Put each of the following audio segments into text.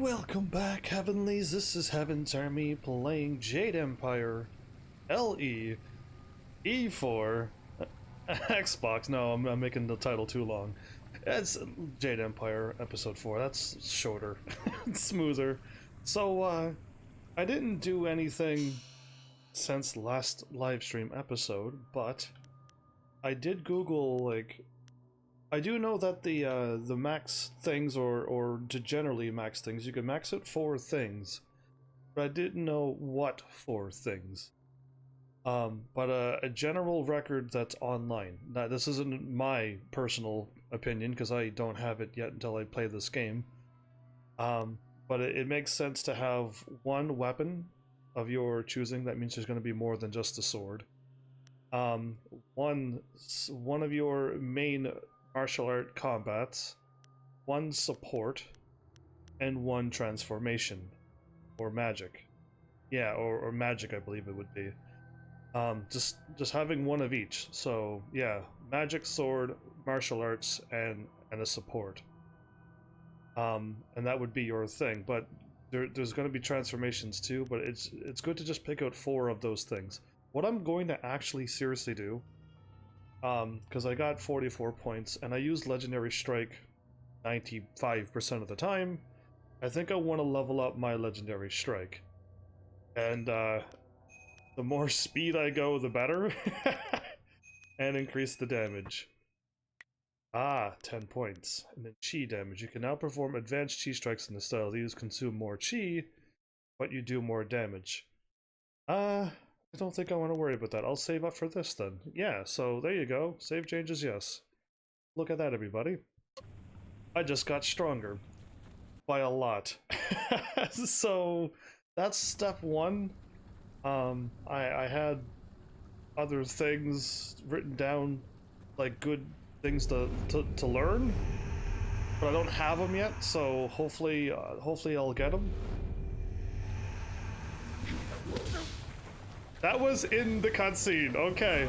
Welcome back, Heavenlies. This is Heaven's Army playing Jade Empire LE E4 Xbox. No, I'm making the title too long. It's Jade Empire Episode 4. That's shorter. It's smoother. So, I didn't do anything since last live stream episode, but I did Google, like, I do know that the max things, or to generally max things, you can max it 4 things, but I didn't know what 4 things. But a general record that's online. Now, this isn't my personal opinion because I don't have it yet until I play this game. But it makes sense to have 1 weapon of your choosing. That means there's going to be more than just a sword. One of your main martial art combats, 1 support, and 1 transformation, or magic. Yeah, or magic, I believe it would be. Just having 1 of each. So yeah, magic, sword, martial arts, and a support. And that would be your thing. But there's going to be transformations too. But it's good to just pick out 4 of those things. What I'm going to actually seriously do, because I got 44 points, and I used Legendary Strike 95% of the time. I think I want to level up my Legendary Strike. And, the more speed I go, the better. And increase the damage. 10 points. And then chi damage. You can now perform advanced chi strikes in the style. These consume more chi, but you do more damage. I don't think I want to worry about that. I'll save up for this then. Yeah, so there you go. Save changes, yes. Look at that, everybody. I just got stronger. By a lot. So, that's step 1. I had other things written down, like good things to learn, but I don't have them yet, so hopefully I'll get them. That was in the cutscene, okay.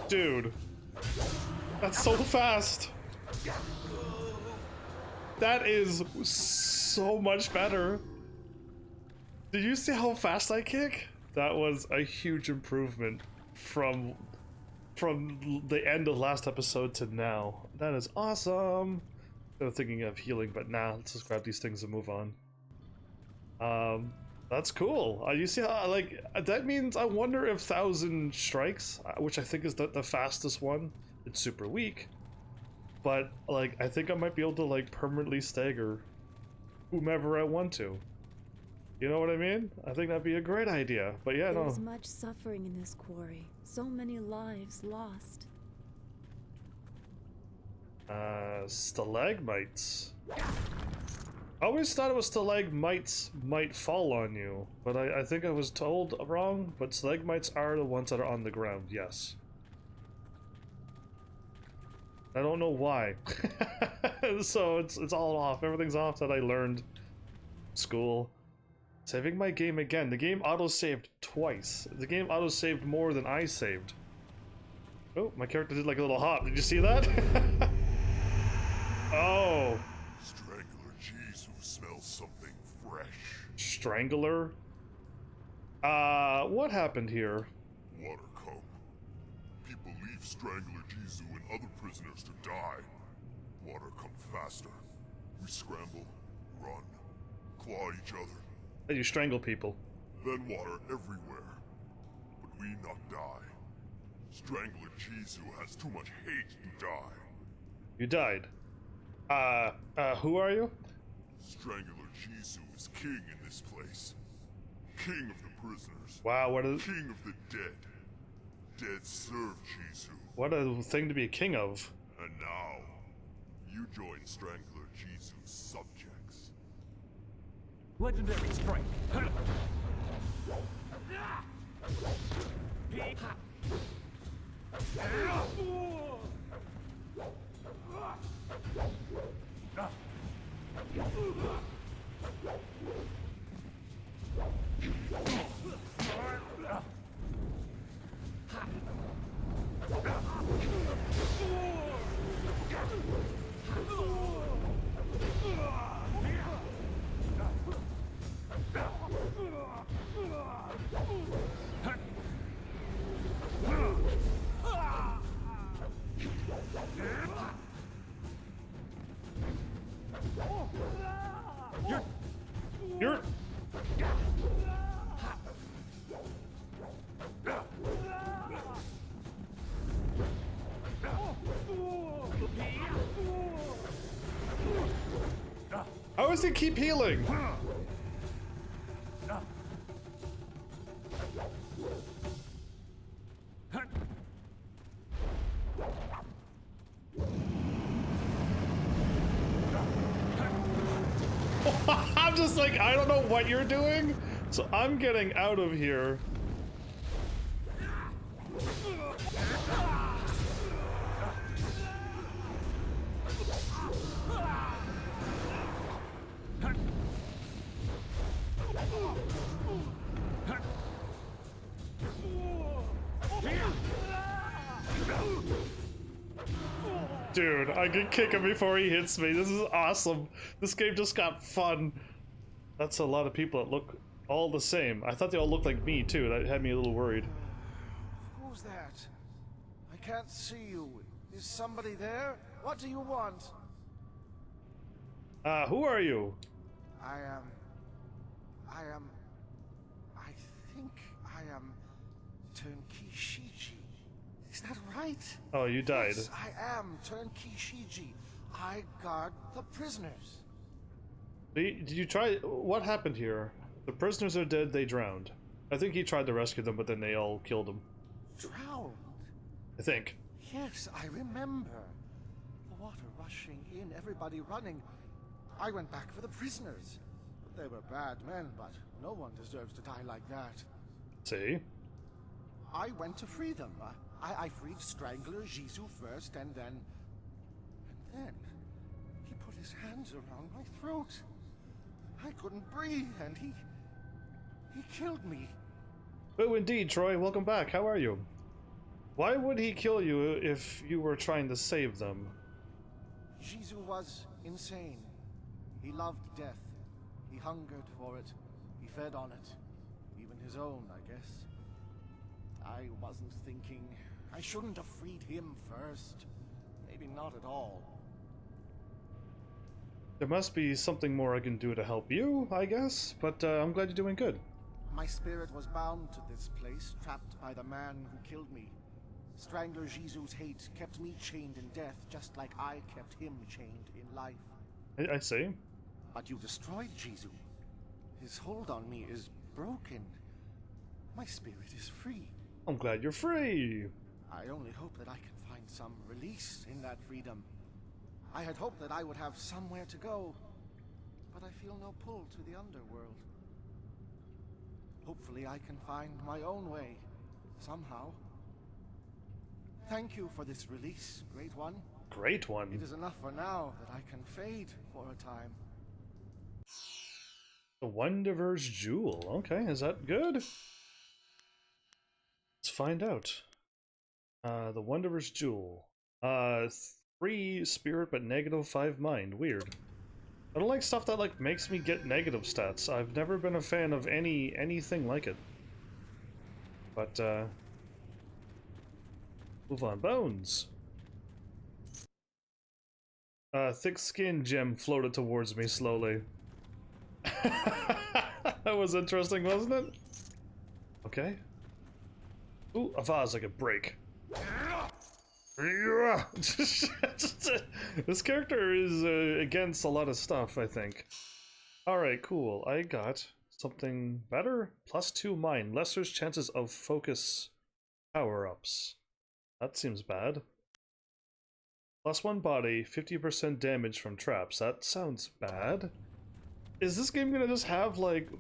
Dude, that's so fast. That is so much better. Did you see how fast I kick? That was a huge improvement from the end of last episode to now. That is awesome. I'm thinking of healing, but nah, let's just grab these things and move on. That's cool. You see how, like, that means, I wonder if 1,000 strikes, which I think is the fastest one, it's super weak, but, like, I think I might be able to, like, permanently stagger whomever I want to. You know what I mean? I think that'd be a great idea, but yeah, no. There's much suffering in this quarry. So many lives lost. Stalagmites. I always thought it was stalagmites might fall on you, but I think I was told wrong, but stalagmites are the ones that are on the ground, yes. I don't know why. So it's all off. Everything's off that I learned. School. Saving my game again. The game auto-saved twice. The game auto-saved more than I saved. Oh, my character did like a little hop. Did you see that? Oh. Strangler Jesu smells something fresh. Strangler? What happened here? Water come. People leave Strangler Jesu and other prisoners to die. Water come faster. We scramble, run, claw each other. You strangle people. Then water everywhere. But we not die. Strangler Jesu has too much hate to die. You died. Who are you? Strangler Jesu is king in this place. King of the prisoners. Wow, what a... King of the dead. Dead serve Jesu. What a thing to be a king of. And now, you join Strangler Jesu's subjects. Legendary strike. You're... How does he keep healing? I'm just like, I don't know what you're doing, so I'm getting out of here. Dude, I can kick him before he hits me. This is awesome. This game just got fun. That's a lot of people that look all the same. I thought they all looked like me too. That had me a little worried. Who's that? I can't see you. Is somebody there? What do you want? Who are you? I think I am Turnkey Shiji. Is that right? Oh, you died. Yes, I am Turnkey Shiji. I guard the prisoners. Did you try? What happened here? The prisoners are dead, they drowned. I think he tried to rescue them, but then they all killed him. Drowned? I think. Yes, I remember. The water rushing in, everybody running. I went back for the prisoners. They were bad men, but no one deserves to die like that. See? I went to free them. I freed Strangler Jizu first, and then he put his hands around my throat. I couldn't breathe, and he killed me. Oh, indeed, Troy. Welcome back. How are you? Why would he kill you if you were trying to save them? Jizu was insane. He loved death. He hungered for it. He fed on it. Even his own, I guess. I wasn't thinking. I shouldn't have freed him first. Maybe not at all. There must be something more I can do to help you, I guess, but I'm glad you're doing good. My spirit was bound to this place, trapped by the man who killed me. Strangler Jizu's hate kept me chained in death, just like I kept him chained in life. I see. But you destroyed Jizu. His hold on me is broken. My spirit is free. I'm glad you're free. I only hope that I can find some release in that freedom. I had hoped that I would have somewhere to go, but I feel no pull to the underworld. Hopefully I can find my own way, somehow. Thank you for this release, Great One. Great One. It is enough for now that I can fade for a time. The Wonderverse Jewel. Okay, is that good? Let's find out. The Wonderverse Jewel. 3 spirit but -5 mind. Weird. I don't like stuff that like makes me get negative stats. I've never been a fan of anything like it. But move on. Bones. Thick skin gem floated towards me slowly. That was interesting, wasn't it? Okay. Ooh, a vase I could break. This character is against a lot of stuff, I think. Alright, cool. I got something better. +2 mind. Lesser's chances of focus power-ups. That seems bad. +1 body, 50% damage from traps. That sounds bad. Is this game gonna just have, like,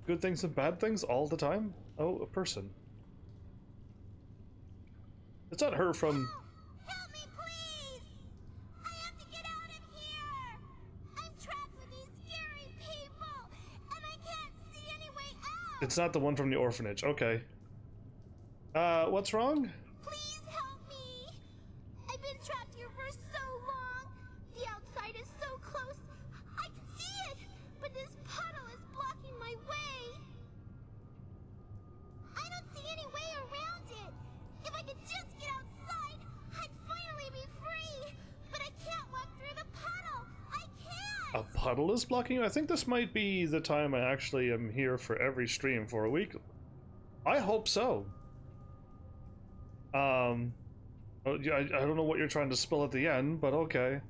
good things and bad things all the time? Oh, a person. It's not her from... Help me, please! I have to get out of here! I'm trapped with these scary people, and I can't see any way out! It's not the one from the orphanage. Okay. What's wrong? Please help me! I've been trapped here for so long! The outside is so close! I can see it! But this puddle is blocking my way! I don't see any way around it! If I could just get outside, I'd finally be free! But I can't walk through the puddle! I can't! A puddle is blocking you? I think this might be the time I actually am here for every stream for a week. I hope so. I don't know what you're trying to spill at the end, but okay.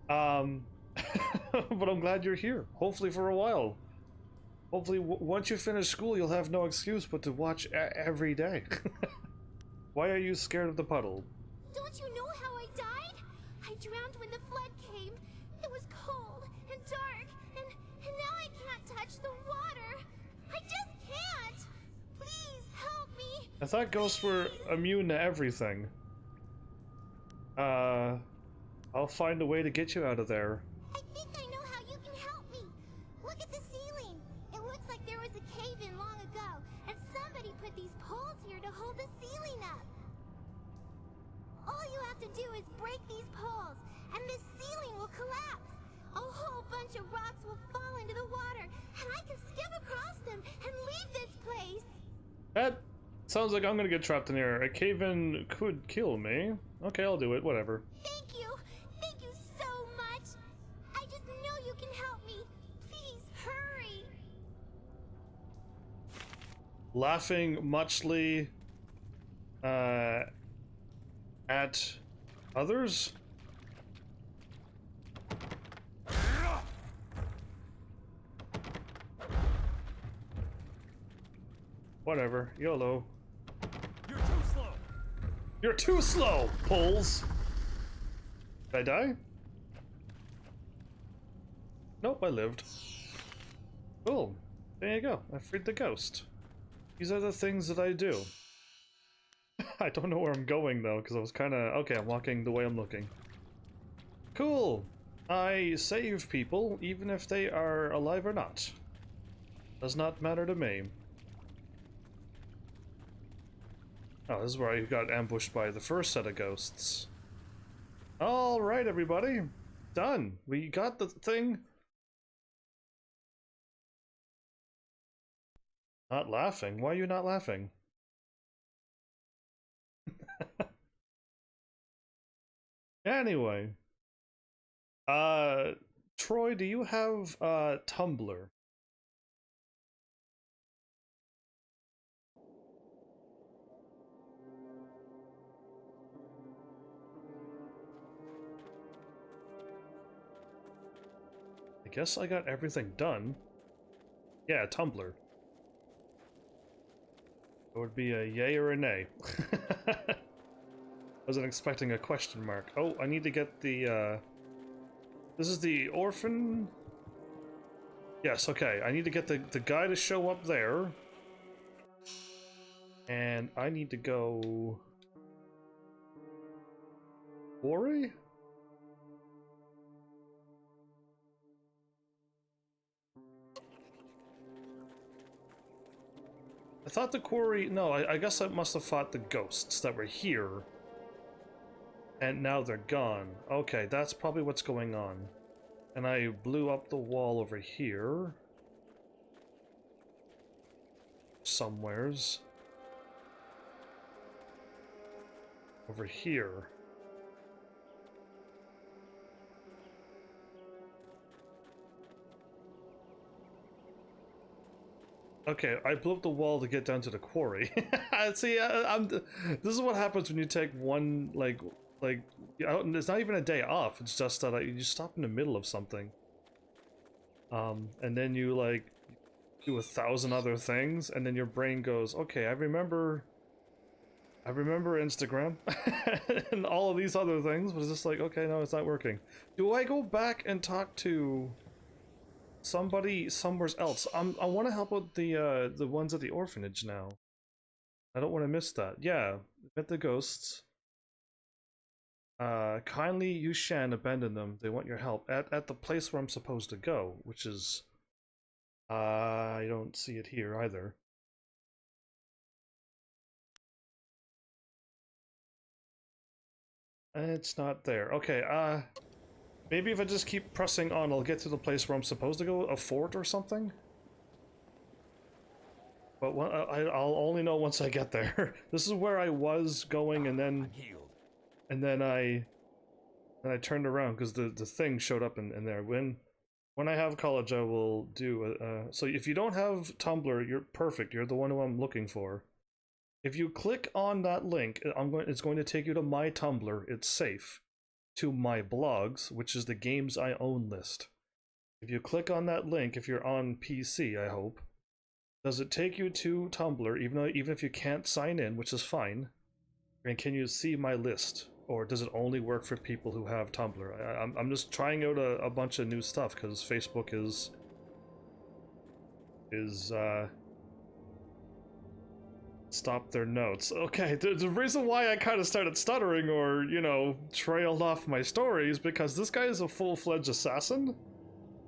But I'm glad you're here. Hopefully for a while. Hopefully once you finish school, you'll have no excuse but to watch every day. Why are you scared of the puddle? Don't you know how I died? I drowned when the flood came. It was cold and dark, and now I can't touch the water. I just can't. Please help me. I thought ghosts were immune to everything. I'll find a way to get you out of there. I think I know how you can help me. Look at the ceiling. It looks like there was a cave-in long ago, and somebody put these poles here to hold the ceiling up. All you have to do is break these poles, and the ceiling will collapse. A whole bunch of rocks will fall into the water, and I can skim across them and leave this place. That sounds like I'm gonna get trapped in here. A cave-in could kill me. Okay, I'll do it, whatever. Thank you. Thank you so much. I just know you can help me. Please, hurry. Laughing muchly at others? Whatever, YOLO. You're too slow. You're too slow, Poles! Did I die? Nope, I lived. Cool. There you go. I freed the ghost. These are the things that I do. I don't know where I'm going though, because I was kind of... Okay, I'm walking the way I'm looking. Cool. I save people, even if they are alive or not. Does not matter to me. Oh, this is where I got ambushed by the first set of ghosts. Alright, everybody. Done. We got the thing. Not laughing? Why are you not laughing? Anyway. Troy, do you have Tumblr? I guess I got everything done. Yeah, Tumblr. It would be a yay or a nay. Wasn't expecting a question mark. Oh, I need to get the, this is the orphan? Yes, okay. I need to get the guy to show up there. And I need to go... Quarry? I thought the quarry... No, I guess I must have fought the ghosts that were here. And now they're gone. Okay, that's probably what's going on. And I blew up the wall over here. Somewheres. Over here. Okay, I blew up the wall to get down to the quarry. See, this is what happens when you take one, like, it's not even a day off, it's just that you stop in the middle of something. And then you, like, do 1,000 other things, and then your brain goes, okay, I remember Instagram, and all of these other things, but it's just like, okay, no, it's not working. Do I go back and talk to... somebody somewhere else? I want to help out the ones at the orphanage now. I don't want to miss that. Yeah, met the ghosts. Kindly you shan't abandon them. They want your help at the place where I'm supposed to go, which is I don't see it here either. It's not there. Okay, maybe if I just keep pressing on, I'll get to the place where I'm supposed to go, a fort or something? But I'll only know once I get there. This is where I was going, and then I turned around because the thing showed up in there. When I have college, I will do. So if you don't have Tumblr, you're perfect. You're the one who I'm looking for. If you click on that link, it's going to take you to my Tumblr. It's safe. To my blogs, which is the games I own list. If you click on that link, if you're on PC, I hope, does it take you to Tumblr, even if you can't sign in, which is fine? And can you see my list? Or does it only work for people who have Tumblr? I'm just trying out a bunch of new stuff, because Facebook is stop their notes. Okay, the reason why I kind of started stuttering or, you know, trailed off my story is because this guy is a full-fledged assassin,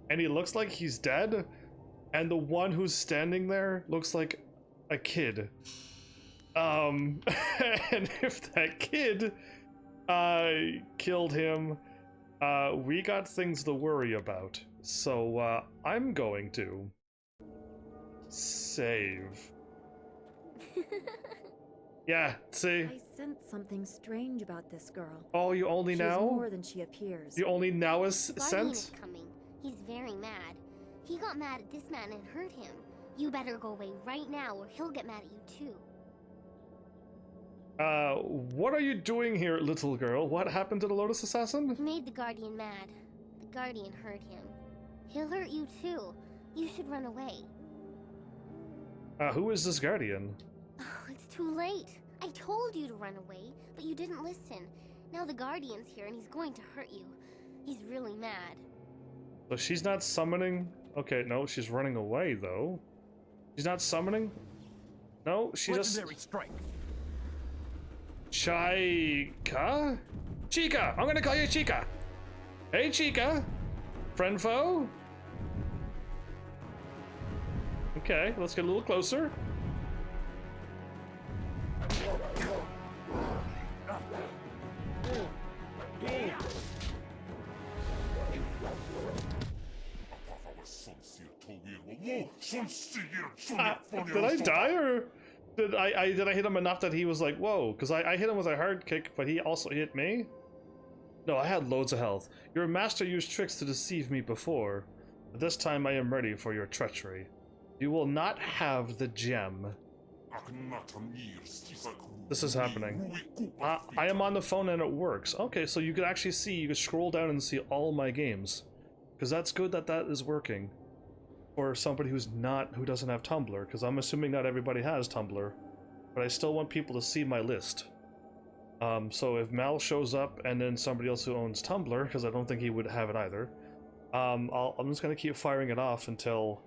and he looks like he's dead, and the one who's standing there looks like a kid. And if that kid killed him, we got things to worry about. So, I'm going to save. Yeah, see? I sense something strange about this girl. Oh, you only She's now? more than she appears. You only now is Guardian is sense? coming. He's very mad. He got mad at this man and hurt him. You better go away right now or he'll get mad at you too. What are you doing here, little girl? What happened to the Lotus Assassin? He made the Guardian mad. The Guardian hurt him. He'll hurt you too. You should run away. Who is this Guardian? Oh, it's too late. I told you to run away, but you didn't listen. Now the Guardian's here and he's going to hurt you. He's really mad. So she's not summoning? Okay, no, she's running away, though. She's not summoning? No, she Legendary just... strike. Chica? Chica! I'm gonna call you Chica! Hey, Chica! Friend foe? Okay, let's get a little closer. Did I die, or did I hit him enough that he was like, whoa? Because I hit him with a hard kick, but he also hit me? No, I had loads of health. Your master used tricks to deceive me before, but this time I am ready for your treachery. You will not have the gem. This is happening. I am on the phone and it works. Okay, so you can actually see, you can scroll down and see all my games. Because that's good that that is working. For somebody who doesn't have Tumblr, because I'm assuming not everybody has Tumblr. But I still want people to see my list. So if Mal shows up and then somebody else who owns Tumblr, because I don't think he would have it either, I'm just gonna keep firing it off until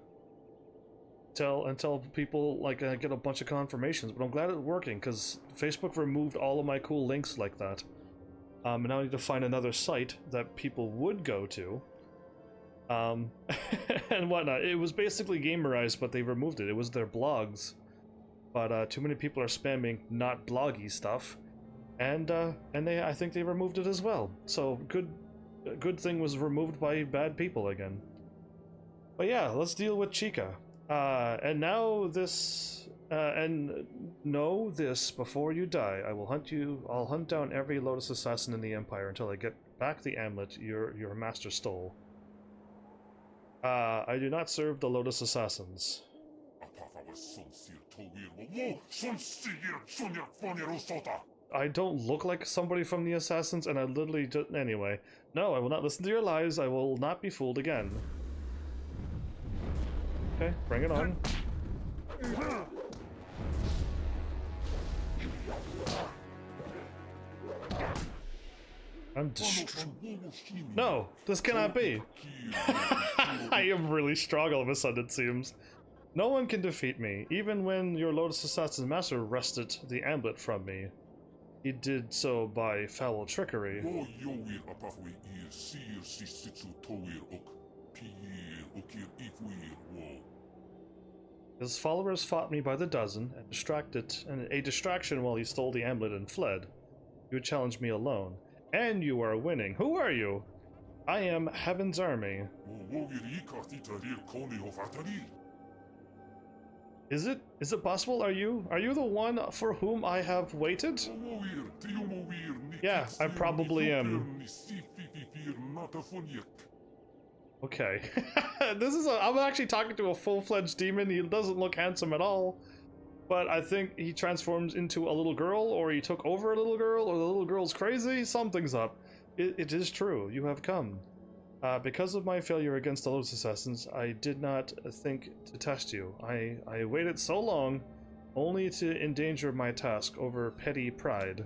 people like get a bunch of confirmations. But I'm glad it's working because Facebook removed all of my cool links like that. And now I need to find another site that people would go to. And whatnot. It was basically gamerized, but they removed it. It was their blogs, but too many people are spamming not bloggy stuff, and I think they removed it as well. So good thing was removed by bad people again. But yeah, let's deal with Chica. And now this, and know this before you die. I'll hunt down every Lotus Assassin in the Empire until I get back the amulet your master stole. I do not serve the Lotus Assassins. I don't look like somebody from the Assassins, and I literally just... Anyway. No, I will not listen to your lies. I will not be fooled again. Okay, bring it on. I'm No, this cannot be. I am really strong all of a sudden, it seems. No one can defeat me, even when your Lotus Assassin Master wrested the amulet from me. He did so by foul trickery. His followers fought me by the dozen, and a distraction while he stole the amulet and fled. You challenged me alone. And you are winning. Who are you? I am Heaven's Army. Is it possible? Are you the one for whom I have waited? Yeah, I probably am. Okay. This is I'm actually talking to a full-fledged demon. He doesn't look handsome at all. But I think he transforms into a little girl, or he took over a little girl, or the little girl's crazy. Something's up. It is true. You have come. Because of my failure against the Lotus Assassins, I did not think to test you. I waited so long, only to endanger my task over petty pride.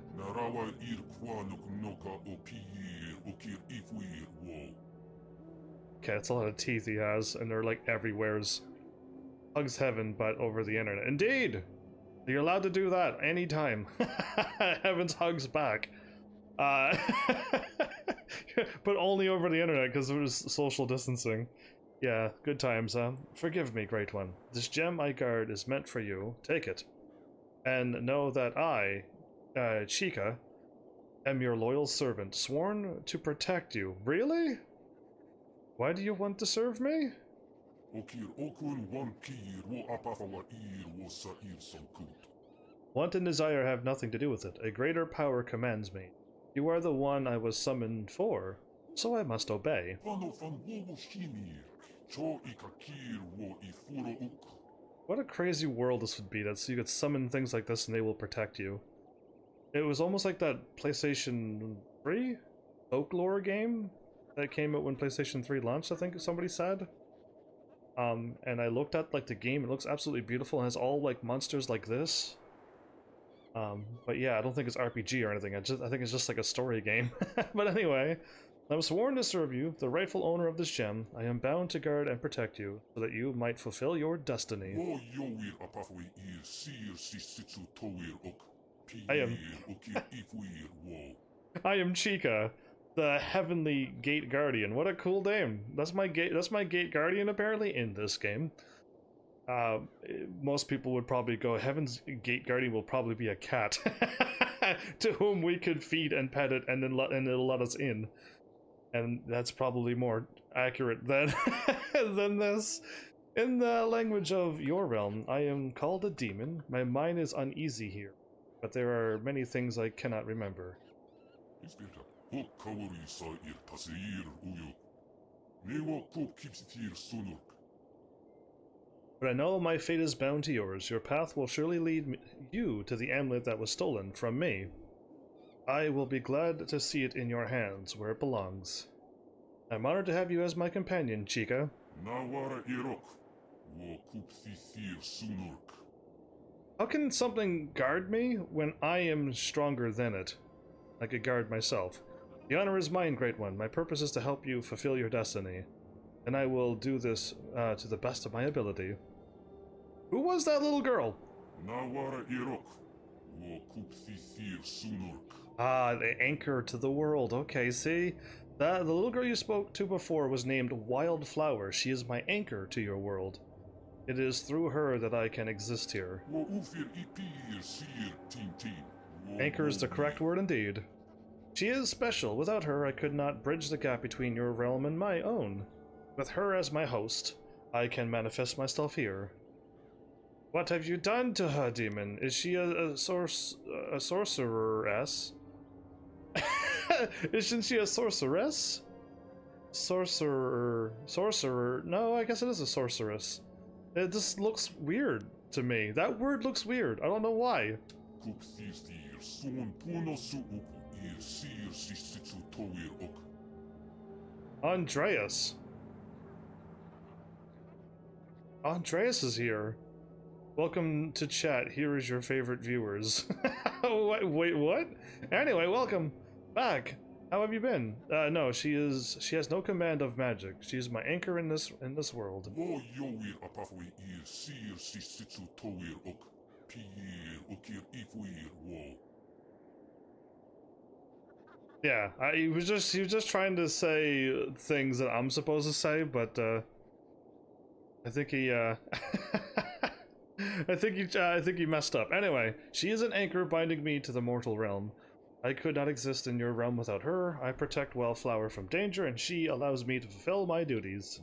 Okay, that's a lot of teeth he has, and they're like everywheres. Hugs heaven, but over the internet. Indeed! You're allowed to do that anytime. Heaven's hugs back. But only over the internet because there's social distancing. Yeah, good times, huh? Forgive me, Great One. This gem I guard is meant for you. Take it. And know that I, Chica, am your loyal servant, sworn to protect you. Really? Why do you want to serve me? Want and desire have nothing to do with it. A greater power commands me. You are the one I was summoned for, so I must obey. What a crazy world this would be, that so you could summon things like this and they will protect you. It was almost like that PlayStation 3 folklore game that came out when PlayStation 3 launched, I think somebody said. And I looked at like the game, it looks absolutely beautiful and has all like monsters like this. But yeah, I don't think it's RPG or anything. I think it's just like a story game. But anyway, I'm sworn to serve you, the rightful owner of this gem. I am bound to guard and protect you, so that you might fulfill your destiny. I am Chica, the Heavenly Gate Guardian. What a cool name. That's my gate guardian apparently in this game. Most people would probably go, Heaven's Gate Guardian will probably be a cat to whom we could feed and pet it, and then it'll let us in. And that's probably more accurate than than this. In the language of your realm, I am called a demon. My mind is uneasy here, but there are many things I cannot remember. But I know my fate is bound to yours. Your path will surely lead you to the amulet that was stolen from me. I will be glad to see it in your hands, where it belongs. I'm honored to have you as my companion, Chica. How can something guard me when I am stronger than it? I could guard myself. The honor is mine, Great One. My purpose is to help you fulfill your destiny. And I will do this to the best of my ability. Who was that little girl? Ah, the anchor to the world. Okay, see? The little girl you spoke to before was named Wildflower. She is my anchor to your world. It is through her that I can exist here. Anchor is the correct word indeed. She is special. Without her, I could not bridge the gap between your realm and my own. With her as my host, I can manifest myself here. What have you done to her, demon? Is she a sorceress? Isn't she a sorceress? Sorcerer. No, I guess it is a sorceress. It just looks weird to me. That word looks weird. I don't know why. Andreas. Andreas is here. Welcome to chat. Here is your favorite viewers. Wait, what? Anyway, welcome back. How have you been? No, she has no command of magic. She is my anchor in this world. Yeah, he was just trying to say things that I'm supposed to say, but I think he I think he messed up. Anyway, she is an anchor binding me to the mortal realm. I could not exist in your realm without her. I protect Wildflower from danger, and she allows me to fulfill my duties.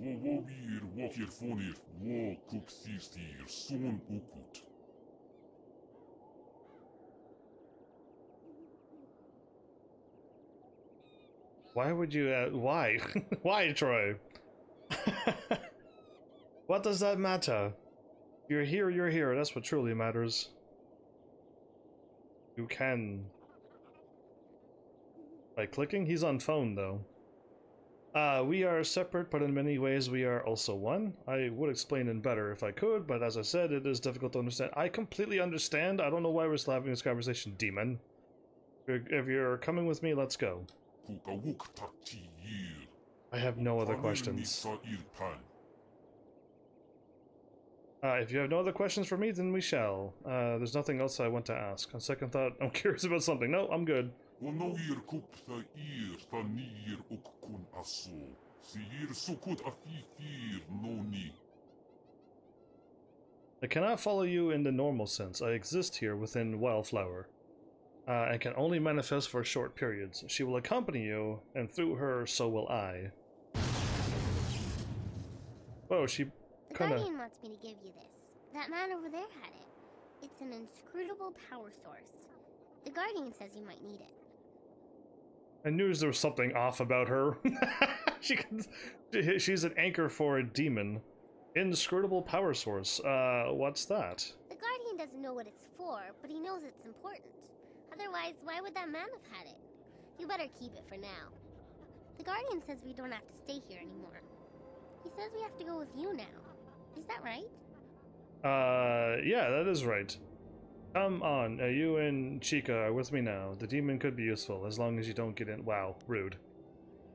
Why would you, why? Why, Troy? What does that matter? You're here, you're here. That's what truly matters. You can... By clicking? He's on phone, though. We are separate, but in many ways we are also one. I would explain it better if I could, but as I said, it is difficult to understand. I completely understand. I don't know why we're still having this conversation, demon. If you're coming with me, let's go. I have no other questions. If you have no other questions for me, then we shall. There's nothing else I want to ask. On second thought, I'm curious about something. No, I'm good. I cannot follow you in the normal sense. I exist here within Wildflower. And can only manifest for short periods. She will accompany you, and through her, so will I. Whoa, she The kinda... Guardian wants me to give you this. That man over there had it. It's an inscrutable power source. The Guardian says you might need it. I knew there was something off about her. She's an anchor for a demon. Inscrutable power source. What's that? The Guardian doesn't know what it's for, but he knows it's important. Otherwise, why would that man have had it? You better keep it for now. The Guardian says we don't have to stay here anymore. He says we have to go with you now. Is that right? Yeah, that is right. Come on, you and Chica are with me now. The demon could be useful, as long as you don't get in- Wow, rude.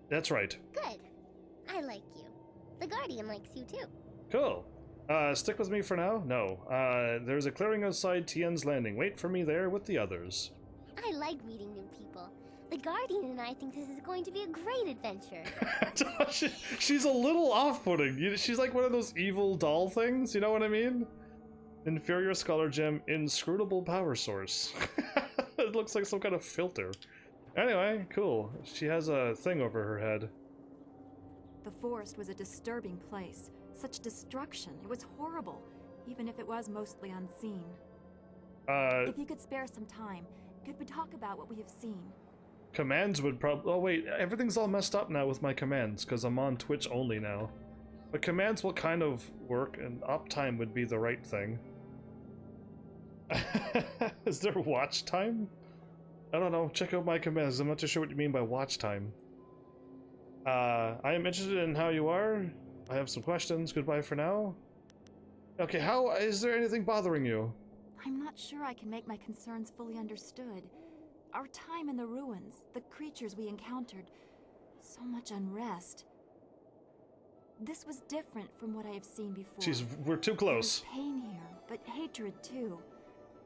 That's right. Good. I like you. The Guardian likes you too. Cool. Stick with me for now? No. There's a clearing outside Tien's Landing. Wait for me there with the others. I like meeting new people. The Guardian and I think this is going to be a great adventure. She's a little off-putting. She's like one of those evil doll things, you know what I mean? Inferior Scholar Gem, inscrutable power source. It looks like some kind of filter. Anyway, cool. She has a thing over her head. The forest was a disturbing place. Such destruction. It was horrible, even if it was mostly unseen. If you could spare some time, could we talk about what we have seen? Commands would probably... Oh wait, everything's all messed up now with my commands, because I'm on Twitch only now. But commands will kind of work, and uptime would be the right thing. Is there watch time? I don't know, check out my commands. I'm not too sure what you mean by watch time. I am interested in how you are. I have some questions. Goodbye for now. Okay, is there anything bothering you? I'm not sure I can make my concerns fully understood. Our time in the ruins, the creatures we encountered, so much unrest. This was different from what I have seen before. We're too close. There was pain here, but hatred too.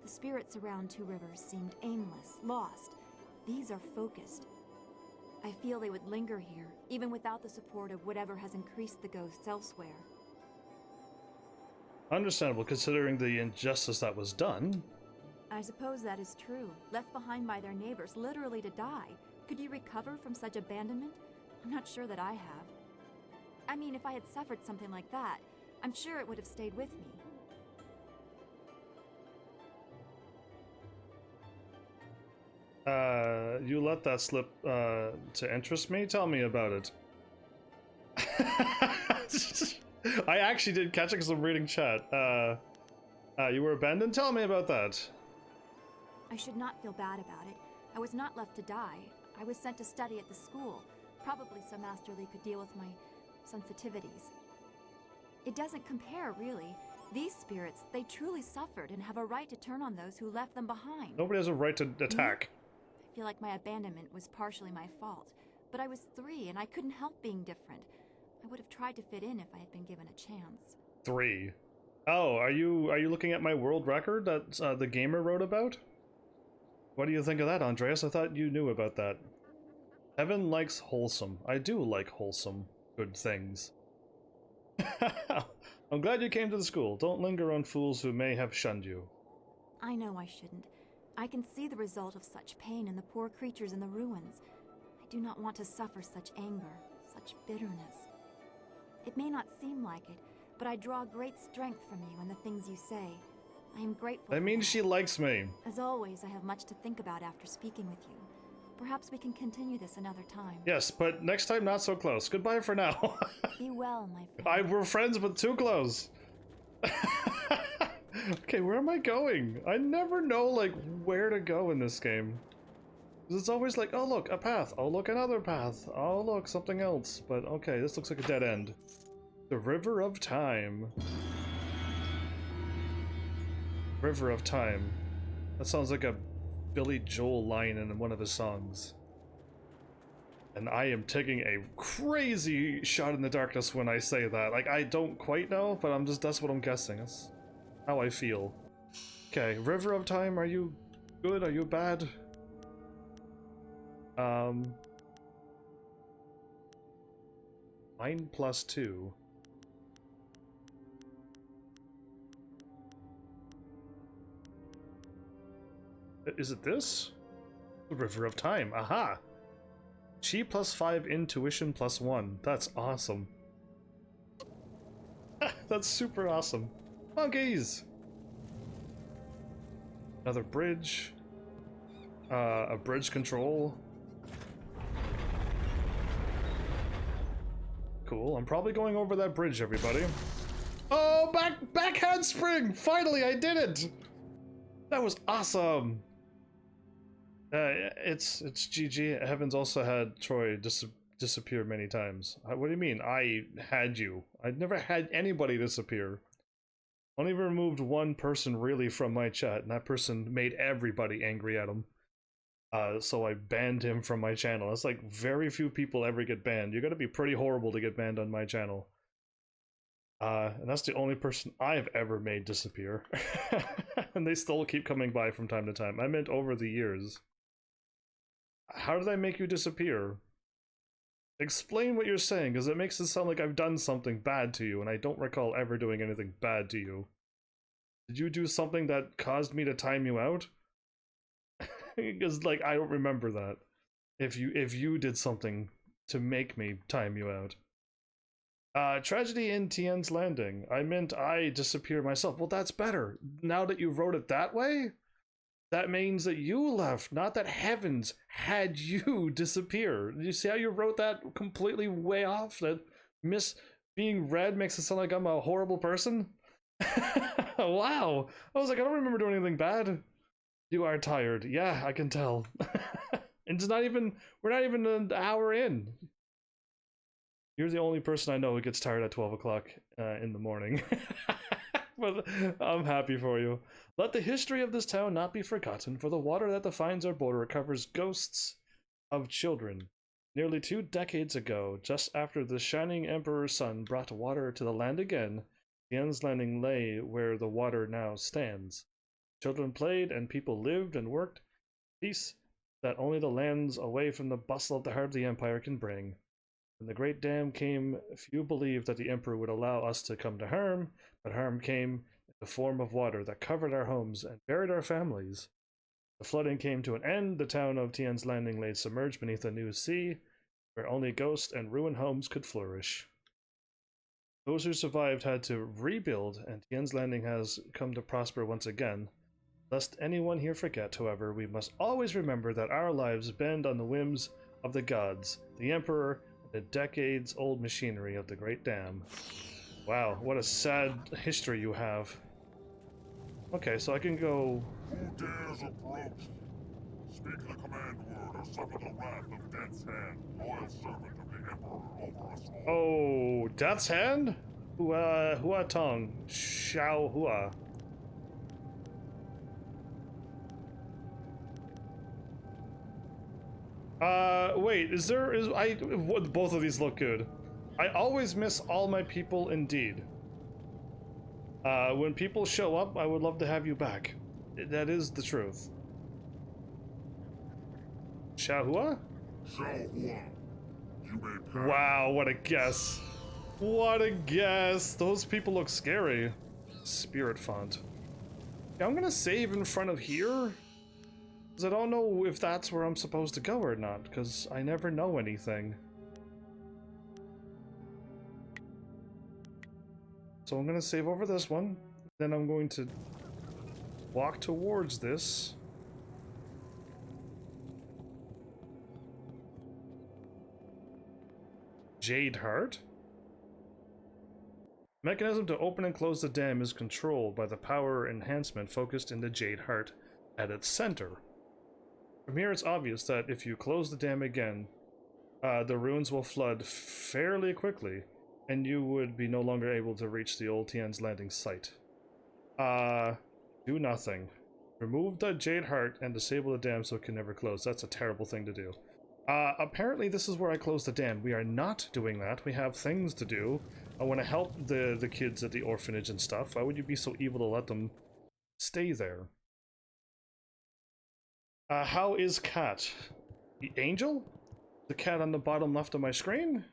The spirits around Two Rivers seemed aimless, lost. These are focused. I feel they would linger here, even without the support of whatever has increased the ghosts elsewhere. Understandable, considering the injustice that was done. I suppose that is true. Left behind by their neighbors, literally to die. Could you recover from such abandonment? I'm not sure that I have. I mean, if I had suffered something like that, I'm sure it would have stayed with me. You let that slip, to interest me? Tell me about it. I actually did catch it because I'm reading chat. You were abandoned? Tell me about that. I should not feel bad about it. I was not left to die. I was sent to study at the school, probably so Master Lee could deal with my sensitivities. It doesn't compare, really. These spirits, they truly suffered and have a right to turn on those who left them behind. Nobody has a right to attack. I feel like my abandonment was partially my fault, but I was 3 and I couldn't help being different. I would have tried to fit in if I had been given a chance. 3. Oh, are you looking at my world record that the gamer wrote about? What do you think of that, Andreas? I thought you knew about that. Heaven likes wholesome. I do like wholesome, good things. I'm glad you came to the school. Don't linger on fools who may have shunned you. I know I shouldn't. I can see the result of such pain in the poor creatures in the ruins. I do not want to suffer such anger, such bitterness. It may not seem like it, but I draw great strength from you and the things you say. I am grateful. That means she likes me. As always, I have much to think about after speaking with you. Perhaps we can continue this another time. Yes, but next time not so close. Goodbye for now. Be well, my friend. We're friends but too close. Okay, where am I going? I never know, like, where to go in this game. It's always like, oh look, a path. Oh look, another path. Oh look, something else. But okay, this looks like a dead end. The River of Time. River of Time. That sounds like a Billy Joel line in one of his songs. And I am taking a crazy shot in the darkness when I say that. Like, I don't quite know, but that's what I'm guessing. That's how I feel. Okay, River of Time, are you good? Are you bad? Mine +2. Is it this? The River of Time, aha! Chi +5, intuition +1. That's awesome. That's super awesome. Monkeys! Another bridge. A bridge control. Cool, I'm probably going over that bridge, everybody. Oh, backhand spring! Finally, I did it! That was awesome! It's GG. Heavens also had Troy disappear many times. What do you mean, I had you? I'd never had anybody disappear. Only removed one person really from my chat, and that person made everybody angry at him. So I banned him from my channel. It's like very few people ever get banned. You gotta be pretty horrible to get banned on my channel. And that's the only person I've ever made disappear. And they still keep coming by from time to time. I meant over the years. How did I make you disappear? Explain what you're saying, because it makes it sound like I've done something bad to you, and I don't recall ever doing anything bad to you. Did you do something that caused me to time you out? Because, like, I don't remember that. If you did something to make me time you out. Tragedy in Tien's Landing. I meant I disappear myself. Well, that's better. Now that you wrote it that way, that means that you left, not that Heavens had you disappear. You see how you wrote that completely way off? That miss being read makes it sound like I'm a horrible person? Wow. I was like, I don't remember doing anything bad. You are tired. Yeah, I can tell. And we're not even an hour in. You're the only person I know who gets tired at 12 o'clock in the morning. But I'm happy for you. Let the history of this town not be forgotten, for the water that defines our border covers ghosts of children. Nearly 2 decades ago, just after the shining Emperor's son brought water to the land again, Tien's Landing lay where the water now stands. Children played and people lived and worked. Peace that only the lands away from the bustle of the heart of the Empire can bring. When the Great Dam came, few believed that the Emperor would allow us to come to harm, but harm came in the form of water that covered our homes and buried our families. The flooding came to an end. The town of Tien's Landing lay submerged beneath a new sea, where only ghost and ruined homes could flourish. Those who survived had to rebuild, and Tien's Landing has come to prosper once again. Lest anyone here forget, however, we must always remember that our lives bend on the whims of the gods, the Emperor, and the decades-old machinery of the Great Dam. Wow, what a sad history you have. Okay, so I can go... Who dares approach? Speak the command word or suffer the wrath of Death's Hand, loyal servant of the Emperor over us all. Oh, Death's Hand? Hua Tong. Xiao Hua. Wait, both of these look good. I always miss all my people indeed. When people show up, I would love to have you back. That is the truth. Xiahua? Xiahua, you may pass. Wow, what a guess. What a guess. Those people look scary. Spirit font. Yeah, I'm gonna save in front of here. Because I don't know if that's where I'm supposed to go or not, because I never know anything. So I'm gonna save over this one, then I'm going to walk towards this. Jade Heart? Mechanism to open and close the dam is controlled by the power enhancement focused in the Jade Heart at its center. From here it's obvious that if you close the dam again, the ruins will flood fairly quickly, and you would be no longer able to reach the old Tian's Landing site. Do nothing. Remove the Jade Heart and disable the dam so it can never close. That's a terrible thing to do. Apparently this is where I close the dam. We are not doing that. We have things to do. I want to help the kids at the orphanage and stuff. Why would you be so evil to let them stay there? How is Cat? The angel? The cat on the bottom left of my screen?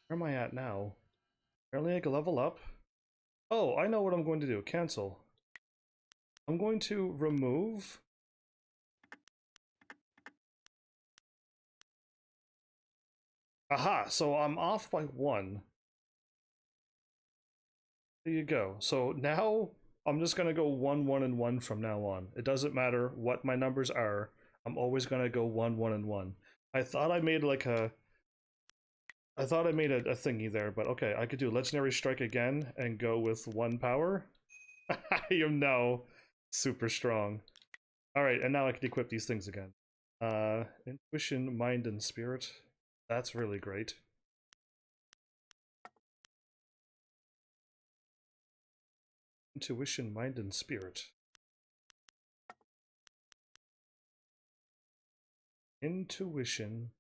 Where am I at now? Apparently I can level up. Oh, I know what I'm going to do. Cancel. I'm going to remove... Aha, so I'm off by 1. There you go. So now I'm just gonna go 1, 1, and 1 from now on. It doesn't matter what my numbers are. I'm always gonna go 1, 1, and 1. I thought I made like a... I thought I made a thingy there, but okay, I could do Legendary Strike again and go with 1 power. I am now super strong. Alright, and now I can equip these things again. Intuition, Mind, and Spirit. That's really great. Intuition, Mind, and Spirit. Intuition.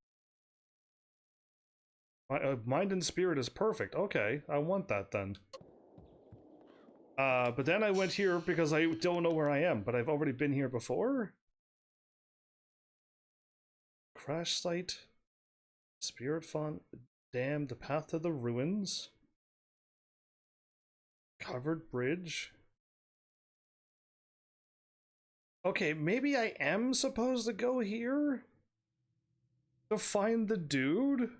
Mind and Spirit is perfect. Okay, I want that then. But then I went here because I don't know where I am, but I've already been here before? Crash Site. Spirit Font. Dam. The Path to the Ruins. Covered Bridge. Okay, maybe I am supposed to go here? To find the dude?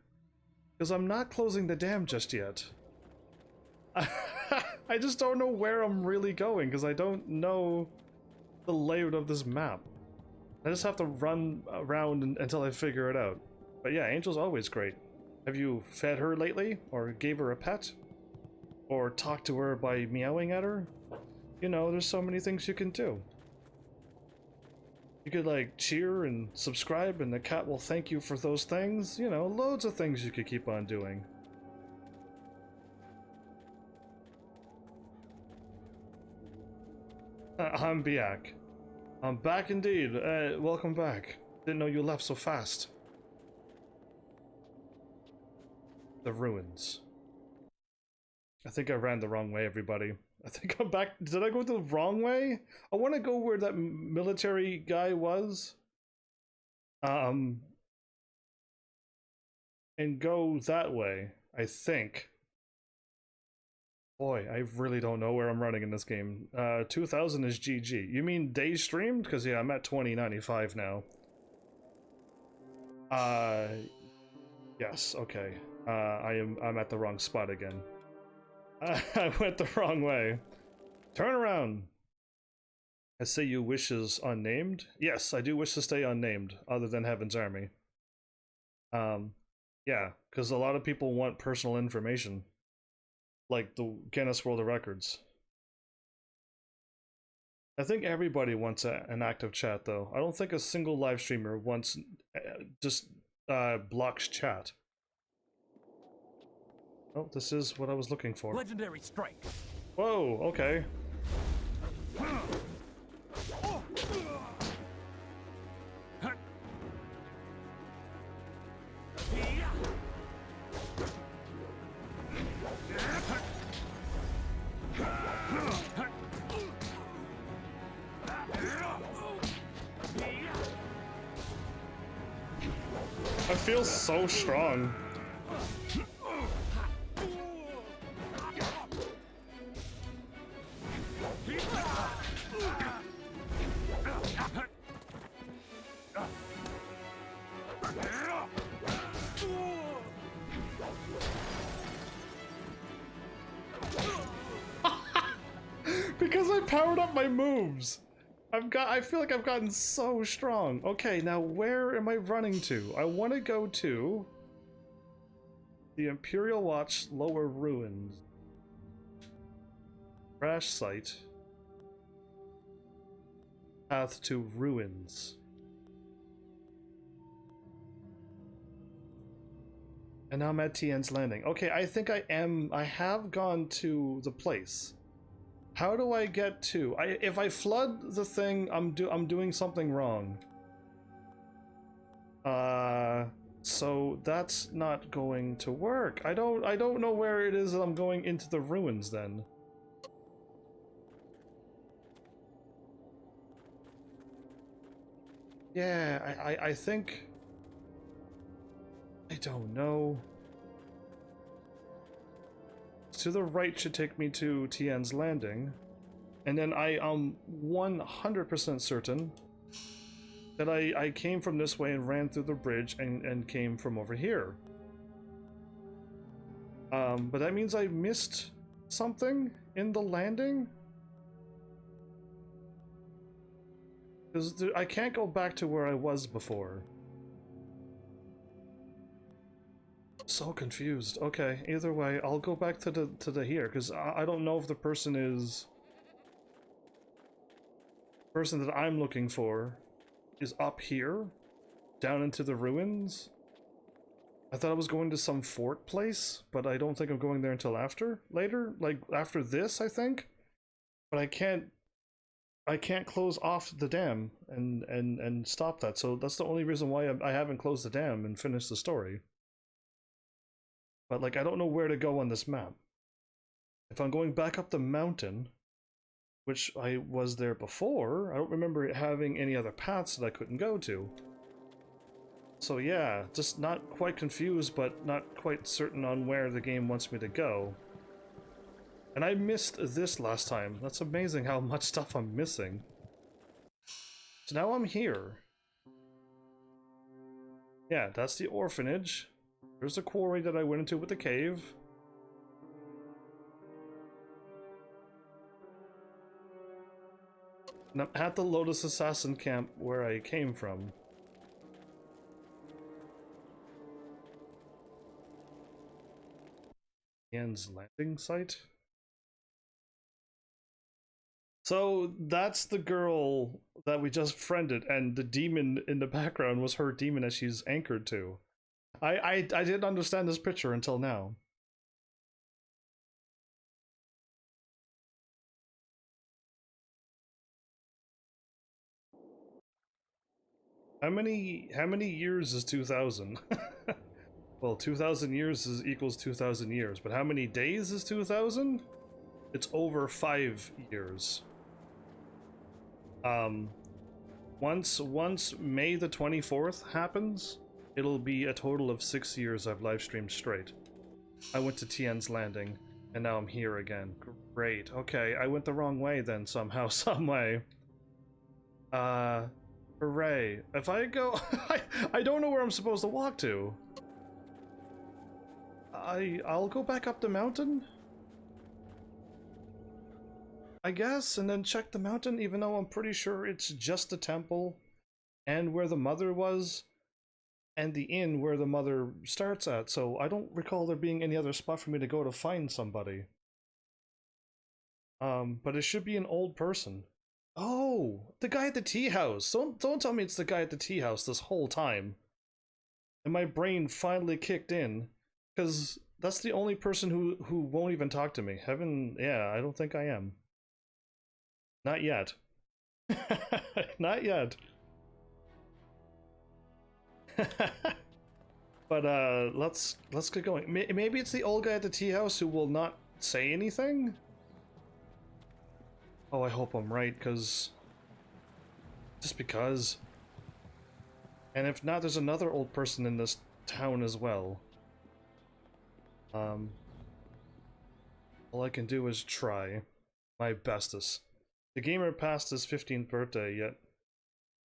Because I'm not closing the dam just yet. I just don't know where I'm really going, because I don't know the layout of this map. I just have to run around until I figure it out. But yeah, Angel's always great. Have you fed her lately? Or gave her a pet? Or talked to her by meowing at her? You know, there's so many things you can do. You could like cheer and subscribe and the cat will thank you for those things. You know, loads of things you could keep on doing. I'm back. I'm back indeed. Welcome back. Didn't know you left so fast. The ruins. I think I ran the wrong way, everybody. I think I'm back. Did I go the wrong way? I want to go where that military guy was. And go that way, I think. Boy, I really don't know where I'm running in this game. 2000 is GG. You mean days streamed? Because yeah, I'm at 2095 now. Yes, okay. I'm at the wrong spot again. I went the wrong way. Turn around. I say you wishes unnamed. Yes, I do wish to stay unnamed, other than Heaven's Army. Yeah, because a lot of people want personal information. Like the Guinness World of Records. I think everybody wants an active chat, though. I don't think a single live streamer wants blocks chat. Oh, this is what I was looking for. Legendary Strike. Whoa, okay. I feel so strong. Because I powered up my moves. I feel like I've gotten so strong. Okay, now where am I running to? I want to go to The Imperial Watch Lower Ruins. Crash site. Path to ruins. And now I'm at Tien's Landing. Okay, I think I have gone to the place. How do I get to? If I flood the thing, I'm doing something wrong. So that's not going to work. I don't know where it is that I'm going into the ruins then. Yeah, I think... I don't know. To the right should take me to Tien's Landing. And then I am 100% certain that I came from this way and ran through the bridge and came from over here. But that means I missed something in the landing? Because I can't go back to where I was before. So confused. Okay, either way, I'll go back to the here, because I don't know if the person that I'm looking for is up here, down into the ruins. I thought I was going to some fort place, but I don't think I'm going there until later, like after this, I think. But I can't close off the dam and stop that. So that's the only reason why I haven't closed the dam and finished the story. But like, I don't know where to go on this map. If I'm going back up the mountain, which I was there before, I don't remember it having any other paths that I couldn't go to. So yeah, just not quite confused, but not quite certain on where the game wants me to go. And I missed this last time. That's amazing how much stuff I'm missing. So now I'm here. Yeah, that's the orphanage. There's the quarry that I went into with the cave. And I'm at the Lotus Assassin camp where I came from. Tien's Landing site? So that's the girl that we just friended, and the demon in the background was her demon that she's anchored to. I didn't understand this picture until now. How many years is 2000? Well, 2000 years equals 2000 years, but how many days is 2000? It's over 5 years. Once May the 24th happens, it'll be a total of 6 years I've live streamed straight. I went to Tien's Landing, and now I'm here again. Great. Okay, I went the wrong way then somehow, some way. Hooray. If I go... I don't know where I'm supposed to walk to. I'll go back up the mountain? I guess, and then check the mountain, even though I'm pretty sure it's just the temple, and where the mother was, and the inn where the mother starts at, so I don't recall there being any other spot for me to go to find somebody. But it should be an old person. Oh, the guy at the tea house. Don't tell me it's the guy at the tea house this whole time. And my brain finally kicked in, because that's the only person who won't even talk to me. Yeah, I don't think I am. Not yet. Not yet. But let's get going. Maybe it's the old guy at the tea house who will not say anything? Oh, I hope I'm right, because... just because. And if not, there's another old person in this town as well. All I can do is try my bestest. The gamer passed his 15th birthday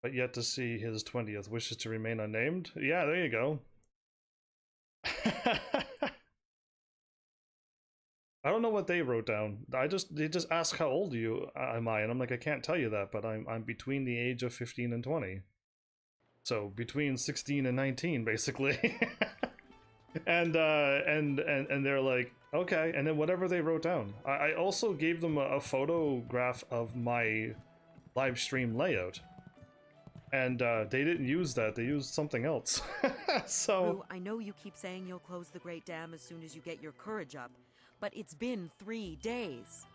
but yet to see his 20th. Wishes to remain unnamed? Yeah, there you go. I don't know what they wrote down. They just asked how old am I, and I'm like, I can't tell you that, but I'm between the age of 15 and 20. So between 16 and 19, basically. and they're like, okay, and then whatever they wrote down. I also gave them a photograph of my live stream layout, and they didn't use that. They used something else. So Rue, I know you keep saying you'll close the Great Dam as soon as you get your courage up, but it's been 3 days.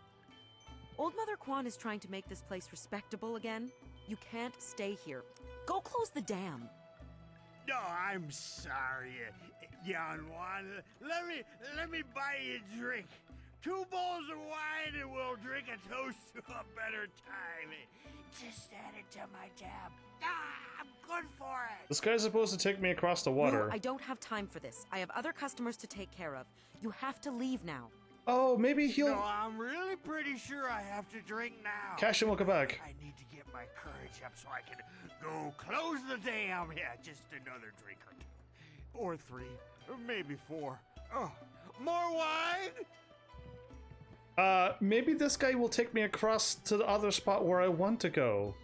Old Mother Quan is trying to make this place respectable again. You can't stay here. Go close the dam. No, I'm sorry, young one. Let me buy you a drink. 2 bowls of wine and we'll drink a toast to a better time. Just add it to my tab. I'm good for it. this guy's supposed to take me across the Rue, water. I don't have time for this. I have other customers to take care of. You have to leave now. Oh, maybe he'll. No, I'm really pretty sure I have to drink now. Cash in, we'll come back. I need to get my courage up so I can go close the dam. Yeah, just another drink or 2. Or 3. Or maybe 4. Oh, more wine? Maybe this guy will take me across to the other spot where I want to go.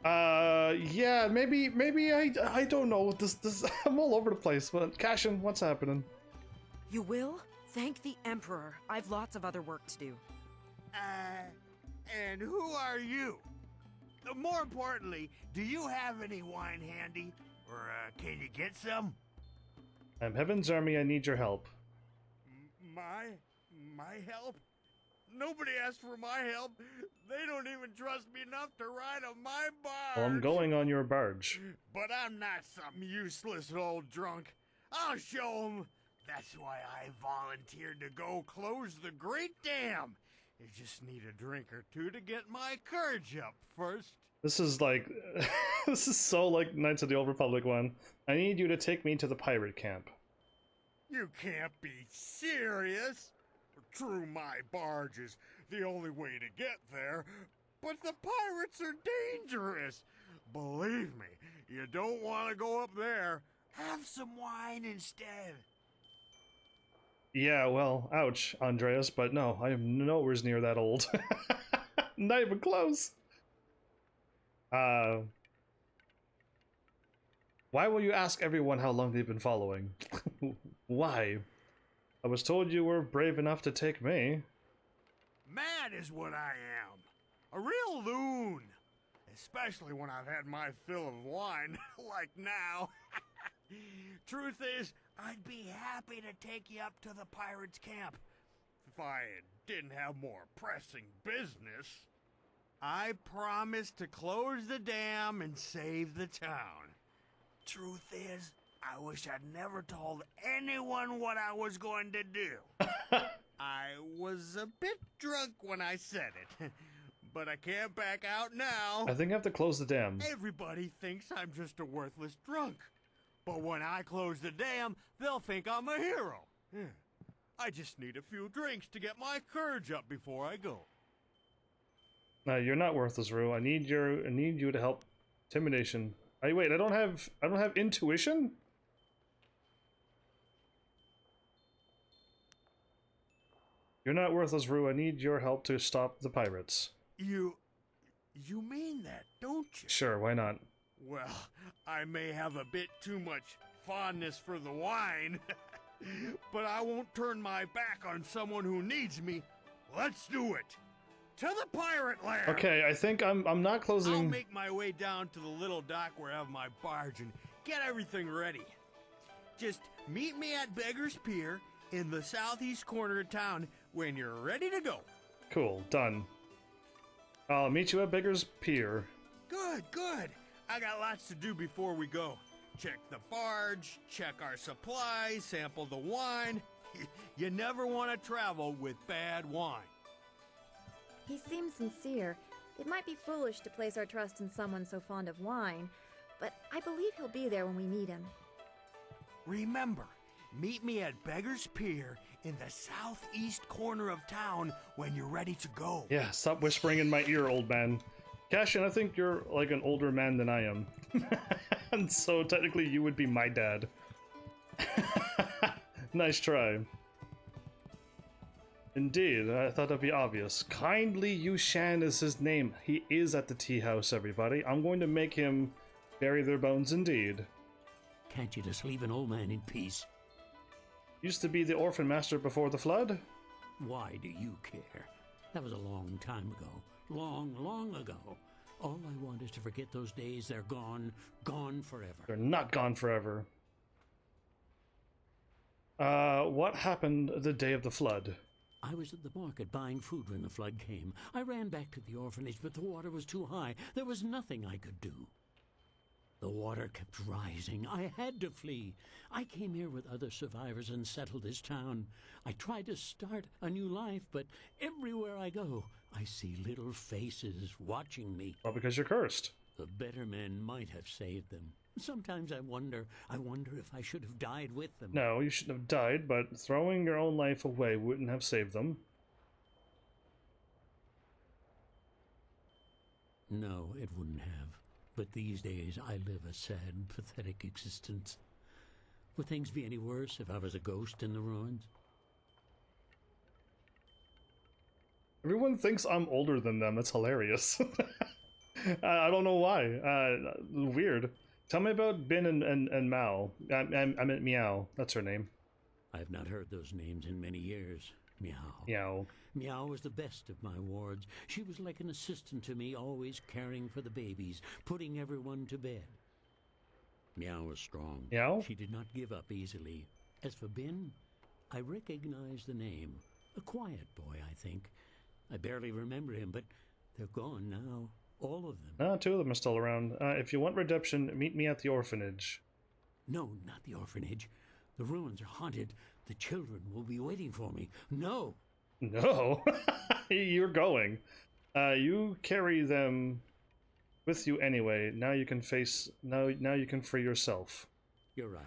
Yeah, maybe I don't know. This I'm all over the place. But Cashin, what's happening? You will? Thank the Emperor. I've lots of other work to do. And who are you? More importantly, do you have any wine handy? Or, can you get some? I'm Heaven's Army. I need your help. My help? Nobody asked for my help. They don't even trust me enough to ride on my barge. Well, I'm going on your barge. But I'm not some useless old drunk. I'll show 'em. That's why I volunteered to go close the Great Dam. You just need a drink or 2 to get my courage up first. This is like, this is so like Knights of the Old Republic one. I need you to take me to the pirate camp. You can't be serious. True, my barge is the only way to get there, but the pirates are dangerous. Believe me, you don't want to go up there. Have some wine instead. Yeah, well, ouch, Andreas, but no, I am nowhere near that old. Not even close. Why will you ask everyone how long they've been following? Why? I was told you were brave enough to take me. Mad is what I am. A real loon. Especially when I've had my fill of wine, like now. Truth is, I'd be happy to take you up to the pirates' camp. If I didn't have more pressing business. I promised to close the dam and save the town. Truth is, I wish I'd never told anyone what I was going to do. I was a bit drunk when I said it, but I can't back out now. I think I have to close the dam. Everybody thinks I'm just a worthless drunk. But when I close the dam, they'll think I'm a hero. I just need a few drinks to get my courage up before I go. No, you're not worthless, Rue. I need you to help. Intimidation. Wait, I don't have intuition? You're not worthless, Rue. I need your help to stop the pirates. You mean that, don't you? Sure, why not? Well, I may have a bit too much fondness for the wine, but I won't turn my back on someone who needs me. Let's do it. To the pirate lair. Okay, I think I'm not closing. I'll make my way down to the little dock where I have my barge and get everything ready. Just meet me at Beggar's Pier in the southeast corner of town when you're ready to go. Cool, done. I'll meet you at Beggar's Pier. Good. I got lots to do before we go. Check the barge, check our supplies, sample the wine. You never want to travel with bad wine. He seems sincere. It might be foolish to place our trust in someone so fond of wine, but I believe he'll be there when we need him. Remember, meet me at Beggar's Pier in the southeast corner of town when you're ready to go. Yeah, stop whispering in my ear, old man. Cashin, I think you're like an older man than I am. And so technically you would be my dad. Nice try. Indeed, I thought that'd be obvious. Kindly Yushan is his name. He is at the tea house, everybody. I'm going to make him bury their bones indeed. can't you just leave an old man in peace? Used to be the orphan master before the flood? Why do you care? That was a long time ago. Long, long ago. All I want is to forget those days. They're gone. Gone forever. They're not gone forever. What happened the day of the flood? I was at the market buying food when the flood came. I ran back to the orphanage, but the water was too high. There was nothing I could do. The water kept rising. I had to flee. I came here with other survivors and settled this town. I tried to start a new life, but everywhere I go, I see little faces watching me. Well, because you're cursed. The better men might have saved them. Sometimes I wonder if I should have died with them. No, you shouldn't have died, but throwing your own life away wouldn't have saved them. No, it wouldn't have. But these days I live a sad, pathetic existence. Would things be any worse if I was a ghost in the ruins? Everyone thinks I'm older than them. That's hilarious. I don't know why. Weird. Tell me about Bin and Mao. I meant Meow. That's her name. I have not heard those names in many years. Meow. Meow. Meow was the best of my wards. She was like an assistant to me, always caring for the babies, putting everyone to bed. Meow was strong. Meow? She did not give up easily. As for Bin, I recognize the name. A quiet boy, I think. I barely remember him, but they're gone now. All of them. 2 of them are still around. If you want redemption, meet me at the orphanage. No, not the orphanage. The ruins are haunted. The children will be waiting for me. No! No? You're going. You carry them with you anyway. Now you can face... Now you can free yourself. You're right.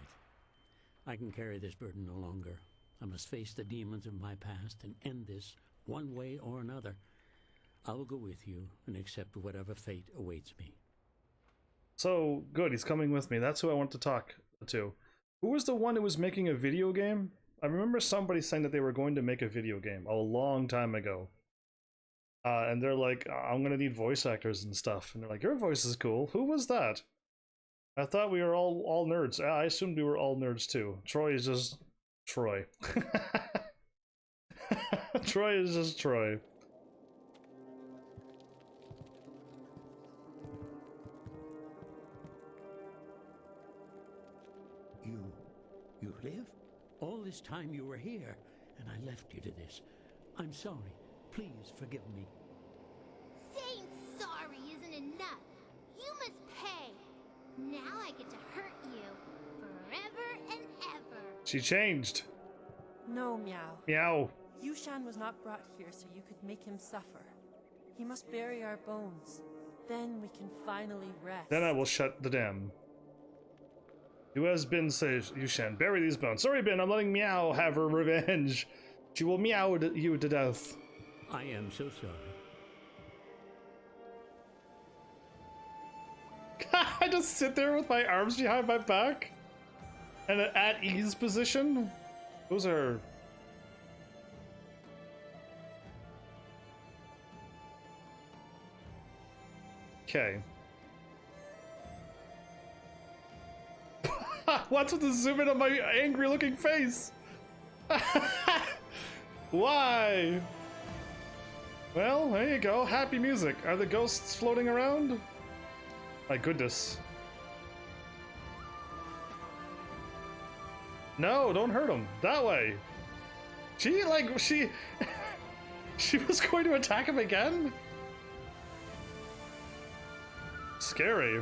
I can carry this burden no longer. I must face the demons of my past and end this one way or another. I will go with you and accept whatever fate awaits me. So, good, he's coming with me. That's who I want to talk to. Who was the one who was making a video game? I remember somebody saying that they were going to make a video game a long time ago. And they're like, I'm gonna need voice actors and stuff. And they're like, your voice is cool. Who was that? I thought we were all nerds. I assumed we were all nerds too. Troy is just... Troy. Troy is just Troy. You live? All this time you were here, and I left you to this. I'm sorry. Please forgive me. Saying sorry isn't enough. You must pay. Now I get to hurt you forever and ever. She changed. No, Meow. Meow. Yushan was not brought here so you could make him suffer. He must bury our bones. Then we can finally rest. Then I will shut the dam. You has been says Yushan. Bury these bones. Sorry, Ben, I'm letting Meow have her revenge. She will meow you to death. I am so sorry. I just sit there with my arms behind my back? And an at ease position? Those are... Okay. What's with the zoom in on my angry looking face? Why? Well, there you go. Happy music. Are the ghosts floating around? My goodness. No, don't hurt him. That way. She was going to attack him again? Scary.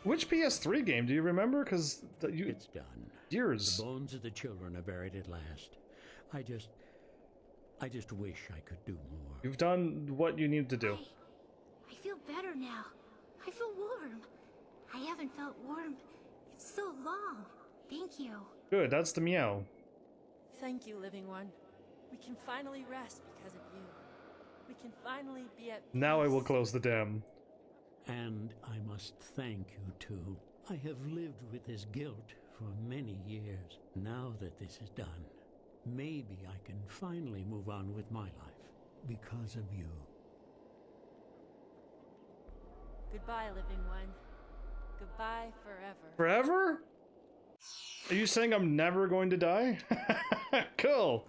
Which PS3 game do you remember? Because it's done. Years. The bones of the children are buried at last. I just wish I could do more. You've done what you need to do. I feel better now. I feel warm. I haven't felt warm in so long. Thank you. Good, that's the meow. Thank you, living one. We can finally rest because of you. We can finally be at peace. Now I will close the dam. And I must thank you too. I have lived with this guilt for many years. Now that this is done, maybe I can finally move on with my life because of you. Goodbye, living one. Goodbye forever. Forever? Are you saying I'm never going to die? Cool.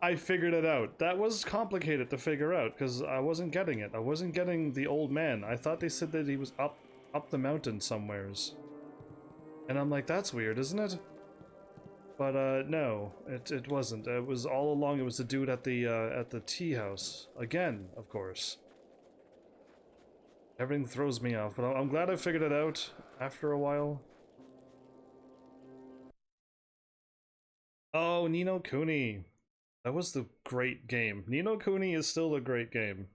I figured it out. That was complicated to figure out because I wasn't getting it. I wasn't getting the old man. I thought they said that he was up the mountain somewheres. And I'm like, that's weird, isn't it? But no, it wasn't. It was all along. It was the dude at the tea house again, of course. Everything throws me off, but I'm glad I figured it out after a while. Oh, Ni no Kuni. That was the great game. Ni no Kuni is still a great game.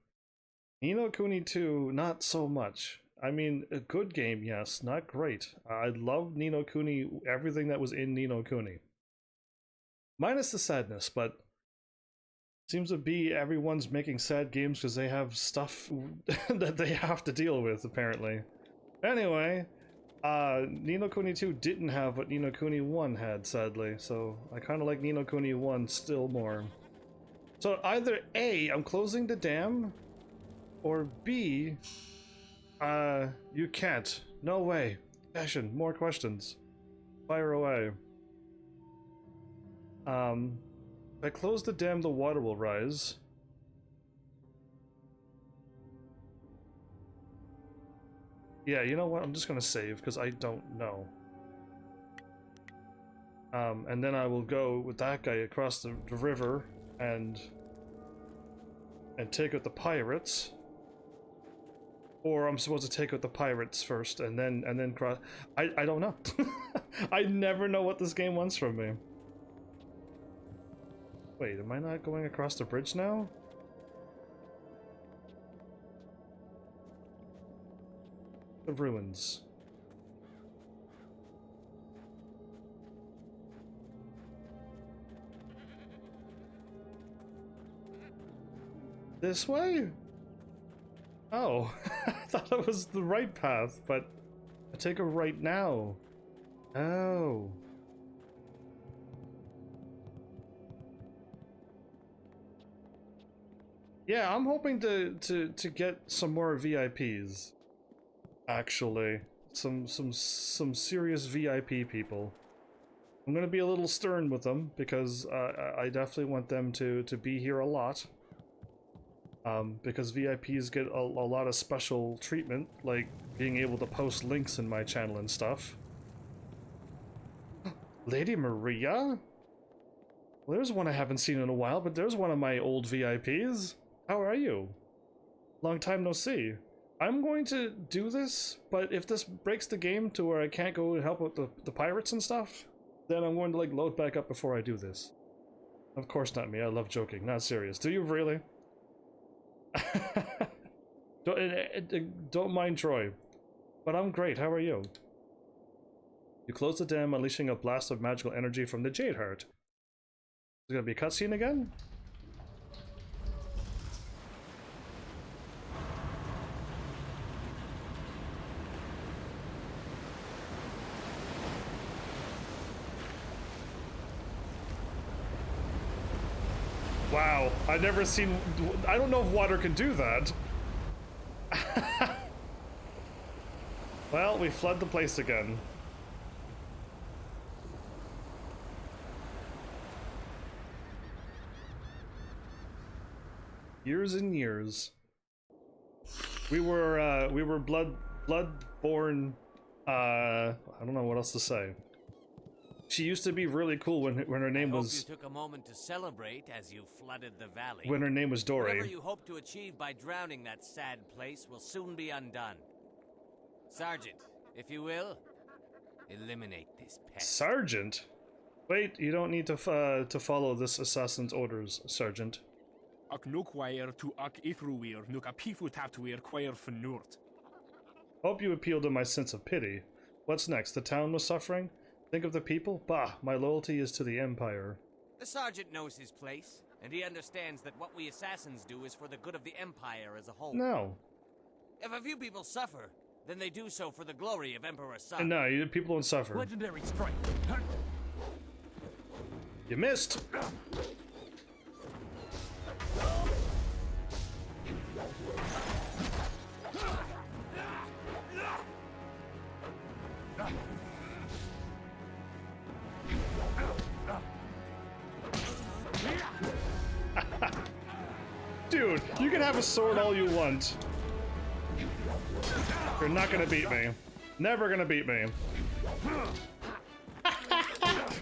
Ni no Kuni 2, not so much. I mean, a good game, yes, not great. I love Ni no Kuni, everything that was in Ni no Kuni. Minus the sadness, but seems to be everyone's making sad games because they have stuff that they have to deal with, apparently. Anyway, Ni no Kuni 2 didn't have what Ni no Kuni 1 had, sadly, so I kind of like Ni no Kuni 1 still more. So either A, I'm closing the dam, or B, you can't. No way. Fashion, more questions. Fire away. If I close the dam, the water will rise. Yeah, you know what? I'm just gonna save, because I don't know. And then I will go with that guy across the river and take out the pirates. Or I'm supposed to take out the pirates first and then cross. I don't know. I never know what this game wants from me. Wait, am I not going across the bridge now? The ruins. This way? Oh, I thought it was the right path, but I take a right now. Oh. Yeah, I'm hoping to get some more VIPs. Actually, some serious VIP people. I'm gonna be a little stern with them because I definitely want them to be here a lot. Because VIPs get a lot of special treatment, like being able to post links in my channel and stuff. Lady Maria? Well, there's one I haven't seen in a while, but there's one of my old VIPs. How are you? Long time no see. I'm going to do this, but if this breaks the game to where I can't go and help with the pirates and stuff, then I'm going to like load back up before I do this. Of course not me, I love joking, not serious. Do you really? Don't mind Troy. But I'm great, how are you? You close the dam, unleashing a blast of magical energy from the Jade Heart. Is it gonna be a cutscene again? Wow, I've never seen... I don't know if water can do that. Well, we flood the place again. Years and years. We were bloodborne, I don't know what else to say. She used to be really cool when her name was... you took a moment to celebrate as you flooded the valley. When her name was Dory. Whatever you hope to achieve by drowning that sad place will soon be undone. Sergeant, if you will, eliminate this pest. Sergeant? Wait, you don't need to follow this assassin's orders, Sergeant. Hope you appeal to my sense of pity. What's next? The town was suffering? Think of the people? Bah, my loyalty is to the Empire. The Sergeant knows his place, and he understands that what we assassins do is for the good of the Empire as a whole. No. If a few people suffer, then they do so for the glory of Emperor Sun. No, people don't suffer. Legendary strike. You missed! Dude, you can have a sword all you want. You're not gonna beat me. Never gonna beat me.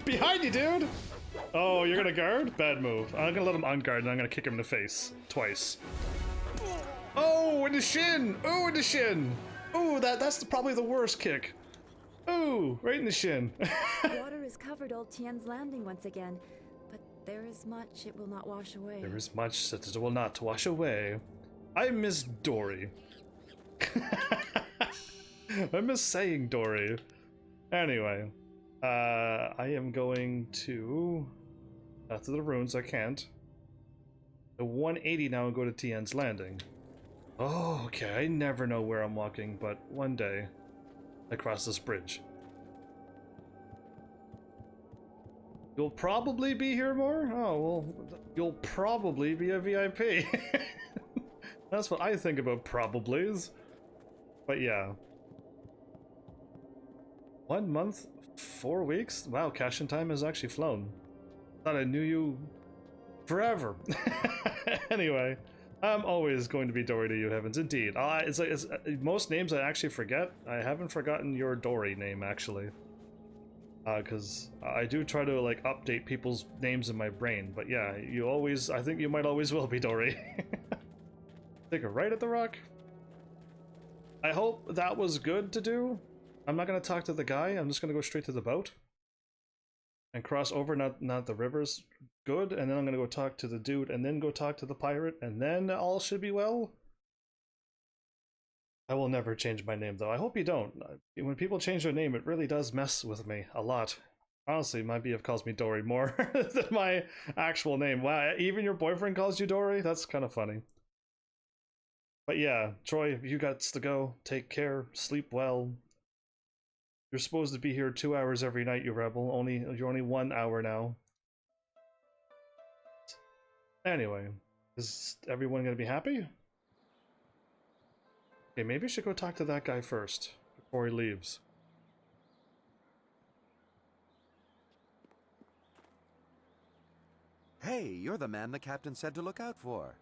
Behind you, dude! Oh, you're gonna guard? Bad move. I'm gonna let him unguard and I'm gonna kick him in the face. Twice. Oh, in the shin! Oh, in the shin! Oh, that's probably the worst kick. Oh, right in the shin. Water has covered Old Tian's Landing once again, but there is much it will not wash away. There is much that it will not wash away. I miss Dory. I miss saying Dory. Anyway, I am going to the ruins. I can't. The 180 now and go to Tian's Landing. Oh, okay. I never know where I'm walking, but one day I cross this bridge. You'll probably be here more? Oh, well, you'll probably be a VIP. That's what I think about probablys. But yeah. 1 month, 4 weeks? Wow, cash in time has actually flown. Thought I knew you forever. Anyway, I'm always going to be Dory to you, Heavens. Indeed. It's most names I actually forget. I haven't forgotten your Dory name, actually. Because I do try to, like, update people's names in my brain. But yeah, I think you might always will be Dory. Take a right at the rock. I hope that was good to do. I'm not going to talk to the guy. I'm just going to go straight to the boat. And cross over, not the rivers. Good. And then I'm going to go talk to the dude. And then go talk to the pirate. And then all should be well. I will never change my name, though. I hope you don't. When people change their name, it really does mess with me a lot. Honestly, my BF calls me Dory more than my actual name. Wow, even your boyfriend calls you Dory? That's kind of funny. But yeah, Troy, you got to go. Take care. Sleep well. You're supposed to be here 2 hours every night, you rebel. You're only 1 hour now. Anyway, is everyone going to be happy? Okay, maybe I should go talk to that guy first, before he leaves. Hey, you're the man the captain said to look out for.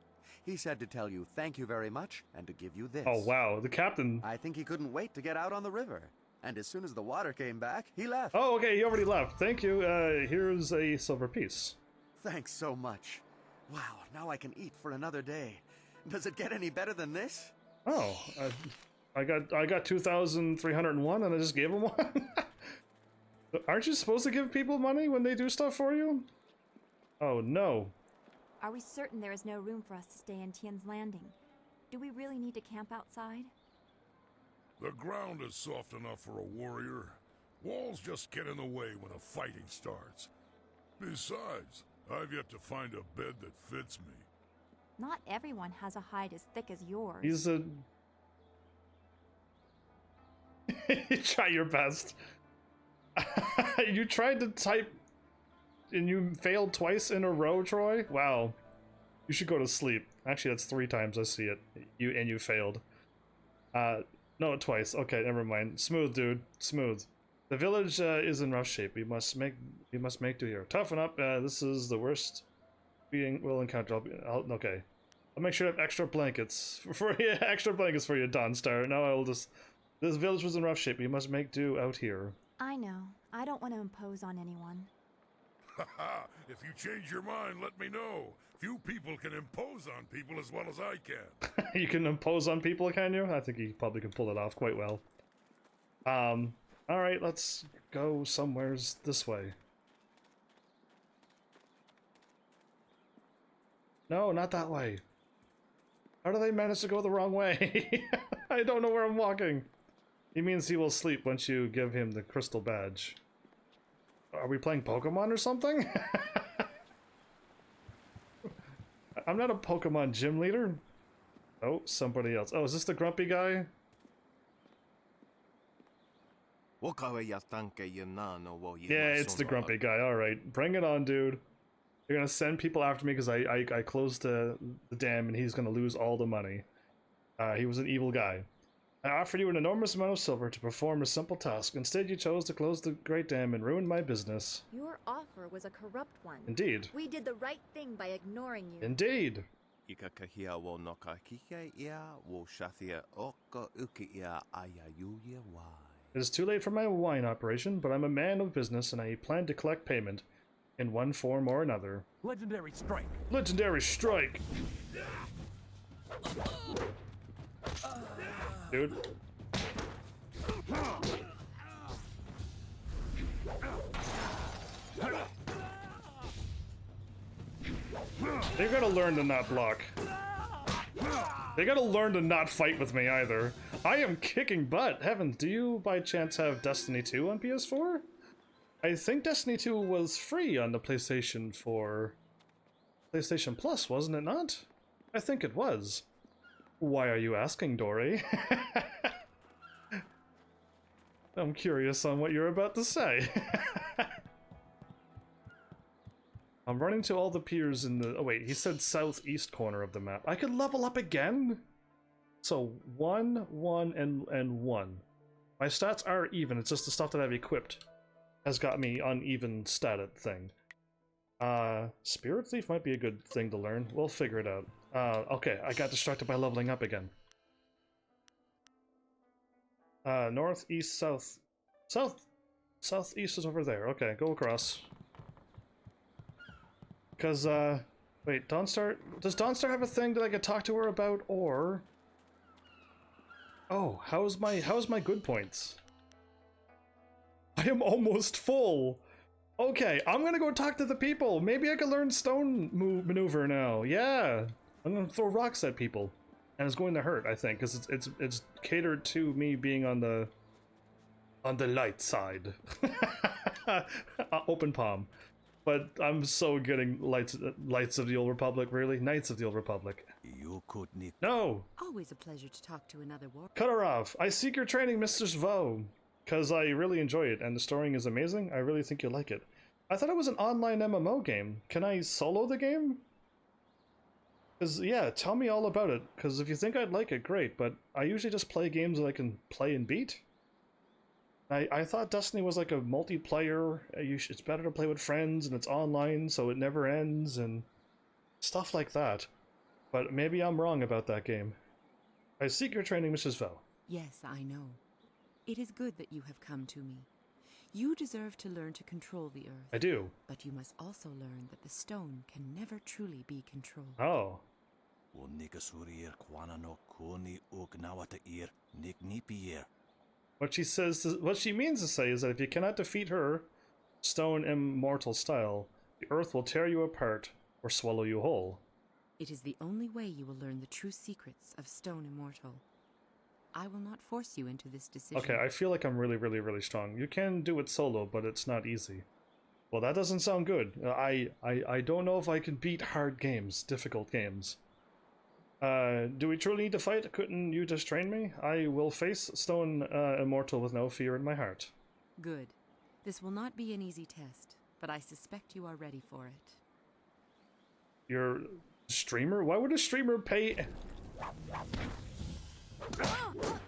He said to tell you thank you very much, and to give you this. Oh wow, the captain... I think he couldn't wait to get out on the river. And as soon as the water came back, he left. Oh, okay, he already left. Thank you. Here's a silver piece. Thanks so much. Wow, now I can eat for another day. Does it get any better than this? Oh, I got 2,301 and I just gave him one? Aren't you supposed to give people money when they do stuff for you? Oh no. Are we certain there is no room for us to stay in Tian's Landing? Do we really need to camp outside? The ground is soft enough for a warrior. Walls just get in the way when the fighting starts. Besides, I've yet to find a bed that fits me. Not everyone has a hide as thick as yours. He's a... You try your best. You tried to type and you failed twice in a row, Troy? Wow. You should go to sleep. Actually, that's 3 times I see it. You failed. No, twice. Okay, never mind. Smooth, dude. Smooth. The village is in rough shape. We must make do here. Toughen up. This is the worst we'll encounter. Okay. I'll make sure I have extra blankets for you. Extra blankets for you, Dawnstar. Now I will just... This village was in rough shape. We must make do out here. I know. I don't want to impose on anyone. Haha, if you change your mind, let me know. Few people can impose on people as well as I can. You can impose on people, can you? I think you probably can pull it off quite well. Alright, let's go somewheres this way. No, not that way. How do they manage to go the wrong way? I don't know where I'm walking. He means he will sleep once you give him the crystal badge. Are we playing Pokemon or something? I'm not a Pokemon gym leader. Oh, somebody else. Oh, is this the grumpy guy? Yeah, it's the grumpy guy. Alright, bring it on, dude. You're gonna send people after me because I closed the dam and he's gonna lose all the money. He was an evil guy. I offered you an enormous amount of silver to perform a simple task. Instead, you chose to close the Great Dam and ruin my business. Your offer was a corrupt one. Indeed. We did the right thing by ignoring you. Indeed. Ika kahia wo noka kike ia wo shathia oka uki ia ayayuya wai. It is too late for my wine operation, but I'm a man of business and I plan to collect payment in one form or another. Legendary strike. Legendary strike. Dude. They gotta learn to not block. They gotta learn to not fight with me either. I am kicking butt. Heavens, do you by chance have Destiny 2 on PS4? I think Destiny 2 was free on the PlayStation 4. PlayStation Plus, wasn't it not? I think it was. Why are you asking, Dory? I'm curious on what you're about to say. I'm running to all the piers in the... Oh wait, he said southeast corner of the map. I could level up again? So 1, 1, and 1. My stats are even, it's just the stuff that I've equipped has got me uneven statted thing. Spirit Thief might be a good thing to learn. We'll figure it out. Okay, I got distracted by leveling up again. North, east, south. Southeast is over there. Okay, go across. Because, wait, Dawnstar... Does Dawnstar have a thing that I could talk to her about, or... Oh, how's my good points? I am almost full! Okay, I'm gonna go talk to the people! Maybe I can learn stone maneuver now, yeah! I'm gonna throw rocks at people. And it's going to hurt, I think, because it's catered to me being on the light side. Open palm. But I'm so getting lights of the Old Republic, really? Knights of the Old Republic. No! Always a pleasure to talk to another war. Cut her off. I seek your training, Mr. Svo. Because I really enjoy it, and the story is amazing. I really think you'll like it. I thought it was an online MMO game. Can I solo the game? Because, yeah, tell me all about it. Because if you think I'd like it, great. But I usually just play games that I can play and beat. I thought Destiny was like a multiplayer, it's better to play with friends and it's online so it never ends and stuff like that. But maybe I'm wrong about that game. I seek your training, Mrs. Vo. Yes, I know. It is good that you have come to me. You deserve to learn to control the earth. I do. But you must also learn that the stone can never truly be controlled. Oh. What she means to say is that if you cannot defeat her, stone immortal style, the earth will tear you apart or swallow you whole. It is the only way you will learn the true secrets of stone immortal. I will not force you into this decision. Okay, I feel like I'm really, really, really strong. You can do it solo, but it's not easy. Well, that doesn't sound good. I don't know if I can beat hard games, difficult games. Do we truly need to fight? Couldn't you just train me? I will face stone immortal with no fear in my heart. Good. This will not be an easy test, but I suspect you are ready for it. You're a streamer? Why would a streamer pay...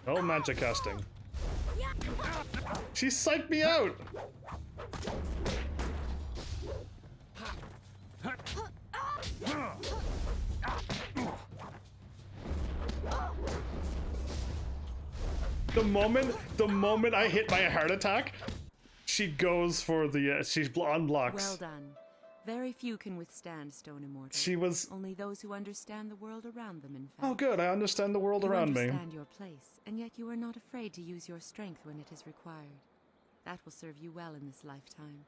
No magic casting. She psyched me out! The moment I hit my heart attack, she goes for the, she's unblocks. Well done. Very few can withstand stone immortal. She was... Only those who understand the world around them, in fact. Oh good, I understand the world around me. You understand your place, and yet you are not afraid to use your strength when it is required. That will serve you well in this lifetime.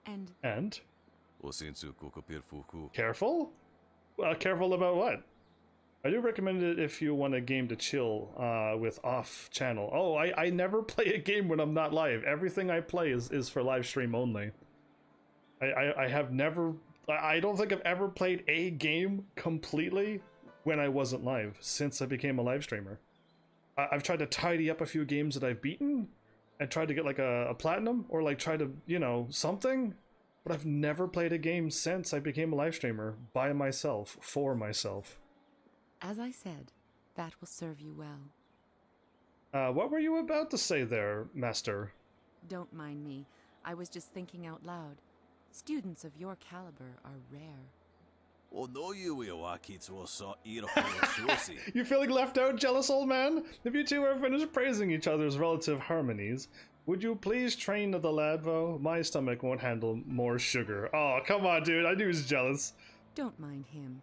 And... Careful? Careful about what? I do recommend it if you want a game to chill with off-channel. Oh, I never play a game when I'm not live. Everything I play is for live stream only. I have never... I don't think I've ever played a game completely when I wasn't live since I became a live streamer. I've tried to tidy up a few games that I've beaten and tried to get like a platinum or like try to, you know, something. But I've never played a game since I became a live streamer by myself, for myself. As I said, that will serve you well. What were you about to say there, Master? Don't mind me. I was just thinking out loud. Students of your caliber are rare. You feeling left out, jealous old man? If you two are finished praising each other's relative harmonies, would you please train the lad, though? My stomach won't handle more sugar. Oh, come on, dude. I knew he was jealous. Don't mind him.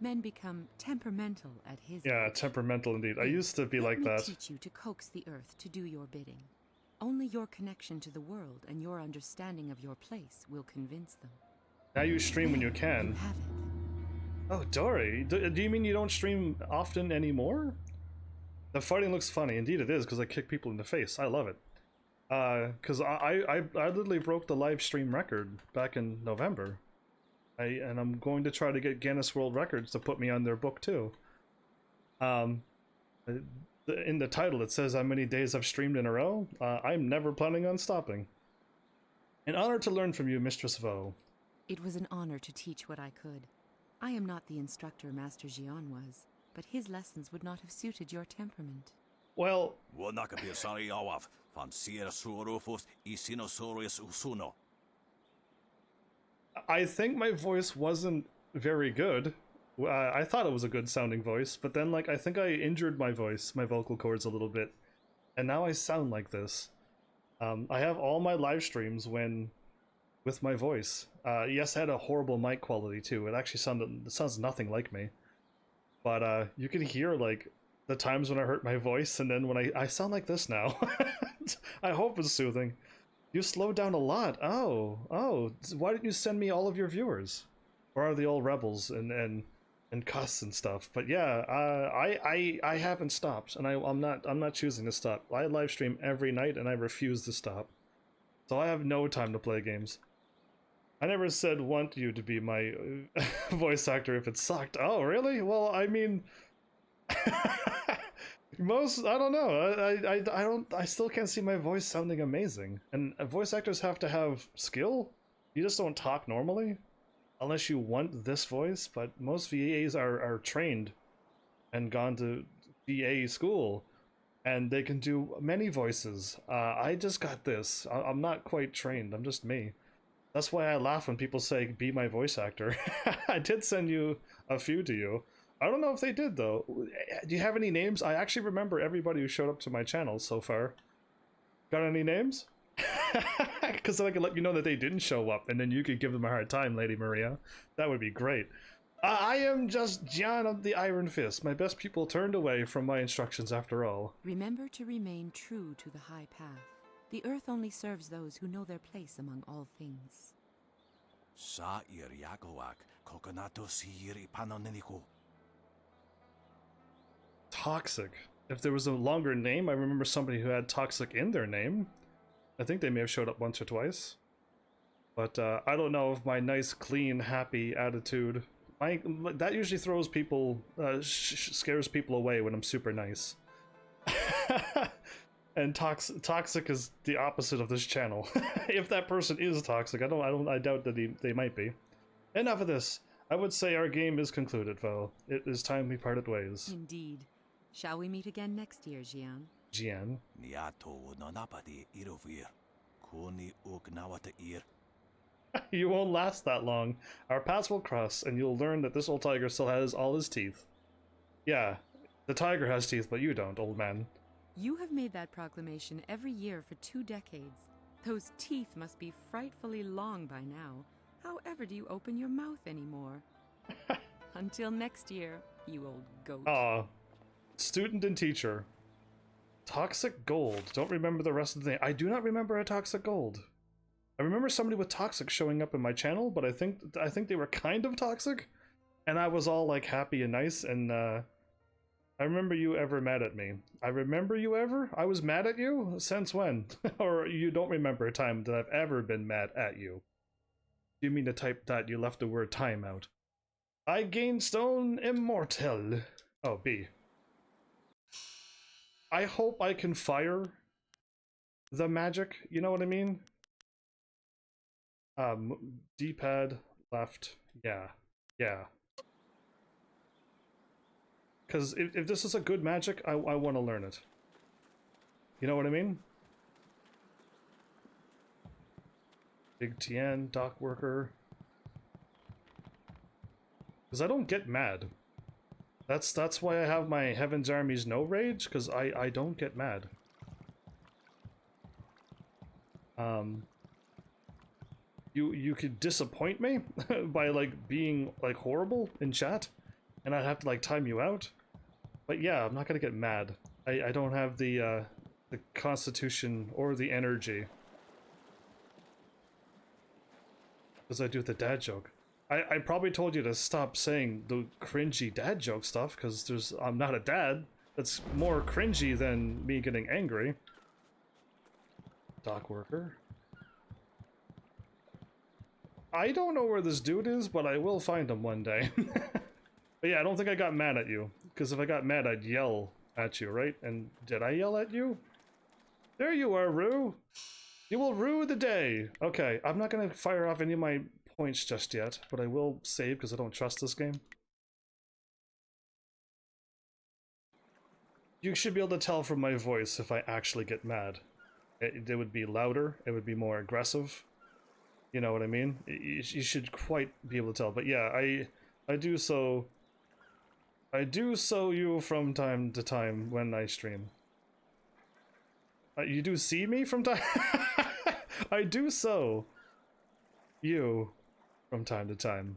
Men become temperamental at his Yeah, age. temperamental indeed. I used to be Let like me that. teach you to coax the earth to do your bidding. Only your connection to the world and your understanding of your place will convince them. Now you stream when you can. You have it. Oh, Dory, do you mean you don't stream often anymore? The fighting looks funny. Indeed it is, because I kick people in the face. I love it. Because I literally broke the live stream record back in November. And I'm going to try to get Guinness World Records to put me on their book too. In the title it says how many days I've streamed in a row. I'm never planning on stopping. An honor to learn from you, Mistress Vo. It was an honor to teach what I could. I am not the instructor Master Jian was, but his lessons would not have suited your temperament. Well, I think my voice wasn't very good. I thought it was a good sounding voice, but then I think I injured my voice, my vocal cords a little bit, and now I sound like this. I have all my live streams with my voice. Yes, I had a horrible mic quality too. It actually sounds nothing like me. But you can hear the times when I hurt my voice, and then when I sound like this now. I hope it's soothing. You slowed down a lot. Oh, why didn't you send me all of your viewers? Or are they all rebels and cuss and stuff? But yeah, I haven't stopped, and I'm not choosing to stop. I live stream every night, and I refuse to stop. So I have no time to play games. I never said want you to be my voice actor if it sucked. Oh, really? Well, I mean, I don't know. I still can't see my voice sounding amazing. And voice actors have to have skill. You just don't talk normally, unless you want this voice. But most VAs are trained and gone to VA school, and they can do many voices. I just got this. I'm not quite trained. I'm just me. That's why I laugh when people say, be my voice actor. I did send you a few to you. I don't know if they did, though. Do you have any names? I actually remember everybody who showed up to my channel so far. Got any names? Because then I can let you know that they didn't show up, and then you could give them a hard time, Lady Maria. That would be great. I am just Gian of the Iron Fist. My best pupil turned away from my instructions after all. Remember to remain true to the high path. The earth only serves those who know their place among all things. Toxic. If there was a longer name, I remember somebody who had toxic in their name. I think they may have showed up once or twice. But I don't know if my nice, clean, happy attitude... that usually throws people... scares people away when I'm super nice. And toxic is the opposite of this channel. If that person is toxic, I doubt that they might be. Enough of this. I would say our game is concluded, Vo. It is time we parted ways. Indeed. Shall we meet again next year, Jian? Jian. You won't last that long. Our paths will cross, and you'll learn that this old tiger still has all his teeth. Yeah, the tiger has teeth, but you don't, old man. You have made that proclamation every year for 2 decades. Those teeth must be frightfully long by now. However do you open your mouth anymore? Until next year, you old goat. Aw. Student and teacher. Toxic Gold. Don't remember the rest of the name. I do not remember a Toxic Gold. I remember somebody with toxic showing up in my channel, but I think they were kind of toxic, and I was all happy and nice, and I remember you ever mad at me. I remember you ever? I was mad at you? Since when? Or you don't remember a time that I've ever been mad at you? Do you mean to type that you left the word time out? I gained stone immortal. Oh, B. I hope I can fire the magic, you know what I mean? D-pad, left, yeah. Because if this is a good magic, I want to learn it. You know what I mean? Big Tien, dock worker. Because I don't get mad. That's why I have my Heaven's Army's no rage, because I don't get mad. You could disappoint me by like being like horrible in chat, and I'd have to like time you out. But yeah, I'm not gonna get mad. I don't have the constitution or the energy. Because I do the dad joke. I probably told you to stop saying the cringy dad joke stuff, because I'm not a dad. That's more cringy than me getting angry. Dock worker. I don't know where this dude is, but I will find him one day. But yeah, I don't think I got mad at you. Because if I got mad, I'd yell at you, right? And did I yell at you? There you are, Rue! You will rue the day! Okay, I'm not gonna fire off any of my points just yet, but I will save because I don't trust this game. You should be able to tell from my voice if I actually get mad. It would be louder, it would be more aggressive. You know what I mean? You should quite be able to tell. But yeah, I do so you from time to time when I stream. You do see me from time. I do so you from time to time.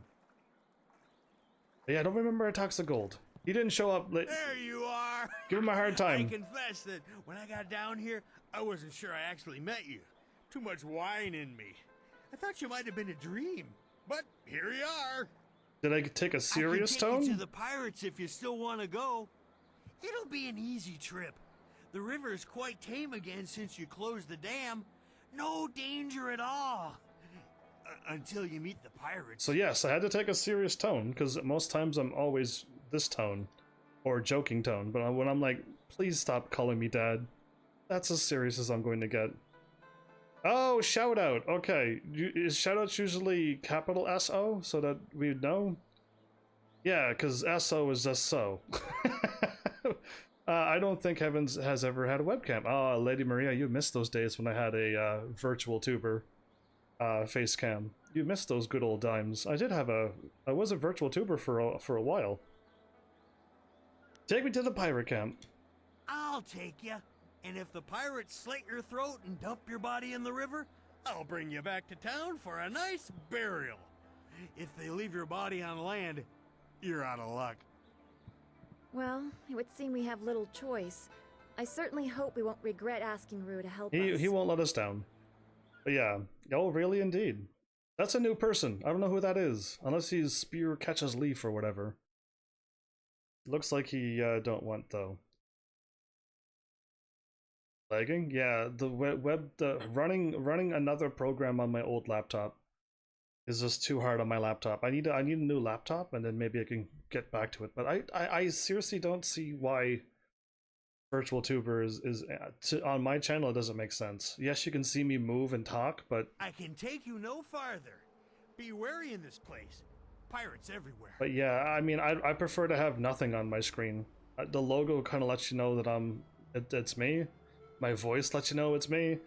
But yeah, I don't remember Ataxa Gold. He didn't show up. There you are. Give him a hard time. I confess that when I got down here, I wasn't sure I actually met you. Too much wine in me. I thought you might have been a dream, but here you are. Did I take a serious I can take tone? you to the pirates if you still want to go. It'll be an easy trip. The river is quite tame again since you closed the dam. No danger at all. Until you meet the pirates. So yes, I had to take a serious tone, because most times I'm always this tone, or joking tone, but when I'm like, please stop calling me dad, that's as serious as I'm going to get. Oh, shout out. Okay, is shout outs usually capital S-O, so that we know? Yeah, because S-O is just so. I don't think Heavens has ever had a webcam. Oh, Lady Maria, you missed those days when I had a virtual tuber face cam. You missed those good old times. I was a virtual tuber for a while. Take me to the pirate camp. I'll take you. And if the pirates slit your throat and dump your body in the river, I'll bring you back to town for a nice burial. If they leave your body on land, you're out of luck. Well, it would seem we have little choice. I certainly hope we won't regret asking Rue to help us. He won't let us down. But yeah. Oh, really indeed. That's a new person. I don't know who that is. Unless he's spear catches leaf or whatever. Looks like he don't want, though. Lagging? Yeah, the running another program on my old laptop is just too hard on my laptop. I need a new laptop, and then maybe I can get back to it. But I seriously don't see why virtual tuber is on my channel. It doesn't make sense. Yes, you can see me move and talk, but I can take you no farther. Be wary in this place. Pirates everywhere. But yeah, I mean, I prefer to have nothing on my screen. The logo kind of lets you know that it's me. My voice lets you know it's me.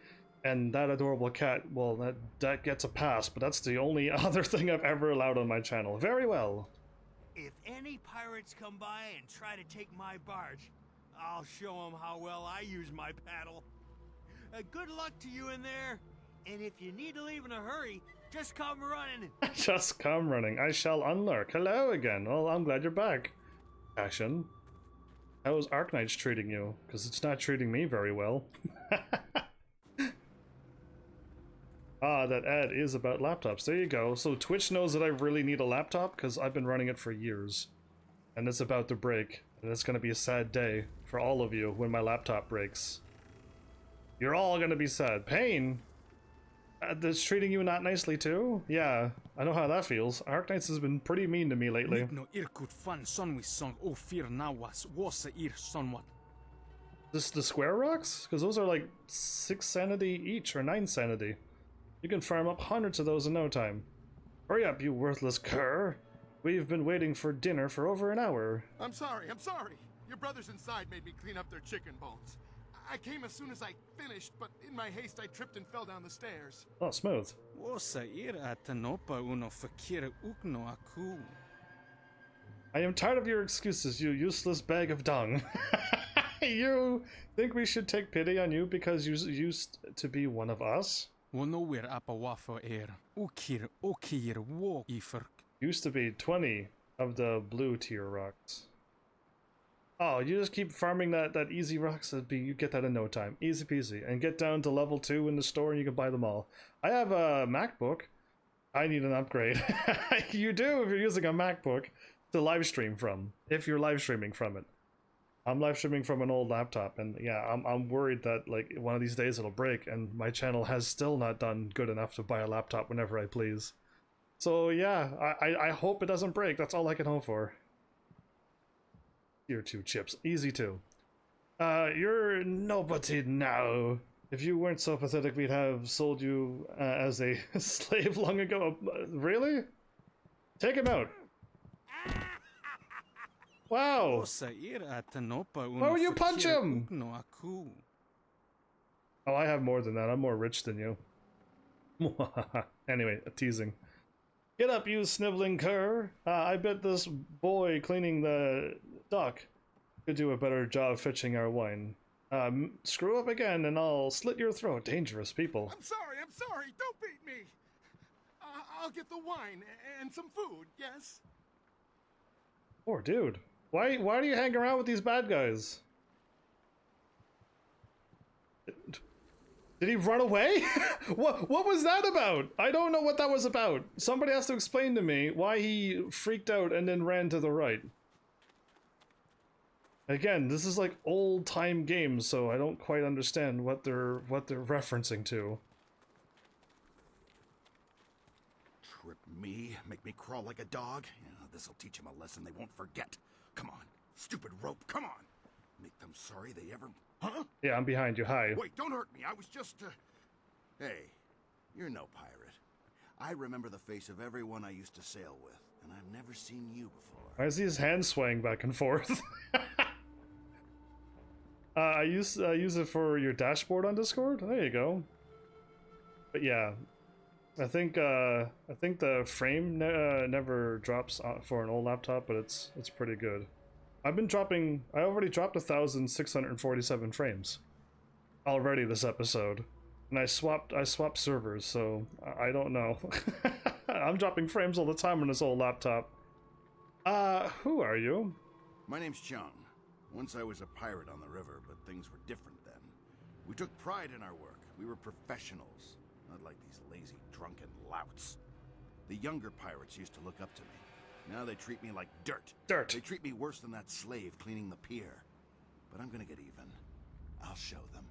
And that adorable cat, well, that gets a pass, but that's the only other thing I've ever allowed on my channel. Very well. If any pirates come by and try to take my barge, I'll show them how well I use my paddle. Good luck to you in there. And if you need to leave in a hurry, just come running. Just come running. I shall unlurk. Hello again. Well, I'm glad you're back. Passion. How is Arknights treating you? Because it's not treating me very well. Ah, that ad is about laptops. There you go. So Twitch knows that I really need a laptop because I've been running it for years. And it's about to break. And it's going to be a sad day for all of you when my laptop breaks. You're all going to be sad. Pain? That's treating you not nicely too? Yeah, I know how that feels. Arknights has been pretty mean to me lately. This the square rocks? Because those are like 6 sanity each, or 9 sanity. You can farm up hundreds of those in no time. Hurry up, you worthless cur! We've been waiting for dinner for over an hour. I'm sorry. Your brothers inside made me clean up their chicken bones. I came as soon as I finished, but in my haste I tripped and fell down the stairs. Oh, smooth. I am tired of your excuses, you useless bag of dung. You think we should take pity on you because you used to be one of us? Used to be 20 of the blue tier rocks. Oh, you just keep farming that easy rocks, you get that in no time. Easy peasy. And get down to level 2 in the store and you can buy them all. I have a MacBook. I need an upgrade. You do if you're using a MacBook to live stream from, if you're live streaming from it. I'm live streaming from an old laptop, and yeah, I'm worried that like one of these days it'll break, and my channel has still not done good enough to buy a laptop whenever I please. So yeah, I hope it doesn't break. That's all I can hope for. Tier 2 chips, easy too. You're nobody now. If you weren't so pathetic, we'd have sold you as a slave long ago. Really? Take him out. Wow! Why would you punch him? Oh, I have more than that. I'm more rich than you. Anyway, teasing. Get up, you sniveling cur! I bet this boy cleaning the dock could do a better job fetching our wine. Screw up again and I'll slit your throat. Dangerous people. I'm sorry, don't beat me! I'll get the wine and some food, yes? Poor dude. Why do you hang around with these bad guys? Did he run away? What was that about? I don't know what that was about. Somebody has to explain to me why he freaked out and then ran to the right. Again, this is like old-time games, so I don't quite understand what they're referencing to. Trip me, make me crawl like a dog. Yeah, this'll teach him a lesson they won't forget. Come on, stupid rope, come on. Make them sorry they ever... Huh? Yeah, I'm behind you, hi. Wait, don't hurt me, I was just... Hey, you're no pirate. I remember the face of everyone I used to sail with, and I've never seen you before. Why is his hand swaying back and forth? I use it for your dashboard on Discord. There you go. But yeah, I think the frame never drops for an old laptop, but it's pretty good. I already dropped 1,647 frames already this episode, and I swapped servers, so I don't know. I'm dropping frames all the time on this old laptop. Who are you? My name's Chung. Once I was a pirate on the river, but things were different then. We took pride in our work. We were professionals, not like these lazy, drunken louts. The younger pirates used to look up to me. Now they treat me like dirt. Dirt. They treat me worse than that slave cleaning the pier. But I'm gonna get even. I'll show them.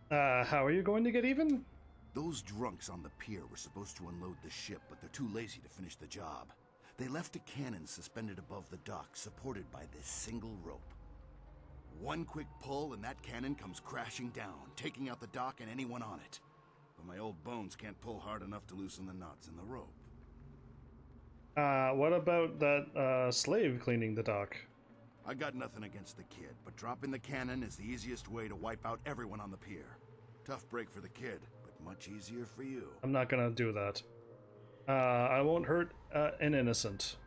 How are you going to get even? Those drunks on the pier were supposed to unload the ship, but they're too lazy to finish the job. They left a cannon suspended above the dock, supported by this single rope. One quick pull and that cannon comes crashing down, taking out the dock and anyone on it. But my old bones can't pull hard enough to loosen the knots in the rope. What about that slave cleaning the dock? I got nothing against the kid, but dropping the cannon is the easiest way to wipe out everyone on the pier. Tough break for the kid, but much easier for you. I'm not gonna do that. I won't hurt an innocent.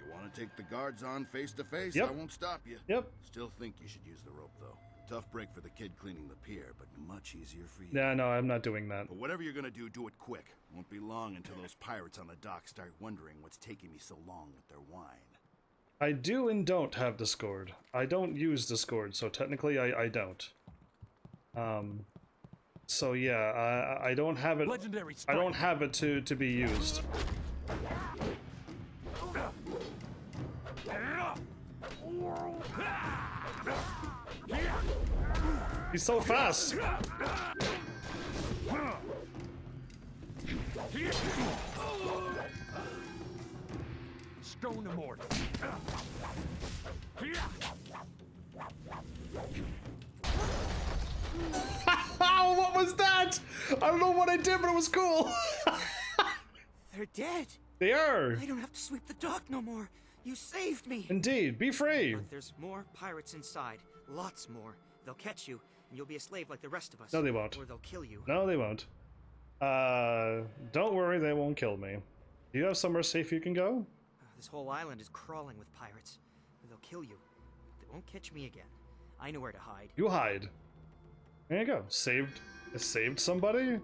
You want to take the guards on face to face? Yep. I won't stop you. Yep. Still think you should use the rope, though. Tough break for the kid cleaning the pier, but much easier for you. Yeah, no, I'm not doing that. But whatever you're gonna do it quick. Won't be long until those pirates on the dock start wondering what's taking me so long with their wine. I do and don't have Discord. I don't use Discord, so technically I don't. So yeah, I don't have it. Legendary I don't have it to be used. He's so fast. Stone immortal. What was that? I don't know what I did, but it was cool. They're dead. They are. I don't have to sweep the dock no more. You saved me. Indeed, be free. But there's more pirates inside. Lots more. They'll catch you, and you'll be a slave like the rest of us. No, they won't. Or they'll kill you. No, they won't. Don't worry, they won't kill me. Do you have somewhere safe you can go? This whole island is crawling with pirates. They'll kill you. They won't catch me again. I know where to hide. You hide. There you go. I saved somebody.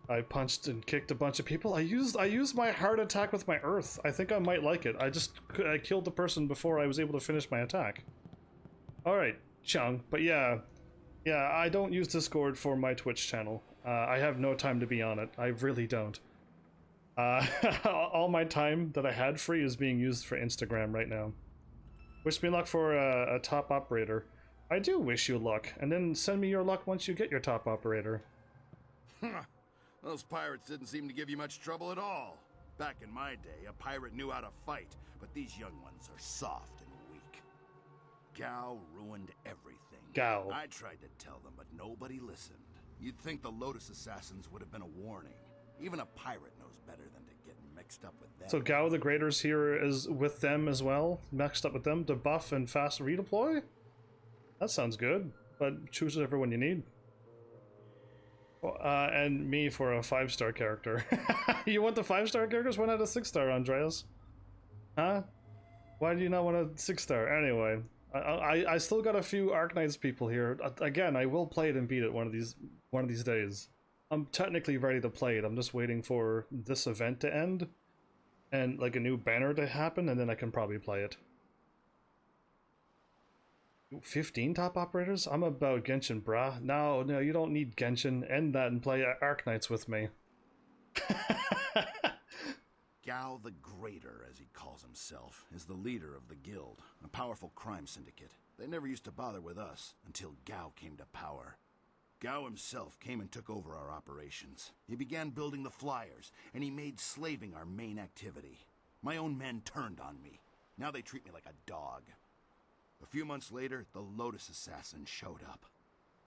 I punched and kicked a bunch of people. I used my heart attack with my earth. I think I might like it. I killed the person before I was able to finish my attack. Alright, Chung. But yeah, I don't use Discord for my Twitch channel. I have no time to be on it. I really don't. All my time that I had free is being used for Instagram right now. Wish me luck for a top operator. I do wish you luck, and then send me your luck once you get your top operator. Those pirates didn't seem to give you much trouble at all. Back in my day, a pirate knew how to fight, but these young ones are soft and weak. Gao ruined everything. Gao. I tried to tell them, but nobody listened. You'd think the Lotus Assassins would have been a warning. Even a pirate knows better than to get mixed up with them. So Gao the Greater's here is with them as well? Mixed up with them to buff and fast redeploy? That sounds good, but choose whatever one you need. And me for a 5-star character. You want the 5-star characters? Why not a 6-star, Andreas? Huh? Why do you not want a 6-star? Anyway, I still got a few Arknights people here. Again, I will play it and beat it one of these days. I'm technically ready to play it. I'm just waiting for this event to end and like a new banner to happen, and then I can probably play it. 15 top operators? I'm about Genshin, brah. No, you don't need Genshin. End that and play Arknights with me. Gao the Greater, as he calls himself, is the leader of the guild, a powerful crime syndicate. They never used to bother with us until Gao came to power. Gao himself came and took over our operations. He began building the flyers, and he made slaving our main activity. My own men turned on me. Now they treat me like a dog. A few months later, the Lotus Assassins showed up.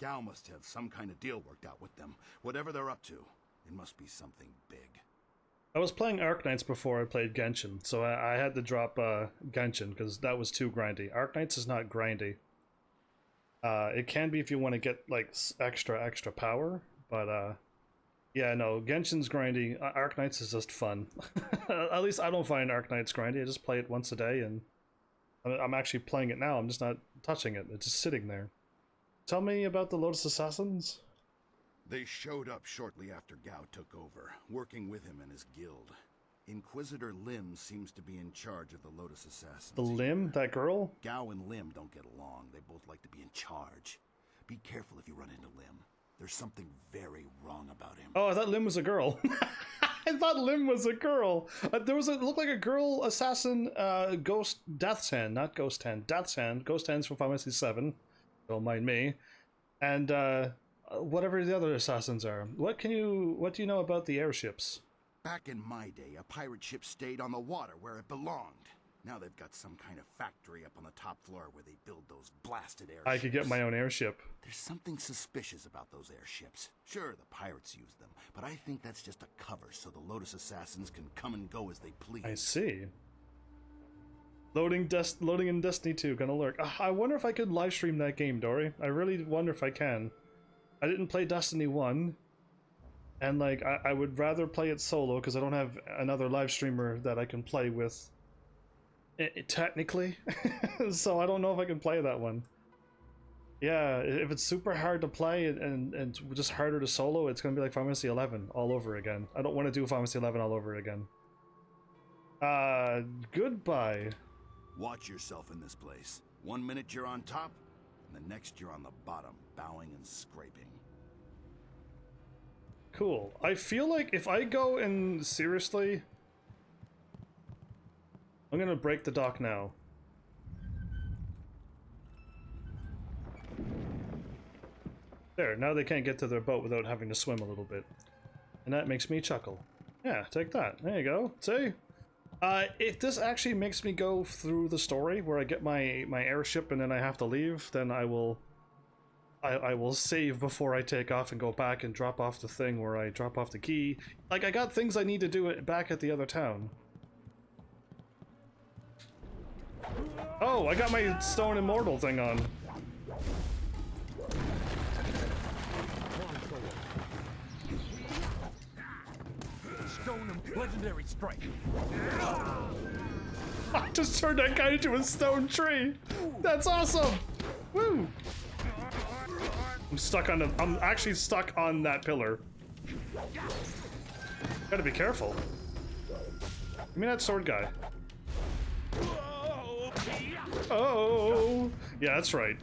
Gao must have some kind of deal worked out with them. Whatever they're up to, it must be something big. I was playing Arknights before I played Genshin, so I had to drop Genshin because that was too grindy. Arknights is not grindy. It can be if you want to get like extra power, but yeah, no, Genshin's grindy. Arknights is just fun. At least I don't find Arknights grindy. I just play it once a day, and I'm actually playing it now. I'm just not touching it. It's just sitting there. Tell me about the Lotus Assassins. They showed up shortly after Gao took over, working with him and his guild. Inquisitor Lim seems to be in charge of the Lotus Assassins. The Lim? That girl? Gao and Lim don't get along. They both like to be in charge. Be careful if you run into Lim. There's something very wrong about him. Oh, I thought Lim was a girl. I thought Lim was a girl. There was it looked like a girl assassin, Ghost Death's Hand, not Ghost Hand, Death's Hand. Ghost Hand's from Final Fantasy VII. Don't mind me. And whatever the other assassins are. What do you know about the airships? Back in my day, a pirate ship stayed on the water where it belonged. Now they've got some kind of factory up on the top floor where they build those blasted airships. I could get my own airship. There's something suspicious about those airships. Sure, the pirates use them, but I think that's just a cover so the Lotus Assassins can come and go as they please. I see. Loading in Destiny 2, gonna lurk. I wonder if I could live stream that game, Dory. I really wonder if I can. I didn't play Destiny 1, and like I would rather play it solo because I don't have another live streamer that I can play with. Technically, so I don't know if I can play that one. Yeah, if it's super hard to play and just harder to solo, it's gonna be like Final Fantasy 11 all over again. I don't want to do Final Fantasy 11 all over again. Goodbye. Watch yourself in this place. 1 minute you're on top, and the next you're on the bottom, bowing and scraping. Cool. I feel like if I go and seriously... I'm gonna break the dock now. There, now they can't get to their boat without having to swim a little bit. And that makes me chuckle. Yeah, take that. There you go. See? If this actually makes me go through the story where I get my airship and then I have to leave, then I will save before I take off and go back and drop off the thing where I drop off the key. Like, I got things I need to do back at the other town. Oh, I got my Stone Immortal thing on. stone and legendary strike. I just turned that guy into a stone tree. That's awesome. Woo! I'm actually stuck on that pillar. Gotta be careful. Give me that sword guy. Oh, yeah, that's right.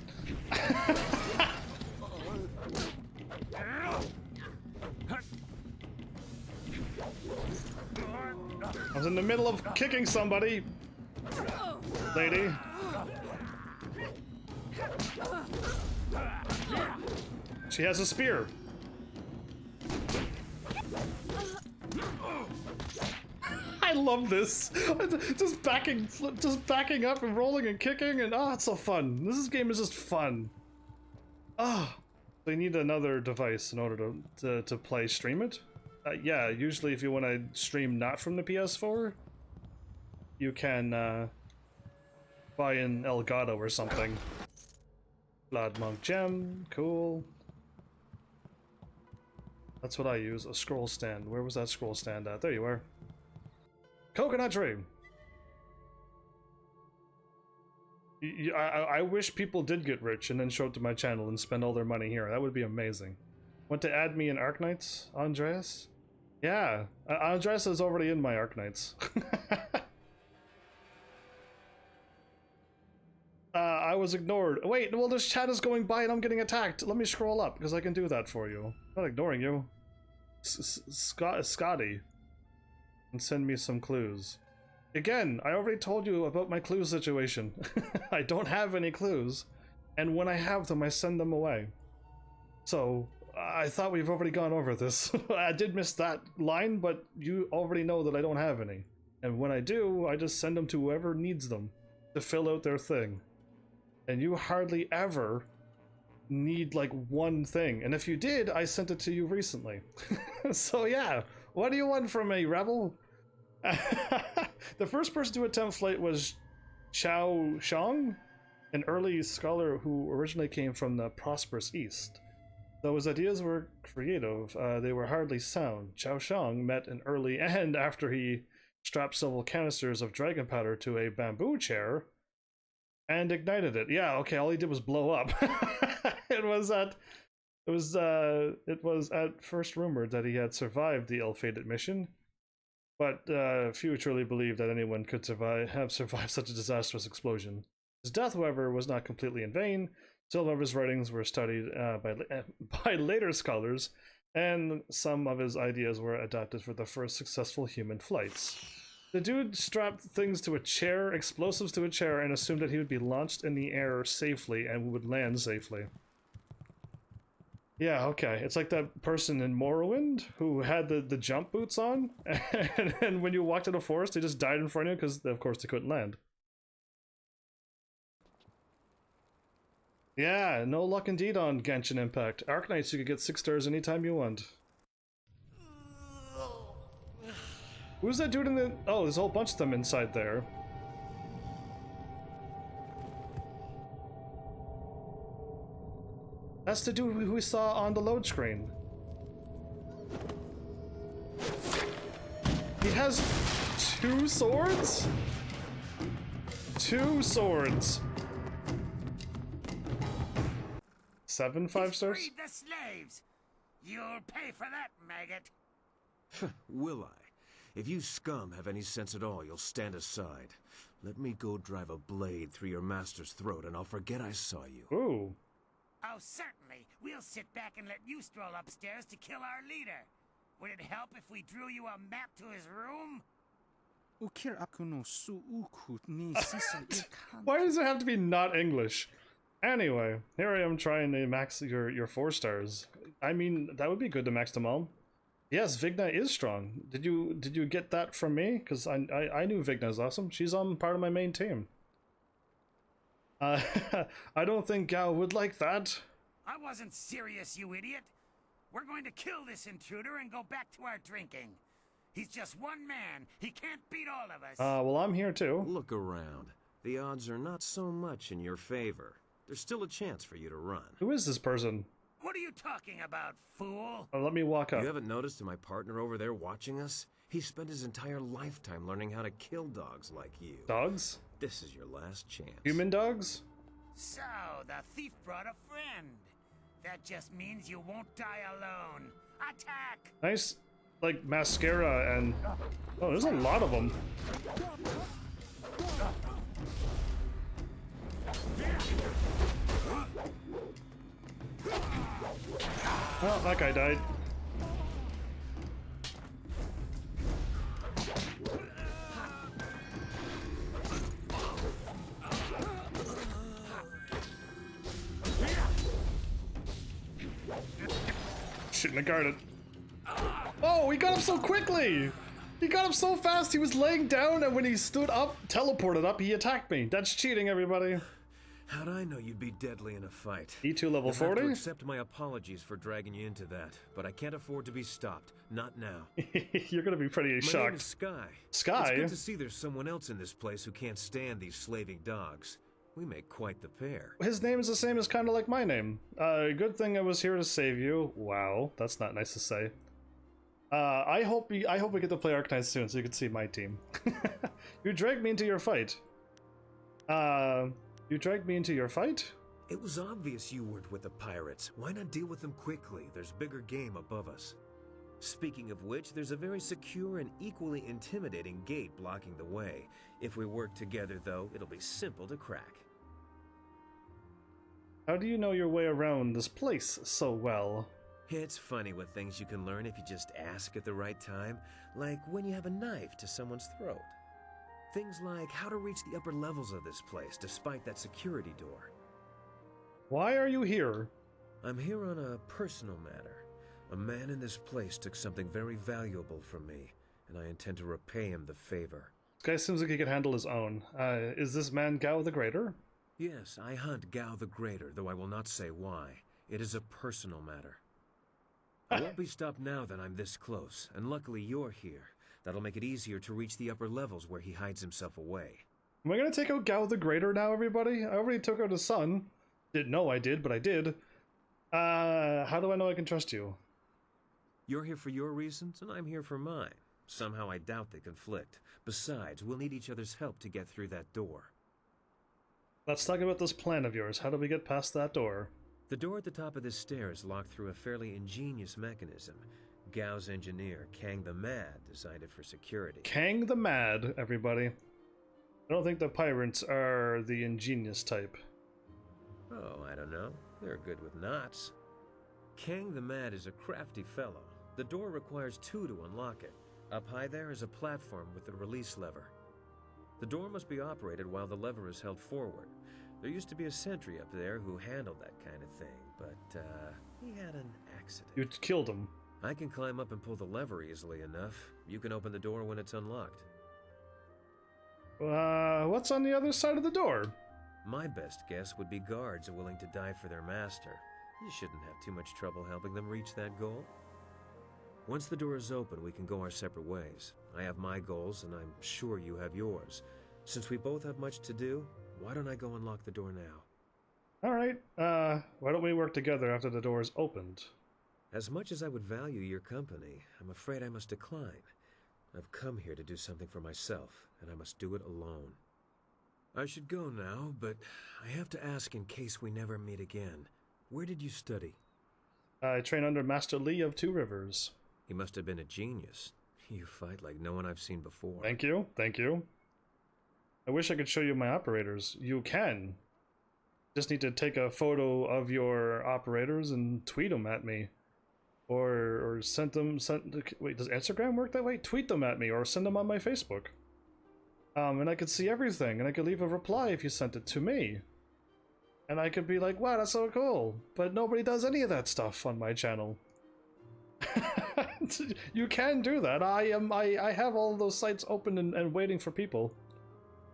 I was in the middle of kicking somebody, lady. She has a spear. I love this. Just backing up and rolling and kicking, and it's so fun. This game is just fun. They need another device in order to play stream it. Yeah, usually if you want to stream not from the PS4, you can buy an Elgato or something. Blood Monk Gem, cool. That's what I use, a scroll stand. Where was that scroll stand at? There you are. Coconut tree! I wish people did get rich and then show up to my channel and spend all their money here. That would be amazing. Want to add me in Arknights, Andreas? Yeah, Andreas is already in my Arknights. I was ignored. Wait, well this chat is going by and I'm getting attacked. Let me scroll up, because I can do that for you. I'm not ignoring you. Scotty. And send me some clues. Again, I already told you about my clue situation. I don't have any clues. And when I have them, I send them away. So, I thought we've already gone over this. I did miss that line, but you already know that I don't have any. And when I do, I just send them to whoever needs them to fill out their thing. And you hardly ever need like one thing. And if you did, I sent it to you recently. So yeah, what do you want from me, rebel? The first person to attempt flight was Chao Shang, an early scholar who originally came from the prosperous East. Though his ideas were creative, they were hardly sound. Chao Shang met an early end after he strapped several canisters of dragon powder to a bamboo chair and ignited it. Yeah, okay, all he did was blow up. It was at first rumored that he had survived the ill-fated mission, but few truly believed that anyone could have survived such a disastrous explosion. His death, however, was not completely in vain. Some of his writings were studied by later scholars, and some of his ideas were adapted for the first successful human flights. The dude strapped things to a chair, explosives to a chair, and assumed that he would be launched in the air safely and would land safely. Yeah, okay. It's like that person in Morrowind who had the jump boots on, and when you walked in a forest, they just died in front of you because, of course, they couldn't land. Yeah, no luck indeed on Genshin Impact. Arknights, you could get 6 stars anytime you want. Who's that dude in the... Oh, there's a whole bunch of them inside there. That's the dude who we saw on the load screen. He has 2 swords? 2 swords. 7 5 stars? Freed the slaves. You'll pay for that, maggot. Will I? If you scum have any sense at all, you'll stand aside. Let me go drive a blade through your master's throat and I'll forget I saw you. Ooh. Oh, certainly. We'll sit back and let you stroll upstairs to kill our leader. Would it help if we drew you a map to his room? Why does it have to be not English? Anyway, here I am trying to max your 4 stars. I mean, that would be good to max them all. Yes, Vigna is strong. Did you get that from me? Because I knew Vigna's awesome. She's on part of my main team. I don't think Gao would like that. I wasn't serious, you idiot. We're going to kill this intruder and go back to our drinking. He's just one man. He can't beat all of us. Well, I'm here too. Look around. The odds are not so much in your favor. There's still a chance for you to run. Who is this person? What are you talking about, fool? Let me walk up. You haven't noticed my partner over there watching us? He spent his entire lifetime learning how to kill dogs like you. Dogs? This is your last chance. Human dogs? So, the thief brought a friend. That just means you won't die alone. Attack! Nice, like, mascara and... Oh, there's a lot of them. Oh, that guy died. Shouldn't have guarded. Oh, he got up so quickly! He got up so fast, he was laying down, and when he stood up, teleported up, he attacked me. That's cheating, everybody. How'd I know you'd be deadly in a fight? E2 level You'll 40? have to accept my apologies for dragging you into that, but I can't afford to be stopped. Not now. You're gonna be pretty shocked. My name is Sky. Sky? It's good to see there's someone else in this place who can't stand these slaving dogs. We make quite the pair. His name is the same as kind of like my name. Good thing I was here to save you. Wow, that's not nice to say. I hope we get to play Arcanine soon so you can see my team. You dragged me into your fight. You dragged me into your fight? It was obvious you weren't with the pirates. Why not deal with them quickly? There's bigger game above us. Speaking of which, there's a very secure and equally intimidating gate blocking the way. If we work together, though, it'll be simple to crack. How do you know your way around this place so well? It's funny what things you can learn if you just ask at the right time, like when you have a knife to someone's throat. Things like how to reach the upper levels of this place despite that security door. Why are you here? I'm here on a personal matter. A man in this place took something very valuable from me, and I intend to repay him the favor. This guy seems like he could handle his own. Is this man Gao the Greater? Yes, I hunt Gao the Greater, though I will not say why. It is a personal matter. I won't be stopped now that I'm this close, and luckily you're here. That'll make it easier to reach the upper levels where he hides himself away. Am I gonna take out Gao the Greater now, everybody? I already took out his son. Didn't know I did, but I did. How do I know I can trust you? You're here for your reasons, and I'm here for mine. Somehow I doubt they conflict. Besides, we'll need each other's help to get through that door. Let's talk about this plan of yours. How do we get past that door? The door at the top of this stair is locked through a fairly ingenious mechanism. Gao's engineer, Kang the Mad, designed it for security. Kang the Mad, everybody. I don't think the pirates are the ingenious type. Oh, I don't know. They're good with knots. Kang the Mad is a crafty fellow. The door requires 2 to unlock it. Up high there is a platform with a release lever. The door must be operated while the lever is held forward. There used to be a sentry up there who handled that kind of thing, but he had an accident. You killed him. I can climb up and pull the lever easily enough. You can open the door when it's unlocked. What's on the other side of the door? My best guess would be guards willing to die for their master. You shouldn't have too much trouble helping them reach that goal. Once the door is open, we can go our separate ways. I have my goals, and I'm sure you have yours. Since we both have much to do, why don't I go unlock the door now? Alright, why don't we work together after the door is opened? As much as I would value your company, I'm afraid I must decline. I've come here to do something for myself, and I must do it alone. I should go now, but I have to ask in case we never meet again. Where did you study? I train under Master Li of Two Rivers. He must have been a genius. You fight like no one I've seen before. Thank you, thank you. I wish I could show you my operators. You can. Just need to take a photo of your operators and tweet them at me. Or send them, wait, does Instagram work that way? Tweet them at me or send them on my Facebook. And I could see everything, and I could leave a reply if you sent it to me. And I could be like, wow, that's so cool. But nobody does any of that stuff on my channel. You can do that. I have all those sites open and waiting for people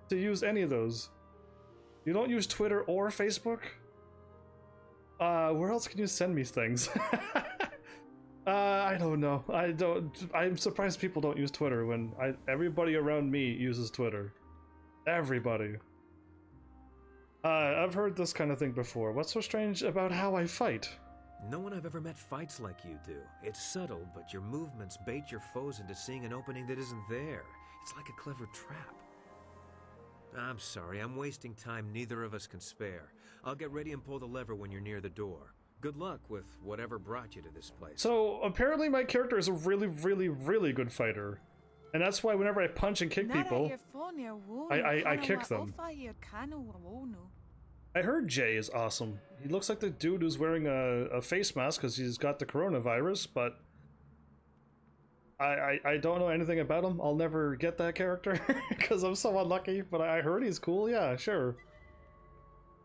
to use any of those. You don't use Twitter or Facebook? Where else can you send me things? I don't know. I'm surprised people don't use Twitter when everybody around me uses Twitter. Everybody. I've heard this kind of thing before. What's so strange about how I fight? No one I've ever met fights like you do. It's subtle, but your movements bait your foes into seeing an opening that isn't there. It's like a clever trap. I'm sorry, I'm wasting time neither of us can spare. I'll get ready and pull the lever when you're near the door. Good luck with whatever brought you to this place. So, apparently my character is a really, really, really good fighter. And that's why whenever I punch and kick people, I kick them. I heard Jay is awesome. He looks like the dude who's wearing a face mask because he's got the coronavirus, but I don't know anything about him. I'll never get that character because I'm so unlucky, but I heard he's cool. Yeah, sure.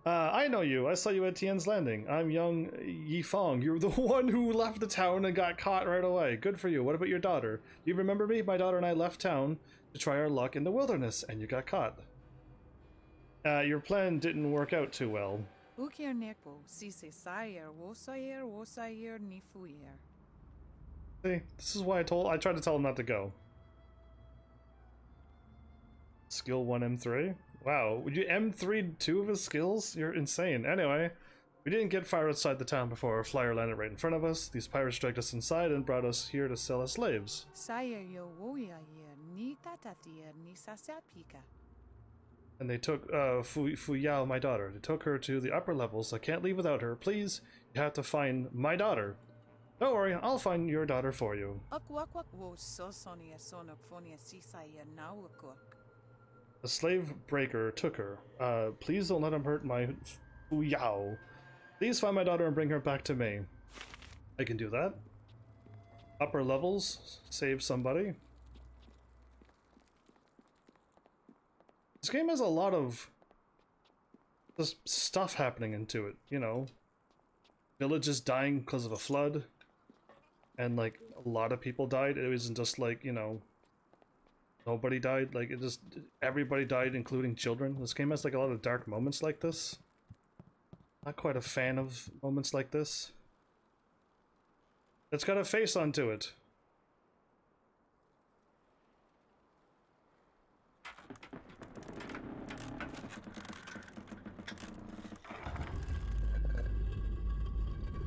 I know you. I saw you at Tian's Landing. I'm young Yifeng. You're the one who left the town and got caught right away. Good for you. What about your daughter? Do you remember me? My daughter and I left town to try our luck in the wilderness, and you got caught. Your plan didn't work out too well. See, this is why I tried to tell him not to go. Skill 1 M3? Wow, would you M3 2 of his skills? You're insane. Anyway, we didn't get far outside the town before our flyer landed right in front of us. These pirates dragged us inside and brought us here to sell as slaves. And they took Fu Yao, my daughter. They took her to the upper levels. I can't leave without her. Please, you have to find my daughter. Don't worry, I'll find your daughter for you. The slave breaker took her. Please don't let him hurt my Fu Yao. Please find my daughter and bring her back to me. I can do that. Upper levels, save somebody. This game has a lot of just stuff happening into it, you know. Villages dying because of a flood. And like a lot of people died. It wasn't just like, you know, nobody died. Like it just, everybody died, including children. This game has like a lot of dark moments like this. Not quite a fan of moments like this. It's got a face onto it.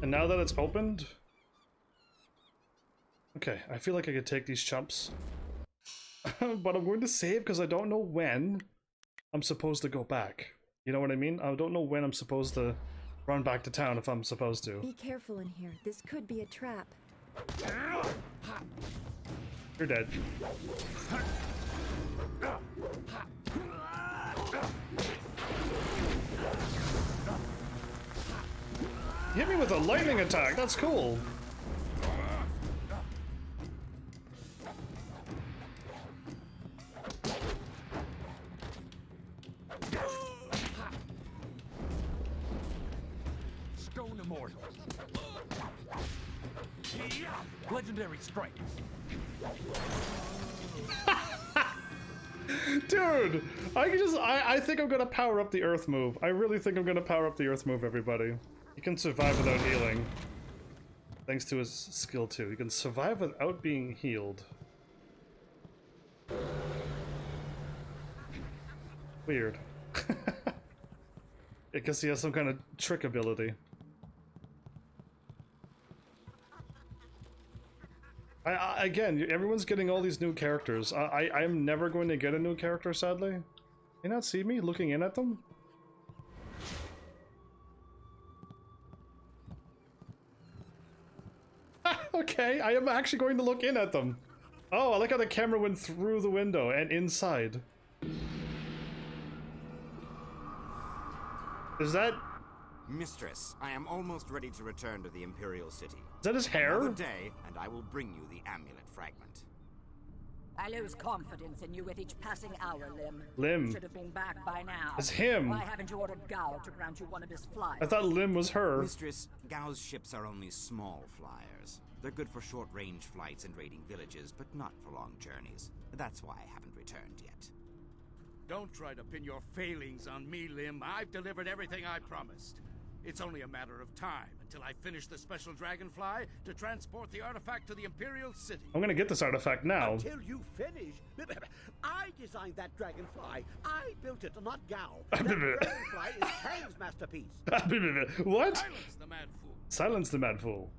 And now that it's opened... Okay, I feel like I could take these chumps. But I'm going to save because I don't know when I'm supposed to go back. You know what I mean? I don't know when I'm supposed to run back to town if I'm supposed to. Be careful in here. This could be a trap. You're dead. You hit me with a lightning attack, that's cool. Stone immortal. Legendary strike. Dude, I think I'm gonna power up the earth move. I really think I'm gonna power up the earth move, everybody. He can survive without healing. Thanks to his skill 2. He can survive without being healed. Weird. I guess he has some kind of trick ability. Again, everyone's getting all these new characters. I'm never going to get a new character, sadly. You not see me looking in at them? Okay, I am actually going to look in at them. Oh, I like how the camera went through the window and inside. Is that... Mistress, I am almost ready to return to the Imperial city. Is that his hair? Another day, and I will bring you the amulet fragment. I lose confidence in you with each passing hour, Lim. Lim. You should have been back by now. It's him. Why haven't you ordered Gao to grant you one of his flyers? I thought Lim was her. Mistress, Gao's ships are only small flyers. They're good for short-range flights and raiding villages, but not for long journeys. That's why I haven't returned yet. Don't try to pin your failings on me, Lim. I've delivered everything I promised. It's only a matter of time until I finish the special dragonfly to transport the artifact to the Imperial City. I'm gonna get this artifact now. Until you finish. I designed that dragonfly. I built it, not Gao. That dragonfly is Kang's masterpiece. What? Silence the mad fool. Silence the mad fool.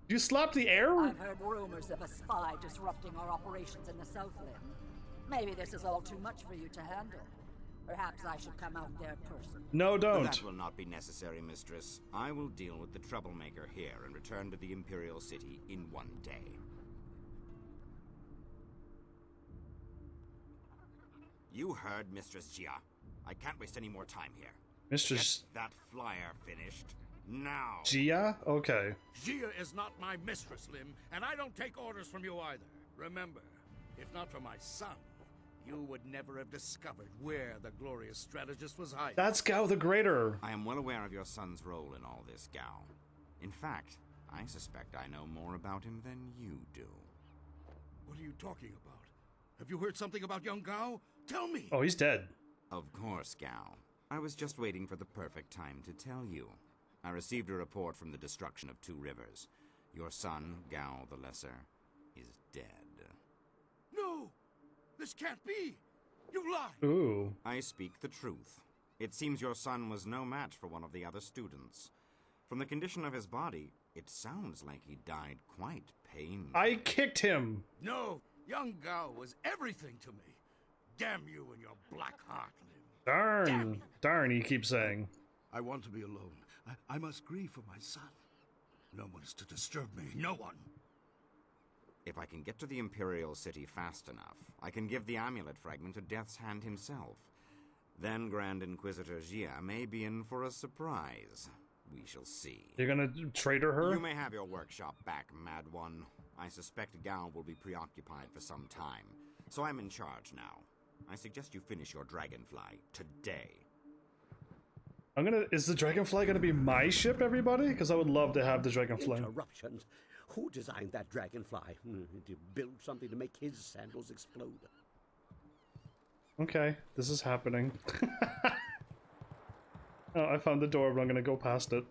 You slap the air? I've heard rumors of a spy disrupting our operations in the Southland. Maybe this is all too much for you to handle. Perhaps I should come out there personally. No, don't. That will not be necessary, mistress. I will deal with the troublemaker here and return to the Imperial City in one day. You heard Mistress Jia. I can't waste any more time here. Mistress... Get that flyer finished now. Jia? Okay. Jia is not my mistress, Lim, and I don't take orders from you either. Remember, if not for my son, you would never have discovered where the glorious strategist was hiding. That's Gao the Greater. I am well aware of your son's role in all this, Gao. In fact, I suspect I know more about him than you do. What are you talking about? Have you heard something about young Gao? Tell me! Oh, he's dead. Of course, Gao. I was just waiting for the perfect time to tell you. I received a report from the destruction of 2 rivers. Your son, Gao the Lesser, is dead. No! This can't be! You lie! Ooh. I speak the truth. It seems your son was no match for one of the other students. From the condition of his body, it sounds like he died quite painfully. I kicked him! No! Young Gao was everything to me. Damn you and your black heart, Lim. Darn. Darn, he keeps saying. I want to be alone. I must grieve for my son. No one is to disturb me. No one. If I can get to the Imperial City fast enough, I can give the amulet fragment to Death's Hand himself. Then Grand Inquisitor Jia may be in for a surprise. We shall see. You're gonna traitor her? You may have your workshop back, Mad One. I suspect Gao will be preoccupied for some time, so I'm in charge now. I suggest you finish your dragonfly today. Is the dragonfly gonna be my ship, everybody? Because I would love to have the dragonfly. Interruptions. Who designed that dragonfly? Did you build something to make his sandals explode? Okay, this is happening. Oh, I found the door, but I'm gonna go past it.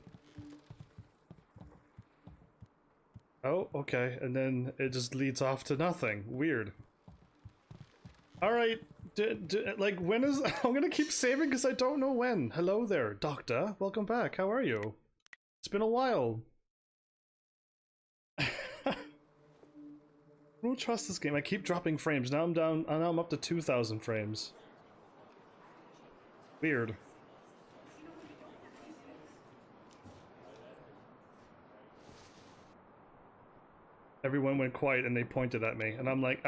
Oh, okay, and then it just leads off to nothing. Weird. Alright, like, when is... I'm gonna keep saving because I don't know when. Hello there, Doctor. Welcome back. How are you? It's been a while. I don't trust this game. I keep dropping frames. Now I'm down... Now I'm up to 2,000 frames. Weird. Everyone went quiet and they pointed at me, and I'm like,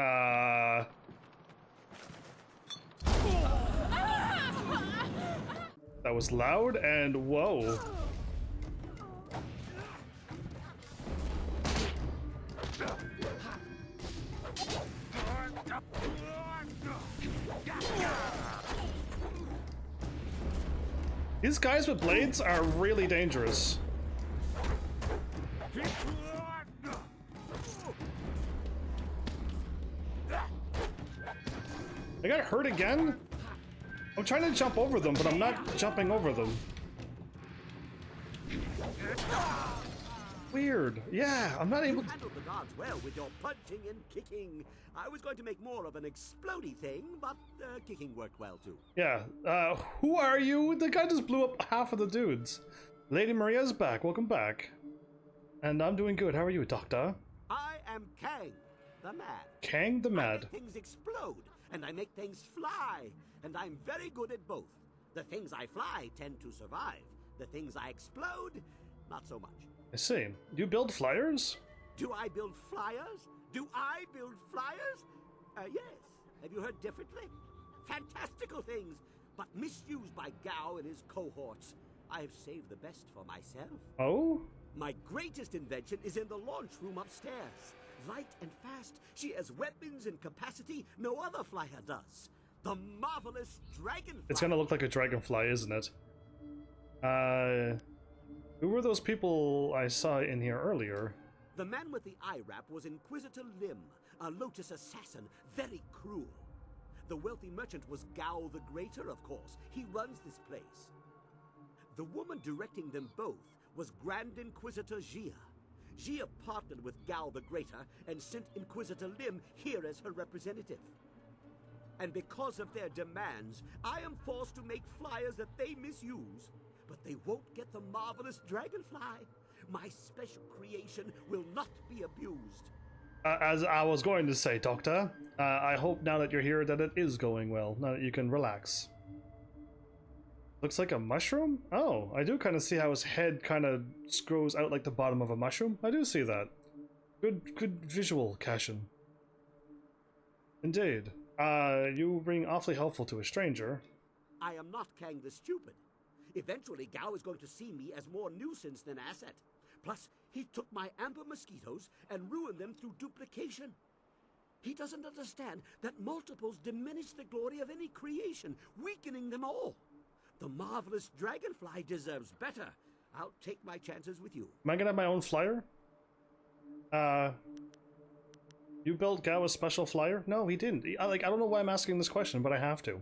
That was loud and whoa. These guys with blades are really dangerous. I got hurt again? I'm trying to jump over them, but I'm not jumping over them. Weird. Yeah, I'm not able to... You handled the guards well with your punching and kicking. I was going to make more of an explodey thing, but kicking worked well too. Yeah, who are you? The guy just blew up half of the dudes. Lady Maria's back. Welcome back. And I'm doing good. How are you, Doctor? I am Kang, the Mad. Kang the Mad. I make things explode, and I make things fly, and I'm very good at both. The things I fly tend to survive. The things I explode, not so much. I see. Do you build flyers? Do I build flyers? Do I build flyers? Yes. Have you heard differently? Fantastical things, but misused by Gao and his cohorts. I have saved the best for myself. Oh? My greatest invention is in the launch room upstairs. Light and fast, she has weapons and capacity no other flyer does. The marvelous dragonfly. It's gonna look like a dragonfly, isn't it? Who were those people I saw in here earlier? The man with the eye wrap was Inquisitor Lim, a Lotus assassin, very cruel. The wealthy merchant was Gao the Greater, of course. He runs this place. The woman directing them both was Grand Inquisitor Jia. Jia partnered with Gao the Greater and sent Inquisitor Lim here as her representative. And because of their demands, I am forced to make flyers that they misuse. But they won't get the marvelous dragonfly. My special creation will not be abused. As I was going to say, Doctor, I hope now that you're here that it is going well, now that you can relax. Looks like a mushroom? Oh, I do kind of see how his head kind of grows out like the bottom of a mushroom. I do see that. Good visual, Cashin. Indeed. You being awfully helpful to a stranger. I am not Kang the Stupid. Eventually, Gao is going to see me as more nuisance than asset. Plus, he took my amber mosquitoes and ruined them through duplication. He doesn't understand that multiples diminish the glory of any creation, weakening them all. The marvelous dragonfly deserves better. I'll take my chances with you. Am I gonna have my own flyer? You built Gao a special flyer? No, he didn't. I don't know why I'm asking this question, but I have to.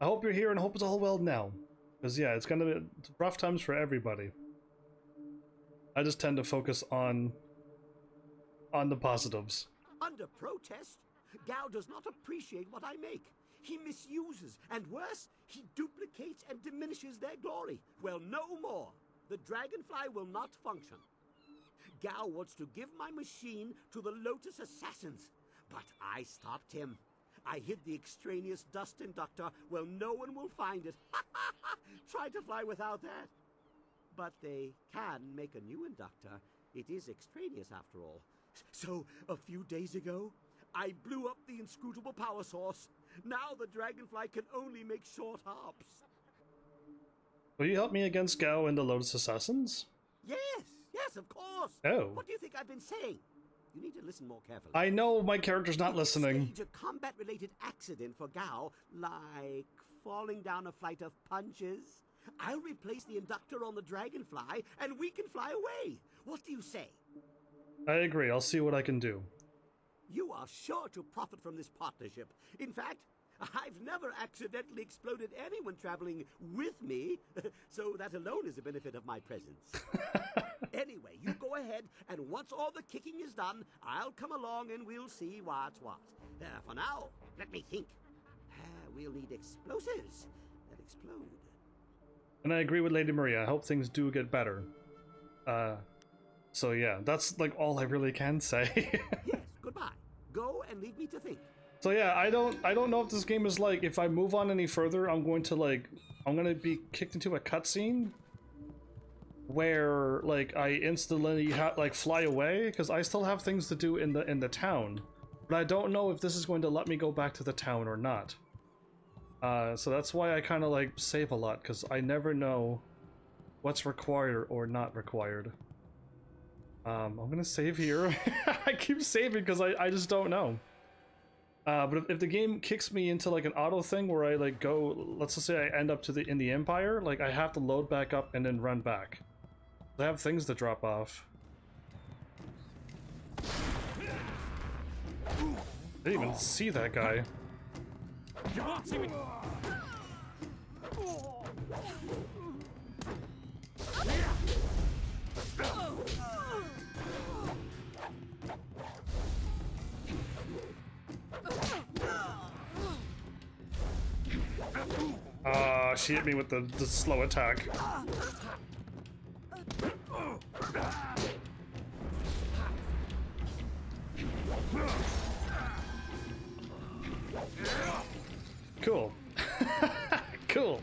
I hope you're here and hope it's all well now. Because, yeah, it's gonna be rough times for everybody. I just tend to focus on the positives. Under protest, Gao does not appreciate what I make. He misuses, and worse, he duplicates and diminishes their glory. Well, no more. The dragonfly will not function. Gao wants to give my machine to the Lotus Assassins, but I stopped him. I hid the extraneous dust inductor where no one will find it. Try to fly without that. But they can make a new inductor. It is extraneous after all. So, a few days ago, I blew up the inscrutable power source. Now the dragonfly can only make short hops. Will you help me against Gao and the Lotus Assassins? Yes, of course. Oh. What do you think I've been saying? You need to listen more carefully. I know my character's not listening. Stage a combat-related accident for Gao, like falling down a flight of punches. I'll replace the inductor on the dragonfly, and we can fly away. What do you say? I agree. I'll see what I can do. You are sure to profit from this partnership. In fact, I've never accidentally exploded anyone traveling with me, so that alone is a benefit of my presence. Anyway, you go ahead, and once all the kicking is done, I'll come along and we'll see what's what. For now, let me think. We'll need explosives that explode. And I agree with Lady Maria. I hope things do get better. So yeah, that's like all I really can say. Yes, goodbye. Go and leave me to think. So yeah, I don't know if this game is like, if I move on any further, I'm gonna be kicked into a cutscene where like I instantly fly away, because I still have things to do in the town, but I don't know if this is going to let me go back to the town or not. So that's why I kind of like save a lot, because I never know what's required or not required. I'm gonna save here. I keep saving because I just don't know. But if the game kicks me into like an auto thing where I like go, let's just say I end up in the Empire, like I have to load back up and then run back. I have things to drop off. I didn't even see that guy. You won't see me. She hit me with the slow attack. Cool. Cool.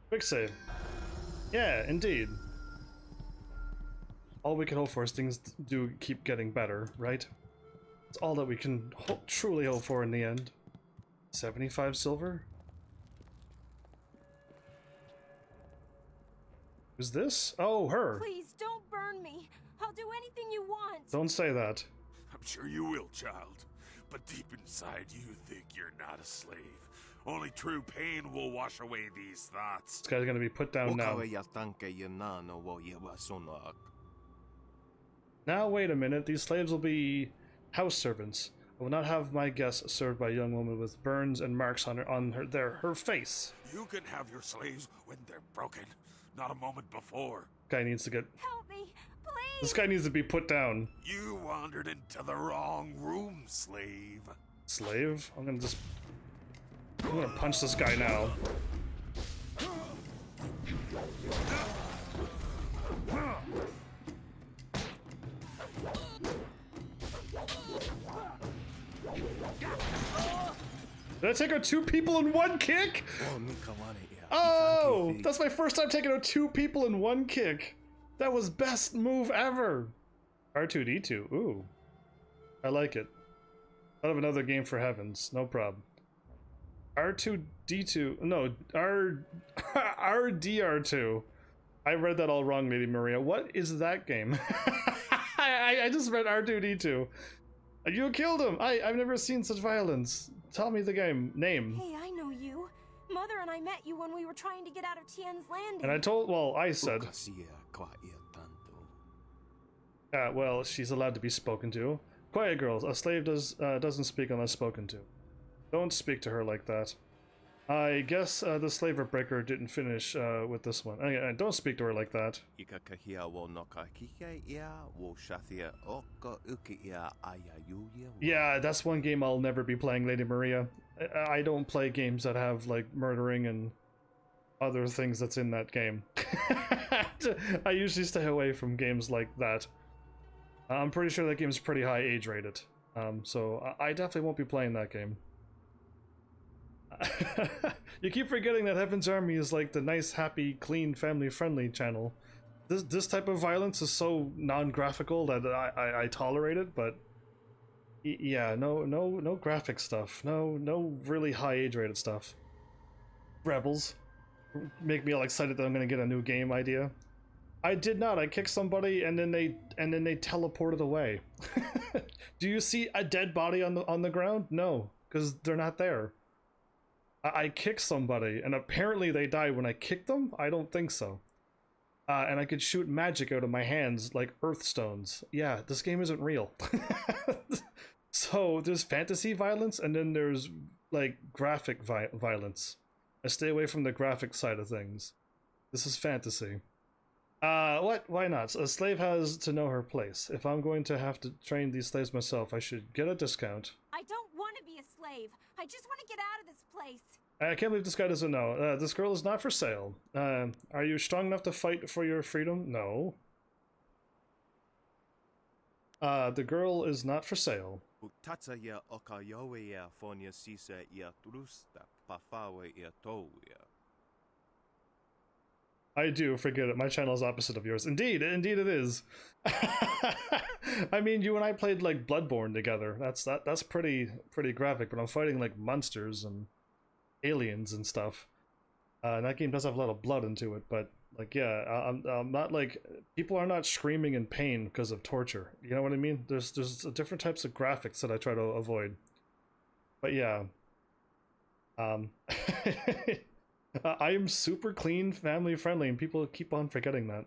Quick save. Yeah, indeed. All we can hope for is things do keep getting better, right? It's all that we can truly hope for in the end. 75 silver? Who's this? Oh, her. Please don't burn me. I'll do anything you want. Don't say that. I'm sure you will, child. But deep inside, you think you're not a slave. Only true pain will wash away these thoughts. This guy's gonna be put down now. Now wait a minute, these slaves will be house servants. I will not have my guests served by a young woman with burns and marks on her face. You can have your slaves when they're broken, not a moment before. Guy needs to get. Help me, please. This guy needs to be put down. You wandered into the wrong room, slave. Slave? I'm gonna punch this guy now. Did I take out 2 people in 1 kick? Oh, that's my first time taking out 2 people in 1 kick. That was best move ever. R2D2, ooh. I like it. Out of another game for heavens, no problem. R2D2, no, RDR2. I read that all wrong, Lady Maria. What is that game? I just read R2D2. You killed him! I've never seen such violence. Tell me the game name. Hey, I know you. Mother and I met you when we were trying to get out of Tien's Landing. And I told, well, I said. Well, she's allowed to be spoken to. Quiet, girls. A slave doesn't speak unless spoken to. Don't speak to her like that. I guess the slaver breaker didn't finish with this one. Don't speak to her like that. Yeah, that's one game I'll never be playing, Lady Maria. I don't play games that have, like, murdering and other things that's in that game. I usually stay away from games like that. I'm pretty sure that game's pretty high age rated. So I definitely won't be playing that game. You keep forgetting that Heaven's Army is like the nice, happy, clean, family-friendly channel. This type of violence is so non-graphical that I tolerate it, but yeah, no graphic stuff, no really high age-rated stuff. Rebels make me all excited that I'm gonna get a new game idea. I did not. I kicked somebody and then they teleported away. Do you see a dead body on the ground? No, because they're not there. I kicked somebody, and apparently they died when I kicked them? I don't think so. And I could shoot magic out of my hands like earth stones. Yeah, this game isn't real. So there's fantasy violence, and then there's like graphic violence. I stay away from the graphic side of things. This is fantasy. What? Why not? A slave has to know her place. If I'm going to have to train these slaves myself, I should get a discount. I don't want to be a slave. I just want to get out of this place. I can't believe this guy doesn't know. This girl is not for sale. Are you strong enough to fight for your freedom? No. The girl is not for sale. I do, forget it. My channel is opposite of yours. Indeed it is. I mean, you and I played like Bloodborne together. That's pretty graphic, but I'm fighting like monsters and aliens and stuff. And that game does have a lot of blood into it, but like, yeah, I'm not like, people are not screaming in pain because of torture. You know what I mean? There's different types of graphics that I try to avoid. But yeah. I am super clean, family friendly, and people keep on forgetting that.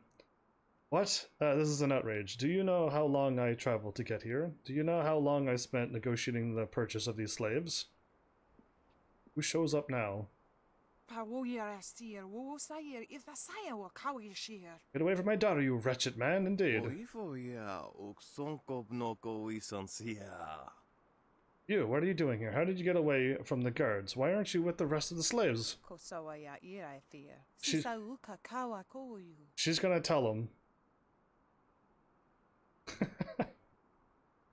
What? This is an outrage. Do you know how long I traveled to get here? Do you know how long I spent negotiating the purchase of these slaves? Who shows up now? Get away from my daughter, you wretched man, indeed. You, what are you doing here? How did you get away from the guards? Why aren't you with the rest of the slaves? She's gonna tell him.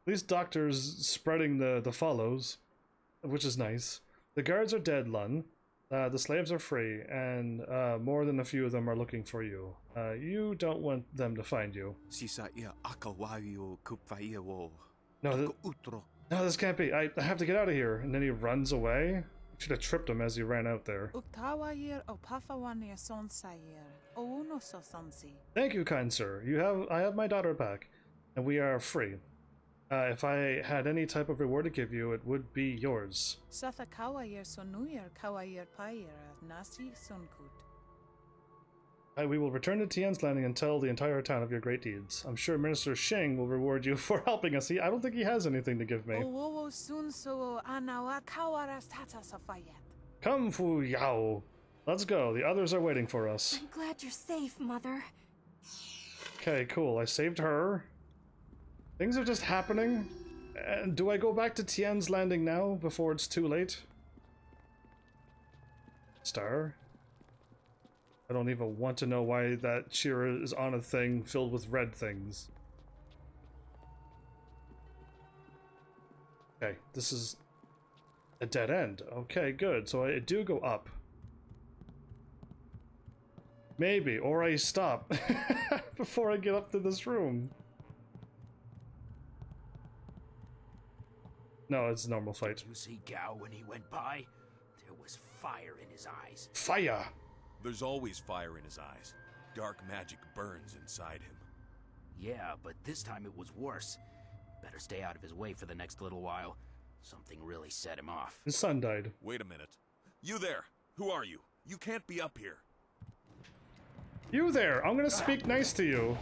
These doctors spreading the follows, which is nice. The guards are dead, Lun. The slaves are free, and more than a few of them are looking for you. You don't want them to find you. No, this can't be. I have to get out of here. And then he runs away. Should have tripped him as he ran out there. Thank you, kind sir. I have my daughter back, and we are free. If I had any type of reward to give you, it would be yours. We will return to Tian's Landing and tell the entire town of your great deeds. I'm sure Minister Sheng will reward you for helping us. I don't think he has anything to give me. Come, Fu Yao. Let's go. The others are waiting for us. I'm glad you're safe, Mother. Okay, cool. I saved her. Things are just happening. And do I go back to Tian's Landing now before it's too late? Star? I don't even want to know why that Shira is on a thing filled with red things. Okay, this is a dead end. Okay, good. So I do go up. Maybe, or I stop before I get up to this room. No, it's a normal fight. Did you see Gao when he went by? There was fire in his eyes. Fire! There's always fire in his eyes. Dark magic burns inside him. Yeah, but this time it was worse. Better stay out of his way for the next little while. Something really set him off. His son died. Wait a minute. You there! Who are you? You can't be up here. You there! I'm gonna speak nice to you.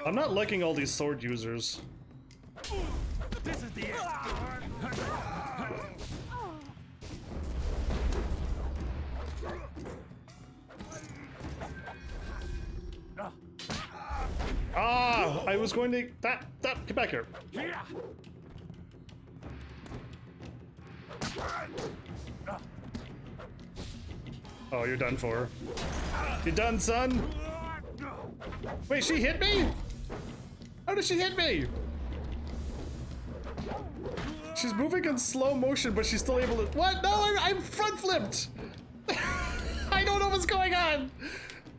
I'm not liking all these sword users. This is the end. Ah! I was going to... That! Get back here. Oh, you're done for. You done, son? Wait, she hit me? How did she hit me? She's moving in slow motion, but she's still able to... What? No, I'm front flipped! I don't know what's going on!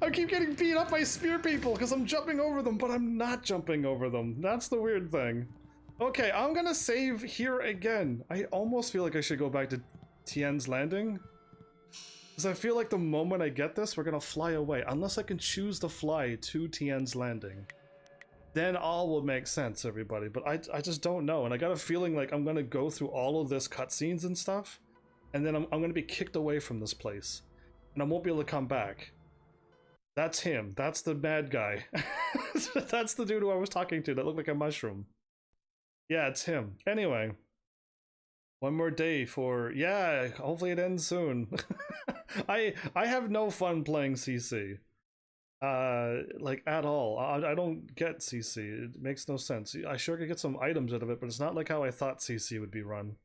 I keep getting beat up by spear people because I'm jumping over them, but I'm not jumping over them. That's the weird thing. Okay, I'm gonna save here again. I almost feel like I should go back to Tian's Landing. Because I feel like the moment I get this, we're gonna fly away. Unless I can choose to fly to Tian's Landing. Then all will make sense, everybody. But I just don't know. And I got a feeling like I'm gonna go through all of this cutscenes and stuff. And then I'm gonna be kicked away from this place. And I won't be able to come back. That's him. That's the bad guy. That's the dude who I was talking to that looked like a mushroom. Yeah, it's him. Anyway. One more day for... Yeah, hopefully it ends soon. I have no fun playing CC. Like, at all. I don't get CC. It makes no sense. I sure could get some items out of it, but it's not like how I thought CC would be run.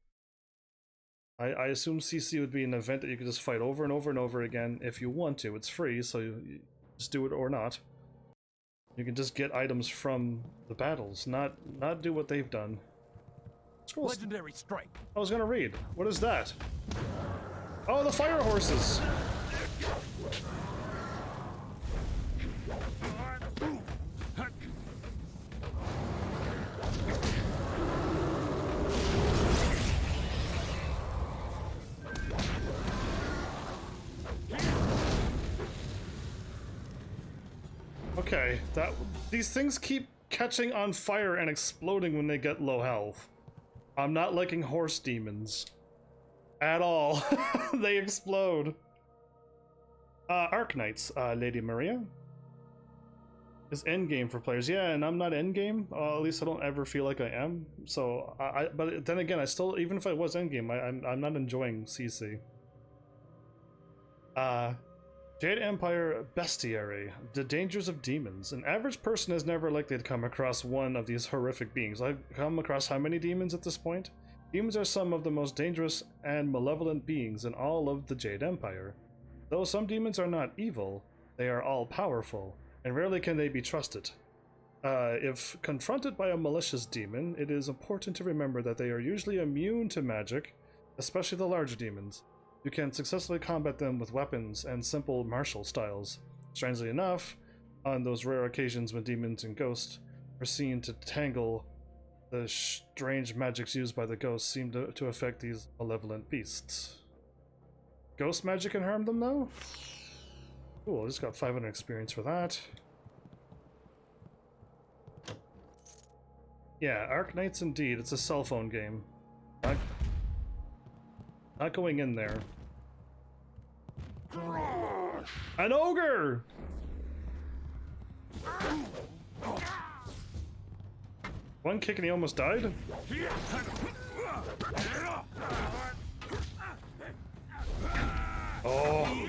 I assume CC would be an event that you could just fight over and over and over again if you want to. It's free, so you just do it or not. You can just get items from the battles, not do what they've done. Scroll. Legendary strike. I was gonna read. What is that? Oh, the fire horses! Okay, these things keep catching on fire and exploding when they get low health. I'm not liking horse demons. At all. They explode. Arknights, Lady Maria. Is endgame for players. Yeah, and I'm not endgame. At least I don't ever feel like I am. So, but then again, I still, even if I was endgame, I'm not enjoying CC. Jade Empire Bestiary, the dangers of demons. An average person is never likely to come across one of these horrific beings. I've come across how many demons at this point? Demons are some of the most dangerous and malevolent beings in all of the Jade Empire. Though some demons are not evil, they are all powerful, and rarely can they be trusted. If confronted by a malicious demon, it is important to remember that they are usually immune to magic, especially the larger demons. You can successfully combat them with weapons and simple martial styles. Strangely enough, on those rare occasions when demons and ghosts are seen to tangle, the strange magics used by the ghosts seem to affect these malevolent beasts. Ghost magic can harm them, though? Cool, I just got 500 experience for that. Yeah, Arknights indeed. It's a cell phone game. Not going in there. An ogre! One kick and he almost died? Oh.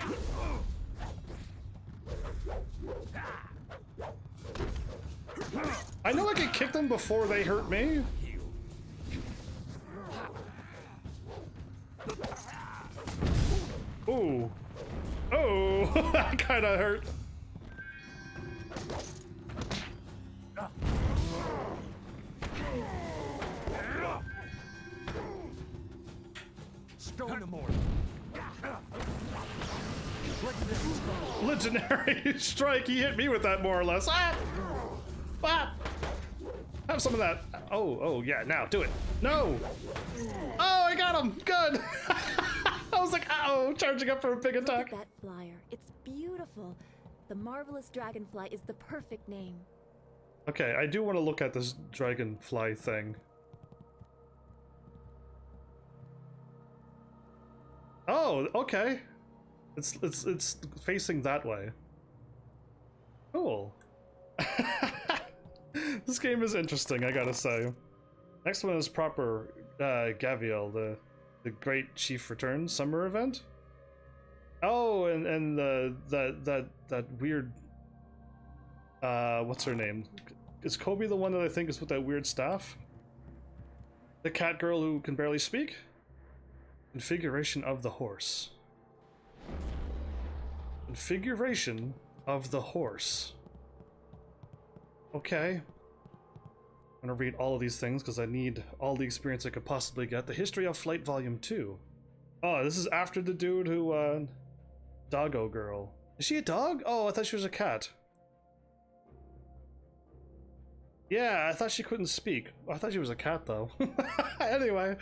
I know I could kick them before they hurt me. Ooh. Oh, that kind of hurt. Stone him more. Legendary strike. He hit me with that more or less. Ah! Ah! Have some of that. Oh, yeah. Now do it. No. Oh, I got him. Good. I was like, oh, charging up for a big attack. Look at that flyer. It's beautiful. The Marvelous Dragonfly is the perfect name. Okay, I do want to look at this dragonfly thing. Oh, okay. It's facing that way. Cool. This game is interesting, I gotta say. Next one is proper Gaviel, the Great Chief Returns summer event. Oh, and that weird what's her name? Is Kobe the one that I think is with that weird staff? The cat girl who can barely speak? Configuration of the horse. Configuration of the horse. Okay. I'm gonna read all of these things because I need all the experience I could possibly get. The History of Flight Volume 2. Oh, this is after the dude who, Doggo Girl. Is she a dog? Oh, I thought she was a cat. Yeah, I thought she couldn't speak. I thought she was a cat, though. Anyway.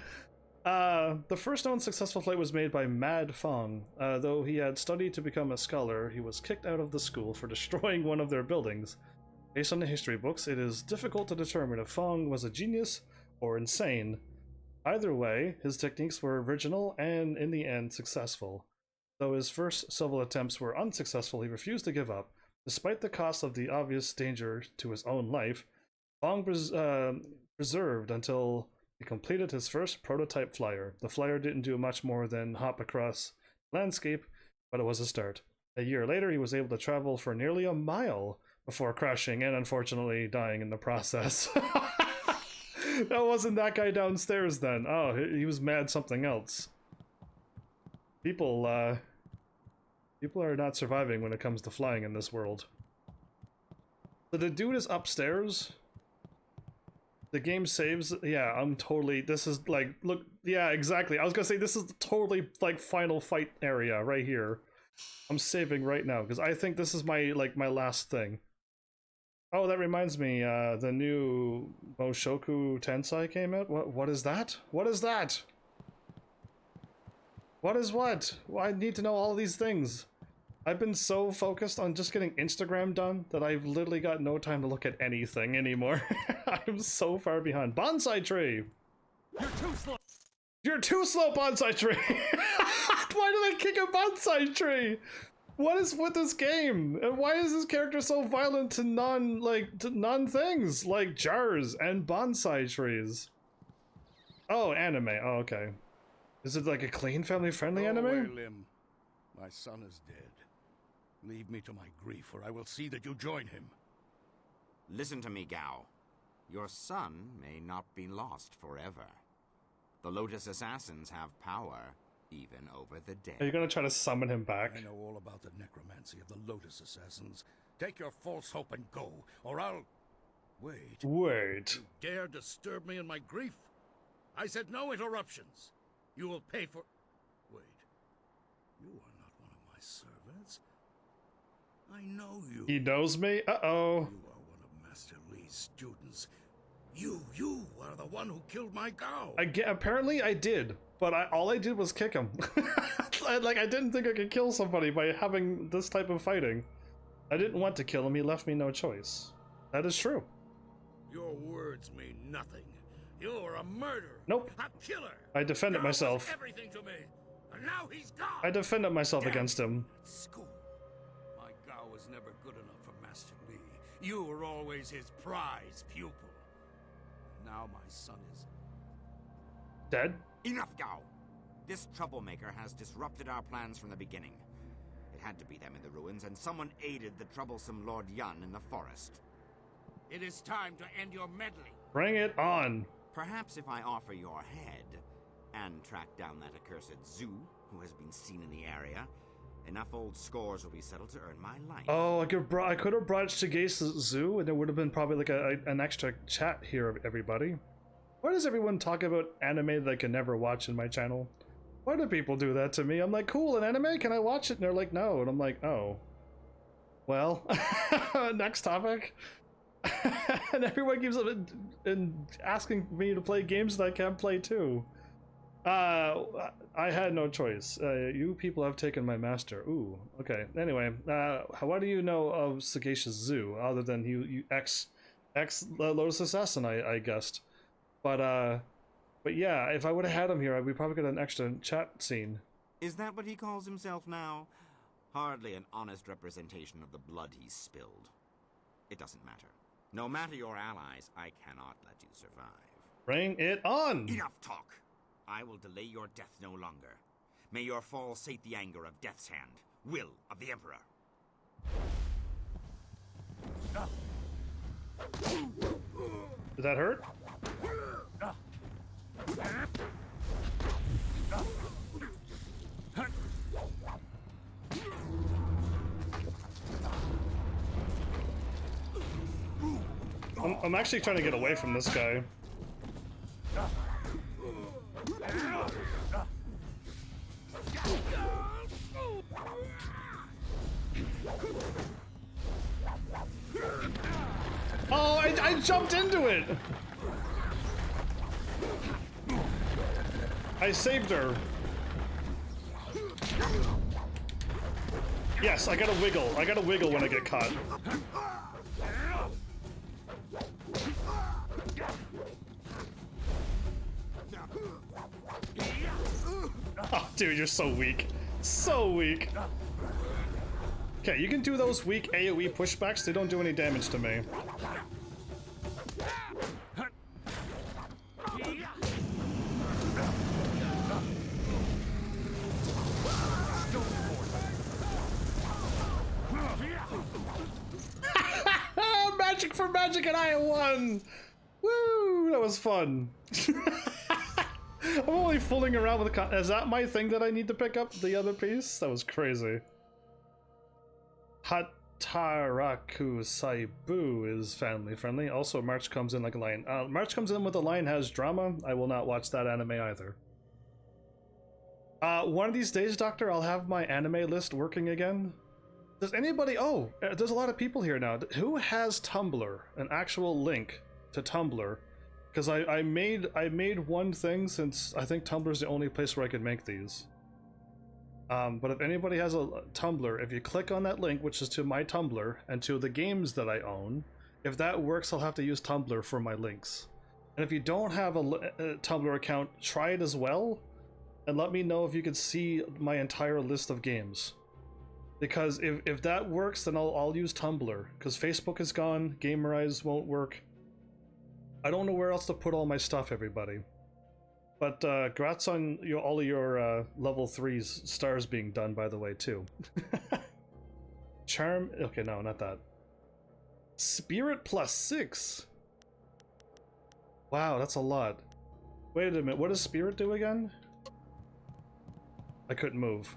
The first known successful flight was made by Mad Fong. Though he had studied to become a scholar, he was kicked out of the school for destroying one of their buildings. Based on the history books, it is difficult to determine if Fong was a genius or insane. Either way, his techniques were original and, in the end, successful. Though his first several attempts were unsuccessful, he refused to give up. Despite the cost of the obvious danger to his own life, Fong preserved until he completed his first prototype flyer. The flyer didn't do much more than hop across the landscape, but it was a start. A year later, he was able to travel for nearly a mile before crashing and unfortunately dying in the process. That wasn't that guy downstairs then. Oh, he was mad something else. People are not surviving when it comes to flying in this world. So the dude is upstairs. The game saves. Yeah, I'm totally. This is like, look. Yeah, exactly. I was gonna say this is totally like final fight area right here. I'm saving right now because I think this is my last thing. Oh, that reminds me. The new Moshoku Tensei came out. What is that? What is that? What is what? Well, I need to know all these things. I've been so focused on just getting Instagram done that I've literally got no time to look at anything anymore. I'm so far behind. Bonsai tree! You're too slow! You're too slow, bonsai tree! Why did I kick a bonsai tree? What is with this game? And why is this character so violent to non-things like jars and bonsai trees? Oh, anime. Oh, okay. Is it like a clean, family-friendly anime? Go away, Lim. My son is dead. Leave me to my grief, or I will see that you join him. Listen to me, Gao. Your son may not be lost forever. The Lotus Assassins have power, even over the dead. Are you gonna try to summon him back? I know all about the necromancy of the Lotus Assassins. Take your false hope and go, or I'll... Wait. Wait. You dare disturb me in my grief? I said no interruptions. You will pay for... Wait. You are not one of my servants. I know you. He knows me? Uh-oh. You are one of Master Li's students. You are the one who killed my Gao. Apparently I did, but all I did was kick him. I didn't think I could kill somebody by having this type of fighting. I didn't want to kill him, he left me no choice. That is true. Your words mean nothing. You were a murderer. Nope. A killer. I defended Gao was myself. everything to me. And now he's gone. I defended myself against him. At school. My Gao was never good enough for Master Li. You were always his prize pupil. Now my son is dead. Enough, Gao. This troublemaker has disrupted our plans from the beginning. It had to be them in the ruins, and someone aided the troublesome Lord Yun in the forest. It is time to end your meddling. Bring it on. Perhaps if I offer your head and track down that accursed Zhu who has been seen in the area, enough old scores will be settled to earn my life. Oh, I could have brought Shige's Zoo, and there would have been probably like an extra chat here of everybody. Why does everyone talk about anime that I can never watch in my channel? Why do people do that to me? I'm like, cool, an anime? Can I watch it? And they're like, no. And I'm like, oh. Well, next topic. And everyone keeps asking me to play games that I can't play too. I had no choice. You people have taken my master. Ooh, okay. Anyway, what do you know of Sagacious Zoo other than you ex Lotus Assassin? I guessed, but yeah, if I would have had him here, we probably got an extra chat scene. Is that what he calls himself now? Hardly an honest representation of the blood he's spilled. It doesn't matter. No matter your allies, I cannot let you survive. Bring it on! Enough talk! I will delay your death no longer. May your fall sate the anger of Death's Hand, will of the Emperor. Did that hurt? I'm actually trying to get away from this guy. Oh, I jumped into it! I saved her. Yes, I gotta wiggle. I gotta wiggle when I get caught. Oh, dude, you're so weak. So weak. Okay, you can do those weak AoE pushbacks. They don't do any damage to me. Magic for magic and I won! Woo! That was fun. I'm only fooling around with the is that my thing that I need to pick up? The other piece? That was crazy. Hataraku Saibu is family friendly. Also, March comes in like a lion. March comes in with a lion has drama. I will not watch that anime either. One of these days, Doctor, I'll have my anime list working again. Does anybody... Oh, there's a lot of people here now. Who has Tumblr? An actual link to Tumblr? Because I made one thing, since I think Tumblr's the only place where I can make these. But if anybody has a Tumblr, if you click on that link, which is to my Tumblr, and to the games that I own, if that works, I'll have to use Tumblr for my links. And if you don't have a Tumblr account, try it as well, and let me know if you can see my entire list of games. Because if that works, then I'll use Tumblr, because Facebook is gone, Gamerize won't work. I don't know where else to put all my stuff, everybody. But congrats on all of your level 3's stars being done, by the way, too. Charm, okay, no, not that. Spirit +6. Wow, that's a lot. Wait a minute, what does Spirit do again? I couldn't move.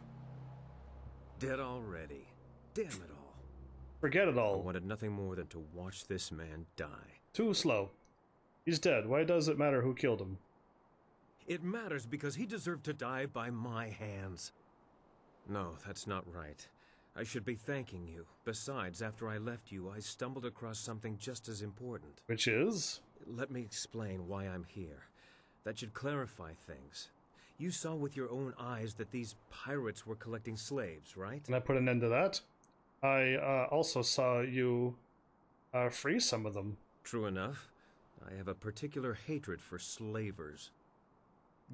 Dead already. Damn it all. Forget it all. I wanted nothing more than to watch this man die. Too slow. He's dead. Why does it matter who killed him? It matters because he deserved to die by my hands. No, that's not right. I should be thanking you. Besides, after I left you, I stumbled across something just as important. Which is? Let me explain why I'm here. That should clarify things. You saw with your own eyes that these pirates were collecting slaves, right? And I put an end to that. I also saw you free some of them. True enough. I have a particular hatred for slavers.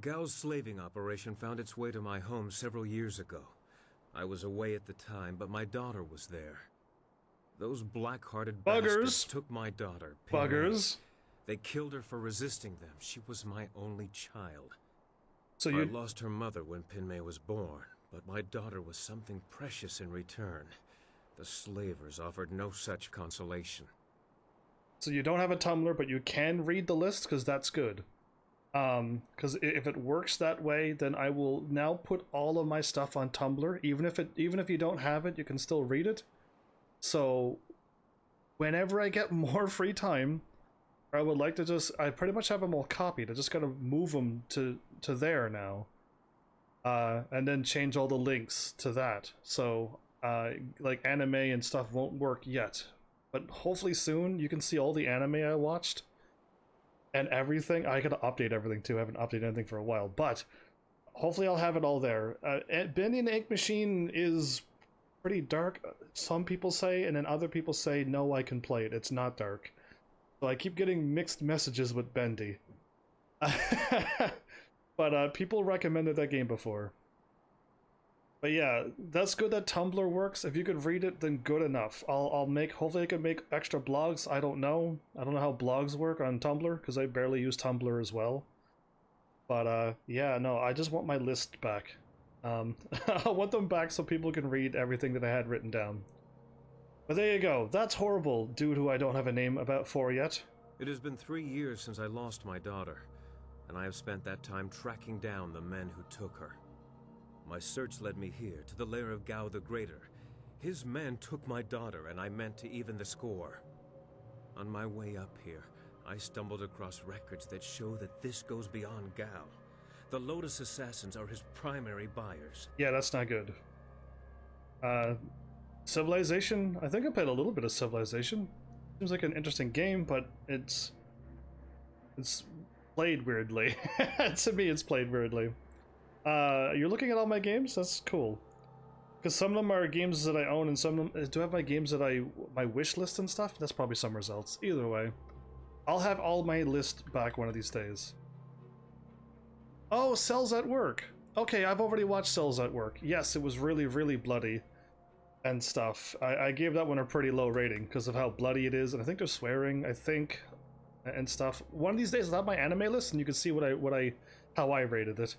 Gao's slaving operation found its way to my home several years ago. I was away at the time, but my daughter was there. Those black-hearted bastards took my daughter, Ping Mei. They killed her for resisting them. She was my only child. So I lost her mother when Ping Mei was born, but my daughter was something precious in return. The slavers offered no such consolation. So you don't have a Tumblr, but you can read the list, because that's good. Because if it works that way, then I will now put all of my stuff on Tumblr. Even if you don't have it, you can still read it. So whenever I get more free time, I would like to I pretty much have them all copied. I just gotta move them to there now. And then change all the links to that. So like anime and stuff won't work yet. But hopefully soon you can see all the anime I watched. And everything. I gotta update everything too. I haven't updated anything for a while. But hopefully I'll have it all there. Bending the Ink Machine is pretty dark, some people say, and then other people say, no, I can play it. It's not dark. So I keep getting mixed messages with Bendy. But people recommended that game before. But yeah, that's good that Tumblr works. If you could read it, then good enough. Hopefully I can make extra blogs. I don't know how blogs work on Tumblr, because I barely use Tumblr as well. But yeah, no, I just want my list back. I want them back so people can read everything that I had written down. But there you go. That's horrible, dude who I don't have a name for yet. It has been 3 years since I lost my daughter, and I have spent that time tracking down the men who took her. My search led me here, to the lair of Gao the Greater. His men took my daughter, and I meant to even the score. On my way up here, I stumbled across records that show that this goes beyond Gao. The Lotus Assassins are his primary buyers. Yeah, that's not good. Civilization? I think I played a little bit of Civilization. Seems like an interesting game, but it's played weirdly. To me, it's played weirdly. You're looking at all my games? That's cool. Because some of them are games that I own, and some of them do have my games that my wish list and stuff. That's probably some results. Either way, I'll have all my list back one of these days. Oh, Cells at Work. Okay, I've already watched Cells at Work. Yes, it was really, really bloody and stuff. I gave that one a pretty low rating because of how bloody it is, and I think they're swearing, I think, and stuff. One of these days I'll have my anime list, and you can see how I rated it.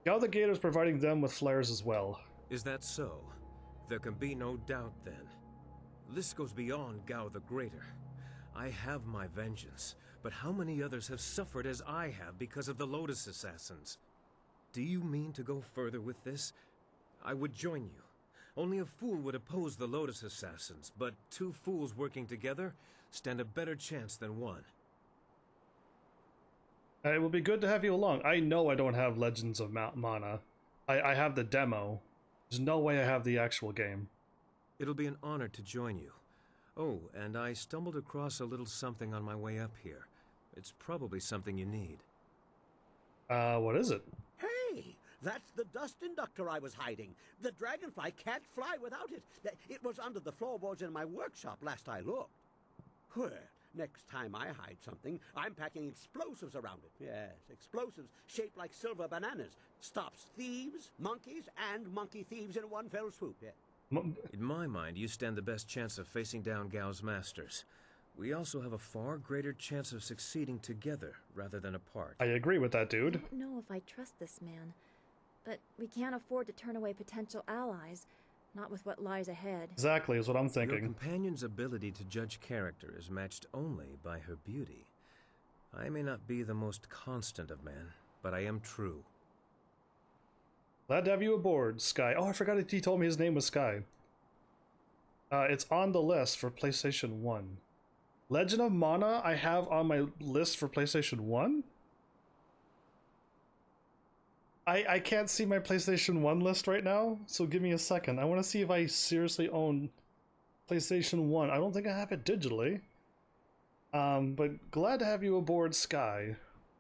Gao the Gator is providing them with flares as well. Is that so? There can be no doubt then. This goes beyond Gao the Greater. I have my vengeance, but how many others have suffered as I have because of the Lotus Assassins? Do you mean to go further with this? I would join you. Only a fool would oppose the Lotus Assassins, but two fools working together stand a better chance than one. It will be good to have you along. I know I don't have Legends of Mana. I have the demo. There's no way I have the actual game. It'll be an honor to join you. Oh, and I stumbled across a little something on my way up here. It's probably something you need. What is it? Hey, that's the dust inductor I was hiding. The dragonfly can't fly without it. It was under the floorboards in my workshop last I looked. Well, next time I hide something, I'm packing explosives around it. Yes, explosives shaped like silver bananas. Stops thieves, monkeys, and monkey thieves in one fell swoop. Yeah. In my mind, you stand the best chance of facing down Gao's masters. We also have a far greater chance of succeeding together rather than apart. I agree with that, dude. I don't know if I trust this man, but we can't afford to turn away potential allies, not with what lies ahead. Exactly, is what I'm thinking. Your companion's ability to judge character is matched only by her beauty. I may not be the most constant of men, but I am true. Glad to have you aboard, Sky. Oh, I forgot he told me his name was Sky. It's on the list for PlayStation 1. Legend of Mana I have on my list for PlayStation 1? I can't see my PlayStation 1 list right now, so give me a second. I want to see if I seriously own PlayStation 1. I don't think I have it digitally. But glad to have you aboard, Sky.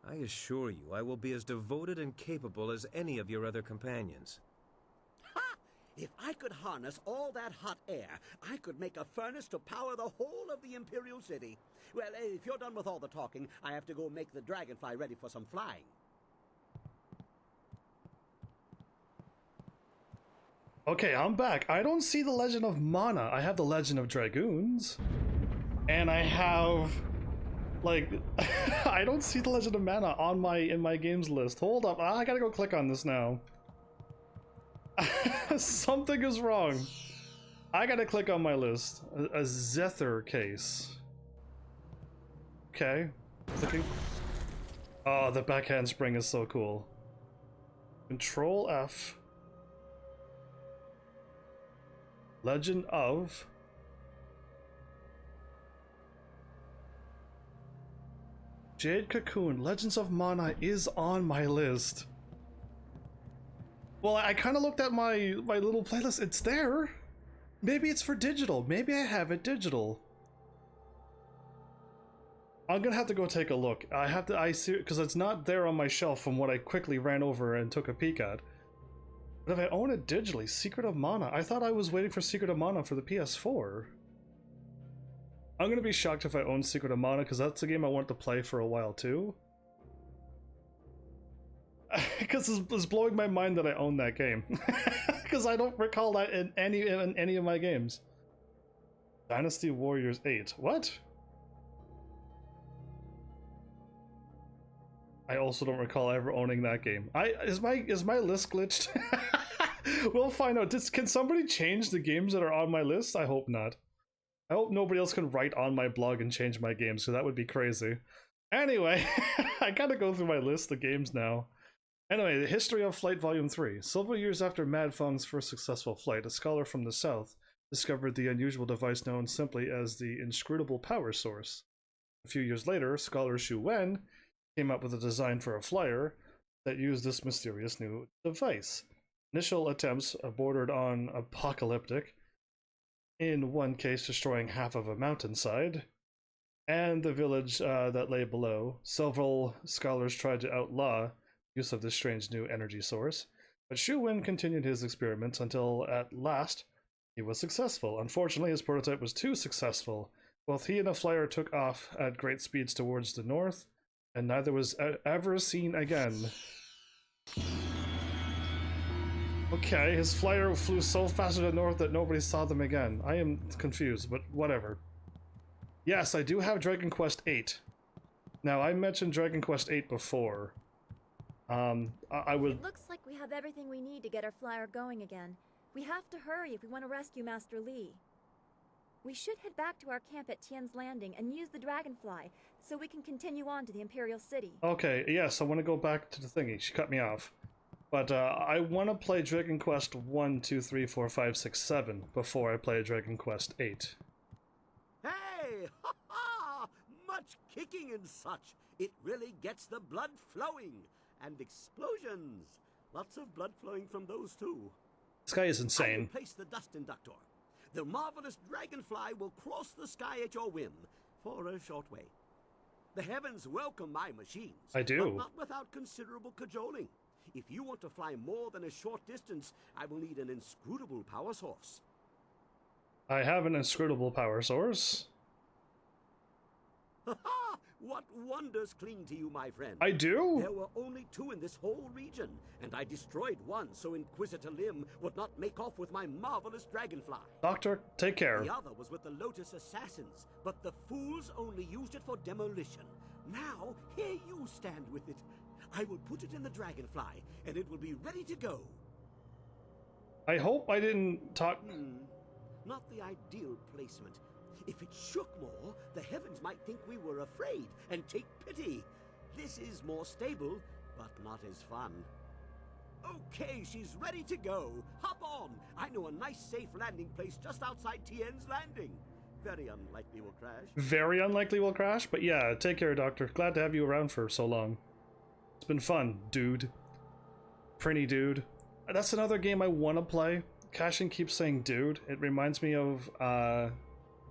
I assure you, I will be as devoted and capable as any of your other companions. Ha! If I could harness all that hot air, I could make a furnace to power the whole of the Imperial City. Well, if you're done with all the talking, I have to go make the dragonfly ready for some flying. Okay, I'm back. I don't see the Legend of Mana. I have the Legend of Dragoons. And I have... like... I don't see the Legend of Mana on in my games list. Hold up. I gotta go click on this now. Something is wrong. I gotta click on my list. A Zephyr case. Okay. Clicking. Oh, the backhand spring is so cool. Control F. Legend of... Jade Cocoon, Legends of Mana is on my list. Well, I kind of looked at my little playlist. It's there. Maybe it's for digital. Maybe I have it digital. I'm gonna have to go take a look. I see, because it's not there on my shelf from what I quickly ran over and took a peek at. But if I own it digitally, Secret of Mana. I thought I was waiting for Secret of Mana for the PS4. I'm gonna be shocked if I own Secret of Mana, because that's a game I want to play for a while too. Because it's blowing my mind that I own that game. Because I don't recall that in any of my games. Dynasty Warriors 8. What? I also don't recall ever owning that game. Is my list glitched? We'll find out. Can somebody change the games that are on my list? I hope not. I hope nobody else can write on my blog and change my games, because that would be crazy. Anyway, I gotta go through my list of games now. Anyway, the History of Flight Volume 3. Several years after Mad Fong's first successful flight, a scholar from the south discovered the unusual device known simply as the Inscrutable Power Source. A few years later, scholar Xu Wen came up with a design for a flyer that used this mysterious new device. Initial attempts bordered on apocalyptic, in one case destroying half of a mountainside, and the village that lay below. Several scholars tried to outlaw use of this strange new energy source, but Xu Wen continued his experiments until at last he was successful. Unfortunately, his prototype was too successful. Both he and the flyer took off at great speeds towards the north, and neither was ever seen again. Okay, his flyer flew so fast to the north that nobody saw them again. I am confused, but whatever. Yes, I do have Dragon Quest VIII. Now, I mentioned Dragon Quest VIII before. I would... It looks like we have everything we need to get our flyer going again. We have to hurry if we want to rescue Master Li. We should head back to our camp at Tien's Landing and use the dragonfly, so we can continue on to the Imperial City. Okay, yes, I want to go back to the thingy. She cut me off. But I want to play Dragon Quest 1, 2, 3, 4, 5, 6, 7 before I play Dragon Quest 8. Hey! Ha ha! Much kicking and such. It really gets the blood flowing. And explosions. Lots of blood flowing from those too. This guy is I insane. will place the dust inductor. The marvelous dragonfly will cross the sky at your whim for a short way. The heavens welcome my machines. I do. But not without considerable cajoling. If you want to fly more than a short distance, I will need an inscrutable power source. I have an inscrutable power source. Ha ha! What wonders cling to you, my friend? I do? There were only 2 in this whole region, and I destroyed one so Inquisitor Lim would not make off with my marvelous dragonfly. Doctor, take care. The other was with the Lotus Assassins, but the fools only used it for demolition. Now, here you stand with it. I will put it in the dragonfly, and it will be ready to go. I hope I didn't talk... Not the ideal placement. If it shook more, the heavens might think we were afraid and take pity. This is more stable, but not as fun. Okay, she's ready to go. Hop on. I know a nice safe landing place just outside Tien's Landing. Very unlikely we'll crash. Very unlikely we'll crash, but yeah, take care, Doctor. Glad to have you around for so long. It's been fun, dude. Pretty dude. That's another game I want to play. Cashin keeps saying dude. It reminds me of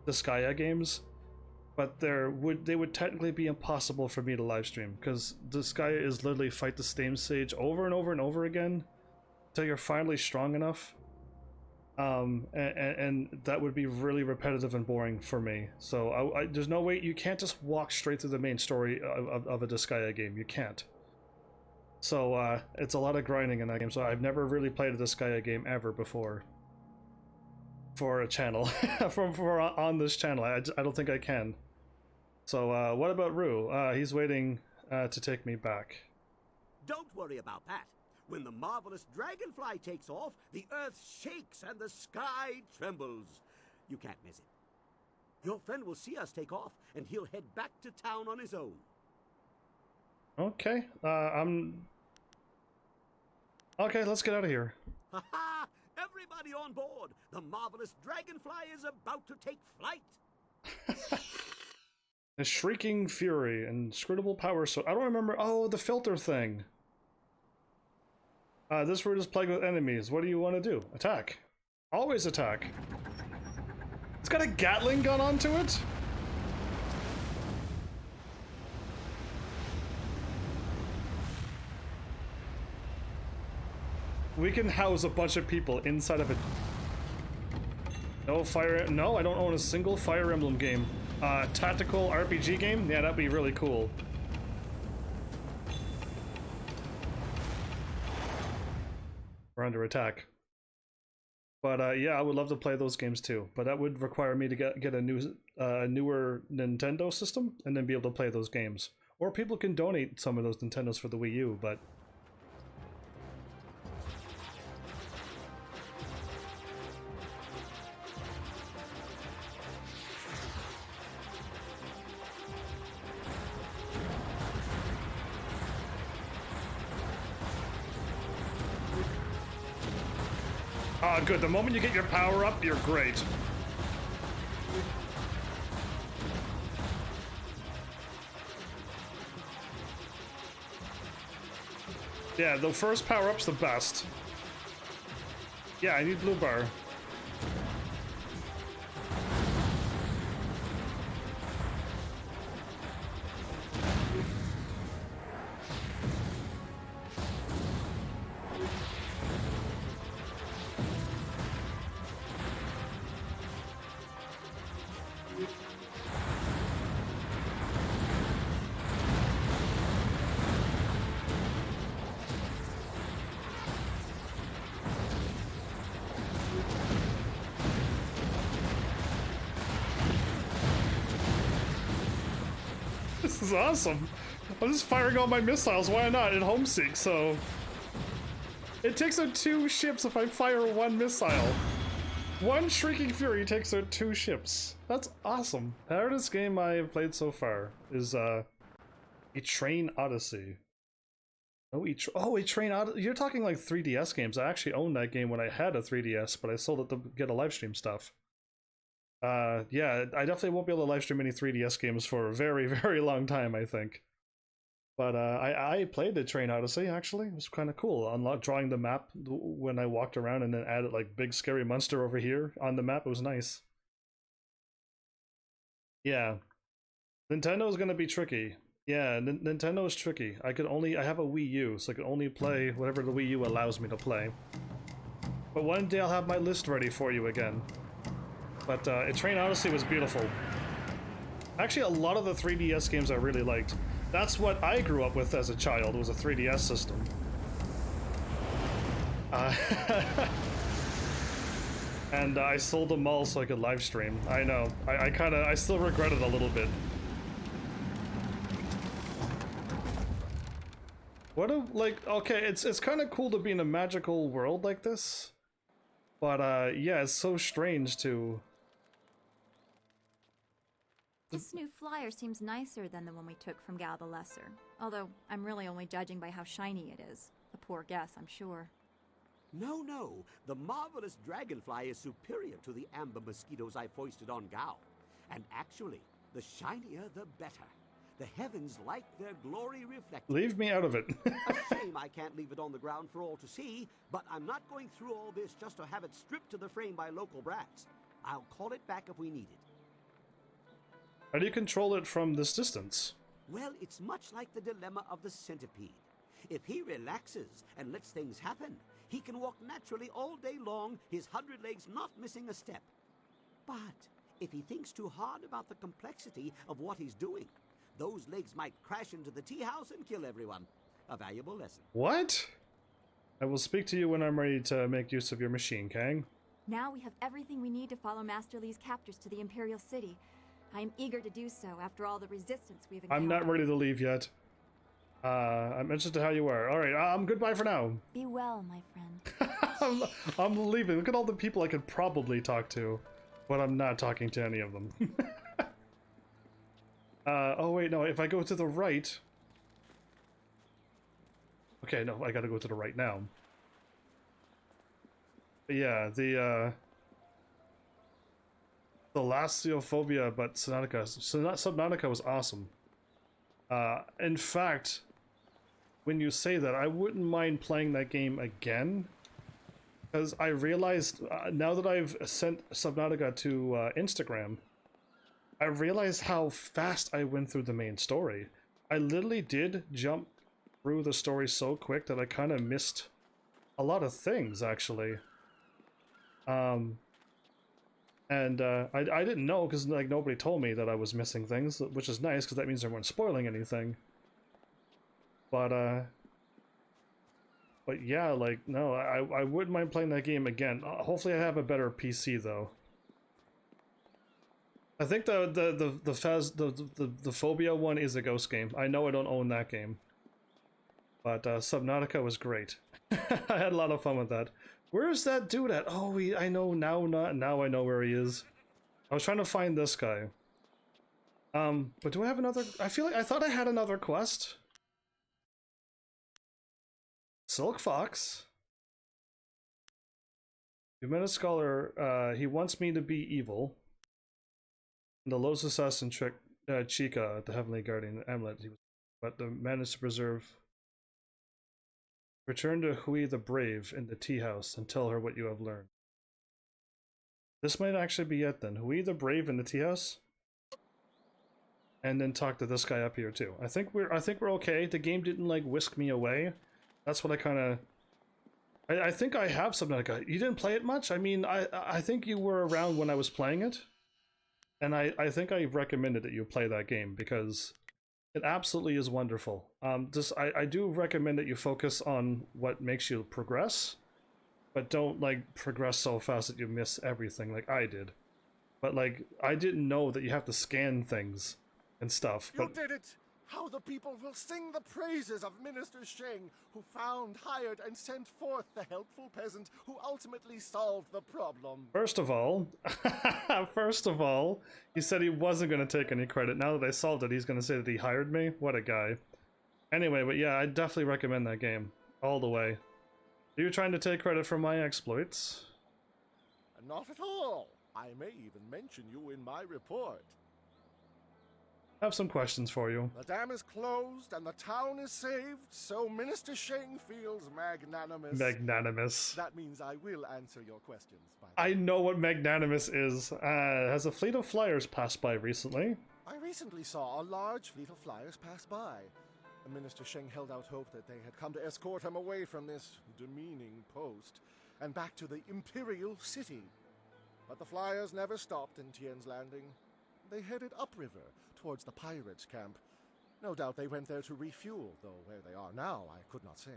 the Skya games, but they would technically be impossible for me to live stream, because the Skya is literally fight the same stage over and over and over again until you're finally strong enough. and that would be really repetitive and boring for me. So there's no way, you can't just walk straight through the main story of a Disgaea game. You can't. So it's a lot of grinding in that game. So I've never really played a Disgaea game ever before for a channel for on this channel. I don't think I can. So what about Rue? He's waiting to take me back. Don't worry about that. When the marvelous dragonfly takes off, the earth shakes and the sky trembles. You can't miss it. Your friend will see us take off, and he'll head back to town on his own. Okay, okay, let's get out of here. Ha ha! Everybody on board! The marvelous dragonfly is about to take flight! A Shrieking Fury, inscrutable power, so I don't remember. Oh, the filter thing. This route is plagued with enemies. What do you want to do? Attack. Always attack. It's got a Gatling gun onto it? We can house a bunch of people inside of it. No fire... No, I don't own a single Fire Emblem game. Tactical RPG game? Yeah, that'd be really cool. We're under attack. But yeah, I would love to play those games too. But that would require me to get a newer Nintendo system and then be able to play those games. Or people can donate some of those Nintendos for the Wii U, but... Ah, good. The moment you get your power up, you're great. Yeah, the first power up's the best. Yeah, I need blue bar. This is awesome. I'm just firing all my missiles, why not, in Homeseek, so... It takes out 2 ships if I fire 1 missile. 1 Shrieking Fury takes out 2 ships. That's awesome. The hardest game I have played so far is, A Train Odyssey. Oh, A Train Odyssey. You're talking like 3DS games. I actually owned that game when I had a 3DS, but I sold it to get a livestream stuff. Yeah, I definitely won't be able to livestream any 3DS games for a very, very long time, I think. But I played the Train Odyssey, actually. It was kind of cool. Drawing the map when I walked around and then added like big scary monster over here on the map. It was nice. Yeah. Nintendo's gonna be tricky. Yeah, Nintendo is tricky. I have a Wii U, so I can only play whatever the Wii U allows me to play. But one day I'll have my list ready for you again. But A Train Odyssey was beautiful. Actually, a lot of the 3DS games I really liked. That's what I grew up with as a child, was a 3DS system. And I sold them all so I could live stream. I know. I still regret it a little bit. What a, like, okay, it's kind of cool to be in a magical world like this. But, yeah, it's so strange to... This new flyer seems nicer than the one we took from Gal the Lesser. Although, I'm really only judging by how shiny it is. A poor guess, I'm sure. No, no. The marvelous dragonfly is superior to the amber mosquitoes I foisted on Gao. And actually, the shinier the better. The heavens like their glory reflected. Leave me out of it. A shame I can't leave it on the ground for all to see, but I'm not going through all this just to have it stripped to the frame by local brats. I'll call it back if we need it. How do you control it from this distance? Well, it's much like the dilemma of the centipede. If he relaxes and lets things happen, he can walk naturally all day long, his 100 legs not missing a step. But if he thinks too hard about the complexity of what he's doing, those legs might crash into the tea house and kill everyone. A valuable lesson. What? I will speak to you when I'm ready to make use of your machine, Kang. Now we have everything we need to follow Master Lee's captors to the Imperial City. I am eager to do so after all the resistance we've encountered. I'm not ready to leave yet. I'm interested how you are. Alright, goodbye for now. Be well, my friend. I'm leaving. Look at all the people I could probably talk to, but I'm not talking to any of them. Oh wait, no, if I go to the right... Okay, no, I gotta go to the right now. But yeah, the Thalassophobia, but Subnautica was awesome. In fact, when you say that, I wouldn't mind playing that game again, because I realized, now that I've sent Subnautica to Instagram, I realized how fast I went through the main story. I literally did jump through the story so quick that I kind of missed a lot of things, actually. I didn't know, because like nobody told me that I was missing things, which is nice because that means they weren't spoiling anything. But yeah, like no, I wouldn't mind playing that game again. Hopefully, I have a better PC though. I think the Phobia one is a ghost game. I know I don't own that game, but Subnautica was great. I had a lot of fun with that. Where's that dude at? Oh, I know now. Now I know where he is. I was trying to find this guy. But do I have another? I feel like I thought I had another quest. Silk Fox. You met a scholar. He wants me to be evil. And the Los Assassin trick Chica, the Heavenly Guardian amulet. But managed to preserve. Return to Hui the Brave in the tea house and tell her what you have learned. This might actually be it then. Hui the Brave in the tea house? And then talk to this guy up here too. I think we're okay. The game didn't like whisk me away. That's what I kinda I think I have Subnautica. You didn't play it much? I mean I think you were around when I was playing it. And I think I recommended that you play that game because it absolutely is wonderful. I do recommend that you focus on what makes you progress, but don't like progress so fast that you miss everything like I did. But like I didn't know that you have to scan things and stuff. You did it! How the people will sing the praises of Minister Sheng, who found, hired, and sent forth the helpful peasant who ultimately solved the problem. First of all, he said he wasn't going to take any credit. Now that I solved it, he's going to say that he hired me? What a guy. Anyway, but yeah, I definitely recommend that game. All the way. Are you trying to take credit for my exploits? Not at all. I may even mention you in my report. I have some questions for you. The dam is closed and the town is saved, so Minister Sheng feels magnanimous. Magnanimous. That means I will answer your questions. I know what magnanimous is. Has a fleet of flyers passed by recently? I recently saw a large fleet of flyers pass by. Minister Sheng held out hope that they had come to escort him away from this demeaning post and back to the Imperial City. But the flyers never stopped in Tien's Landing. They headed upriver towards the pirates' camp. No doubt they went there to refuel, though where they are now, I could not say.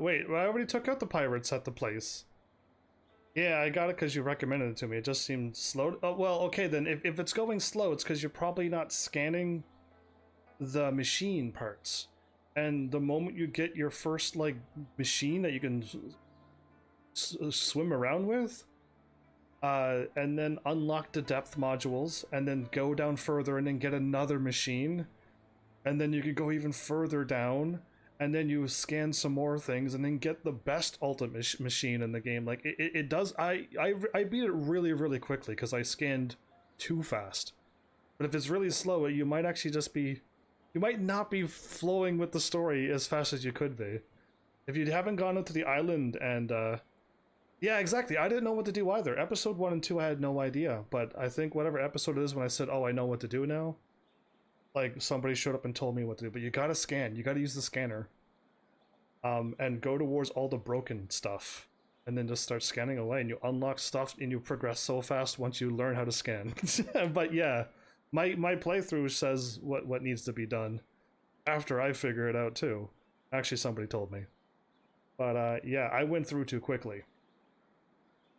Wait, I already took out the pirates at the place. Yeah, I got it because you recommended it to me. It just seemed slow. Oh, well, okay then. If it's going slow, it's because you're probably not scanning the machine parts. And the moment you get your first, like, machine that you can swim around with, and then unlock the depth modules, and then go down further and then get another machine, and then you can go even further down, and then you scan some more things, and then get the best ultimate machine in the game. Like, it does, I beat it really, really quickly, because I scanned too fast. But if it's really slow, you might actually just be, you might not be flowing with the story as fast as you could be. If you haven't gone up to the island and, yeah, exactly. I didn't know what to do either. Episode 1 and 2, I had no idea. But I think whatever episode it is when I said, oh, I know what to do now. like somebody showed up and told me what to do, but you gotta scan. You gotta use the scanner. And go towards all the broken stuff, and then just start scanning away, and you unlock stuff, and you progress so fast once you learn how to scan. But yeah, my playthrough says what needs to be done after I figure it out too. Actually, somebody told me. But yeah, I went through too quickly.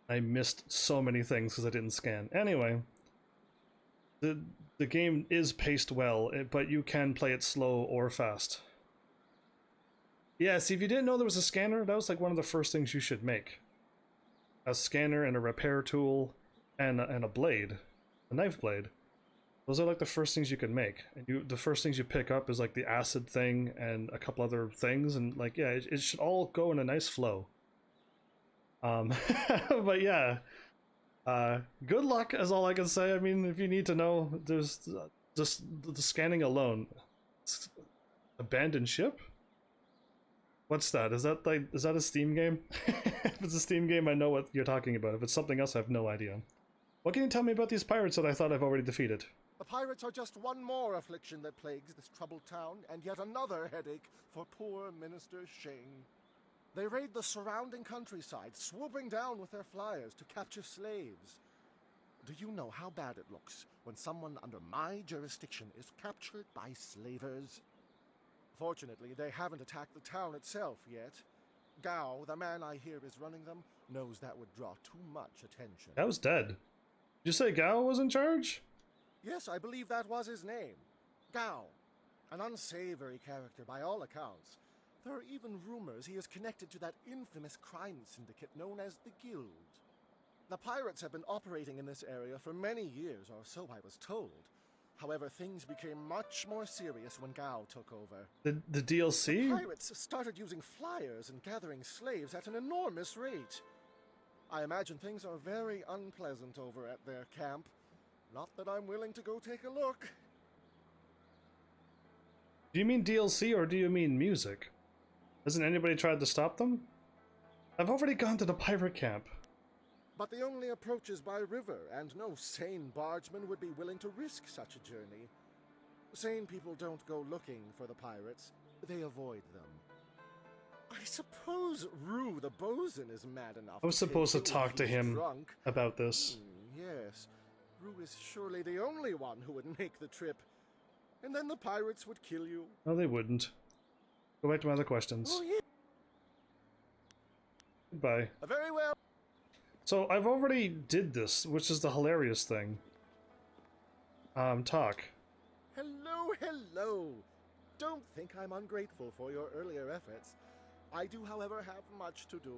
I missed so many things because I didn't scan. Anyway, the game is paced well, but you can play it slow or fast. Yeah, see, if you didn't know there was a scanner, that was like one of the first things you should make. A scanner and a repair tool and a blade, a knife blade. Those are like the first things you can make. And the first things you pick up is like the acid thing and a couple other things, and like, yeah, it should all go in a nice flow. But yeah, good luck is all I can say. I mean, if you need to know, there's just the scanning alone. Abandoned ship? What's that? Is that a Steam game? If it's a Steam game, I know what you're talking about. If it's something else, I have no idea. What can you tell me about these pirates that I thought I've already defeated? The pirates are just one more affliction that plagues this troubled town, and yet another headache for poor Minister Sheng. They raid the surrounding countryside, swooping down with their flyers to capture slaves. Do you know how bad it looks when someone under my jurisdiction is captured by slavers? Fortunately, they haven't attacked the town itself yet. Gao, the man I hear is running them, knows that would draw too much attention. Gao's dead. Did you say Gao was in charge? Yes, I believe that was his name. Gao. An unsavory character by all accounts. There are even rumors he is connected to that infamous crime syndicate known as the Guild. The pirates have been operating in this area for many years, or so I was told. However, things became much more serious when Gao took over. The DLC? The pirates started using flyers and gathering slaves at an enormous rate. I imagine things are very unpleasant over at their camp. Not that I'm willing to go take a look. Do you mean DLC or do you mean music? Hasn't anybody tried to stop them? I've already gone to the pirate camp. But the only approach is by river, and no sane bargeman would be willing to risk such a journey. Sane people don't go looking for the pirates. They avoid them. I suppose Rue the bosun is mad enough. I was supposed to talk to him drunk. about this. Yes. Rue is surely the only one who would make the trip. And then the pirates would kill you. No, they wouldn't. Go back to my other questions. Oh, yeah. Goodbye. Very well. So, I've already did this, which is the hilarious thing. Talk. Hello, hello. Don't think I'm ungrateful for your earlier efforts. I do, however, have much to do.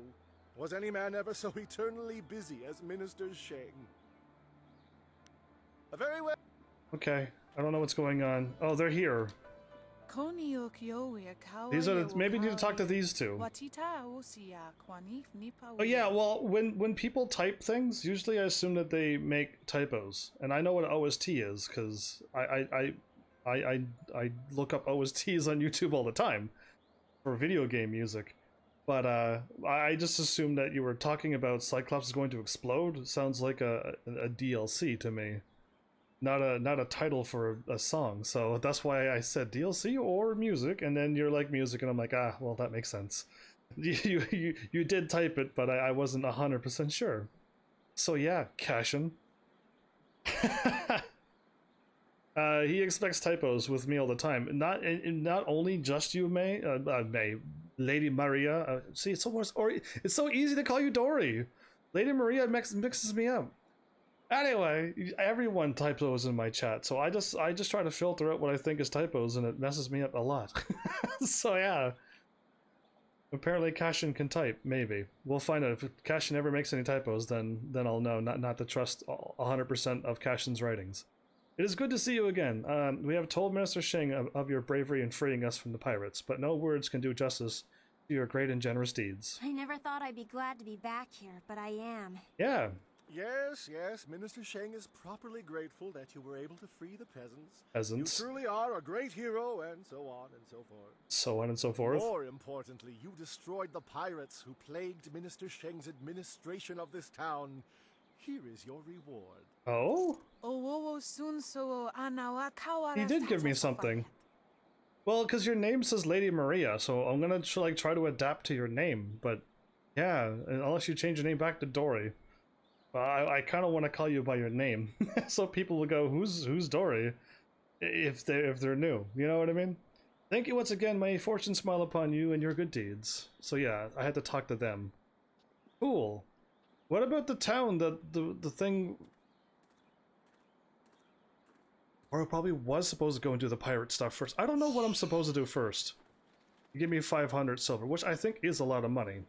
Was any man ever so eternally busy as Minister Sheng? Very well. Okay, I don't know what's going on. Oh, they're here. These are maybe need to talk to these two. Oh yeah, well, when people type things, usually I assume that they make typos, and I know what OST is because I look up OSTs on YouTube all the time for video game music. But I just assumed that you were talking about Cyclops is going to explode. Sounds like a DLC to me. Not a title for a song, so that's why I said DLC or music, and then you're like music, and I'm like, ah, well, that makes sense. You did type it, but I wasn't 100% sure. So yeah, Cashin. He expects typos with me all the time. Not only just you, May, Lady Maria. See, it's it's so easy to call you Dory. Lady Maria mixes me up. Anyway, everyone typos in my chat, so I just try to filter out what I think is typos, and it messes me up a lot. So yeah, apparently Cashin can type. Maybe we'll find out. If Cashin ever makes any typos, then I'll know not to trust 100% of Cashin's writings. It is good to see you again. We have told Minister Sheng of your bravery in freeing us from the pirates, but no words can do justice to your great and generous deeds. I never thought I'd be glad to be back here, but I am. Yeah. Yes, Minister Sheng is properly grateful that you were able to free the peasants. Peasants. You truly are a great hero, and so on and so forth. So on and so forth. More importantly, you destroyed the pirates who plagued Minister Sheng's administration of this town. Here is your reward. Oh? He did give me something. Well, because your name says Lady Maria, so I'm gonna try to adapt to your name, but yeah, unless you change your name back to Dory. I kind of want to call you by your name, so people will go, "Who's Dory?" If they're new, you know what I mean? Thank you once again. May fortune smile upon you and your good deeds. So yeah, I had to talk to them. Cool. What about the town? The thing. Or I probably was supposed to go and do the pirate stuff first. I don't know what I'm supposed to do first. You give me 500 silver, which I think is a lot of money.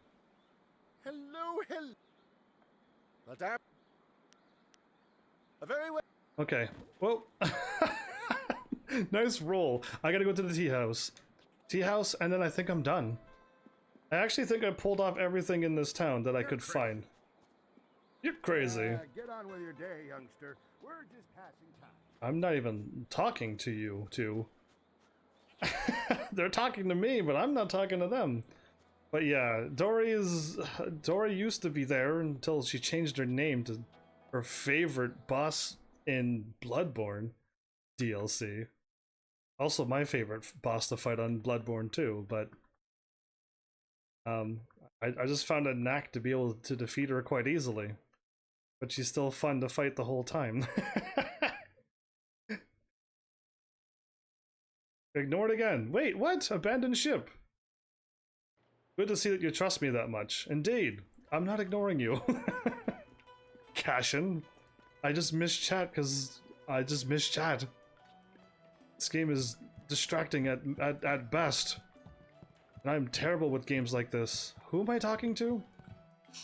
Hello. Madame. A very well. Okay. Well. Nice roll. I gotta go to the tea house. Tea house, and then I think I'm done. I actually think I pulled off everything in this town that I could find. You're crazy. Get on with your day, youngster. We're just passing time. I'm not even talking to you two. They're talking to me, but I'm not talking to them. But yeah, Dory used to be there until she changed her name to her favorite boss in Bloodborne DLC. Also my favorite boss to fight on Bloodborne too, but I just found a knack to be able to defeat her quite easily. But she's still fun to fight the whole time. Ignored again. Wait, what? Abandoned ship. Good to see that you trust me that much. Indeed. I'm not ignoring you. Cashin. I just missed chat because I just missed chat. This game is distracting at best. And I'm terrible with games like this. Who am I talking to?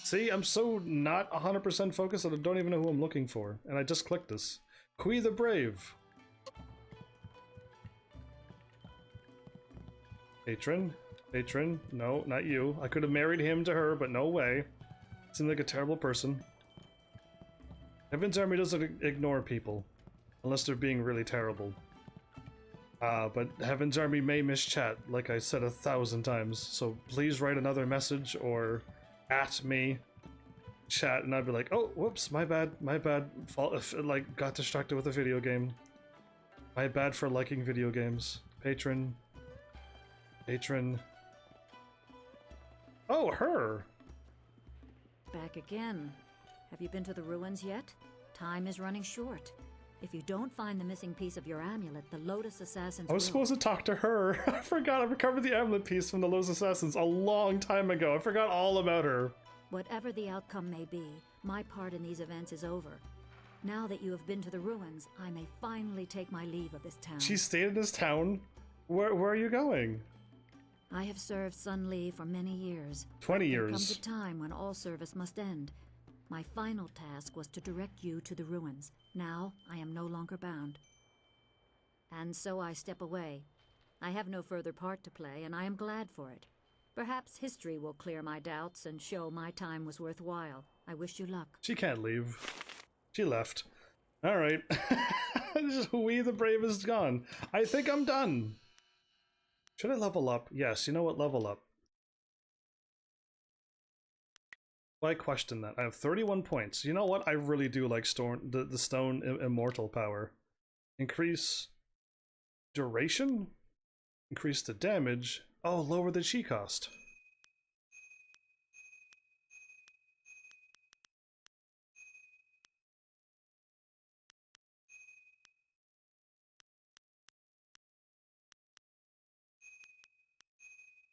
See, I'm so not 100% focused that I don't even know who I'm looking for. And I just clicked this. Kui the Brave. Patron? Patron? No, not you. I could have married him to her, but no way. Seems like a terrible person. HEAVENSARMY doesn't ignore people. Unless they're being really terrible. But HEAVENSARMY may miss chat, like I said 1,000 times. So please write another message or at me chat, and I'd be like, oh, whoops, my bad, like, got distracted with a video game. My bad for liking video games. Patron. Oh, her! Back again. Have you been to the ruins yet? Time is running short. If you don't find the missing piece of your amulet, the Lotus Assassins I was supposed to talk to her. I forgot I recovered the amulet piece from the Lotus Assassins a long time ago. I forgot all about her. Whatever the outcome may be, my part in these events is over. Now that you have been to the ruins, I may finally take my leave of this town. She stayed in this town? Where are you going? I have served Sun Li for many years. 20 years. There comes a time when all service must end. My final task was to direct you to the ruins. Now, I am no longer bound. And so I step away. I have no further part to play, and I am glad for it. Perhaps history will clear my doubts and show my time was worthwhile. I wish you luck. She can't leave. She left. Alright. We the Brave is gone. I think I'm done. Should I level up? Yes, you know what? Level up. Why question that? I have 31 points. You know what? I really do like the stone immortal power. Increase duration? Increase the damage. Oh, lower the chi cost.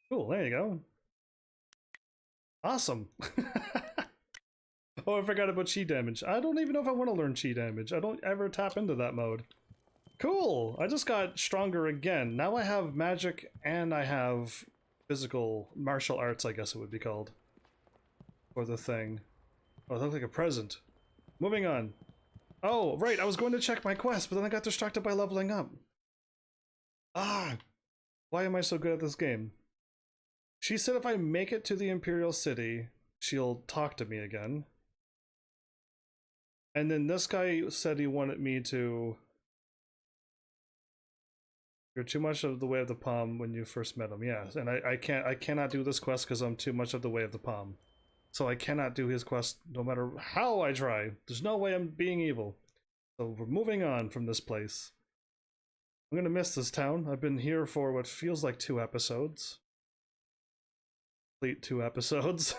Cool, there you go. Awesome. Oh, I forgot about chi damage. I don't even know if I want to learn chi damage. I don't ever tap into that mode. Cool! I just got stronger again. Now I have magic and I have physical martial arts, I guess it would be called. For the thing. Oh, it looked like a present. Moving on. Oh, right, I was going to check my quest, but then I got distracted by leveling up. Ah! Why am I so good at this game? She said if I make it to the Imperial City, she'll talk to me again. And then this guy said he wanted me to... You're too much of the way of the palm when you first met him. Yes, and I cannot do this quest because I'm too much of the way of the palm. So I cannot do his quest no matter how I try. There's no way I'm being evil. So we're moving on from this place. I'm gonna miss this town. I've been here for what feels like 2 episodes. Complete 2 episodes.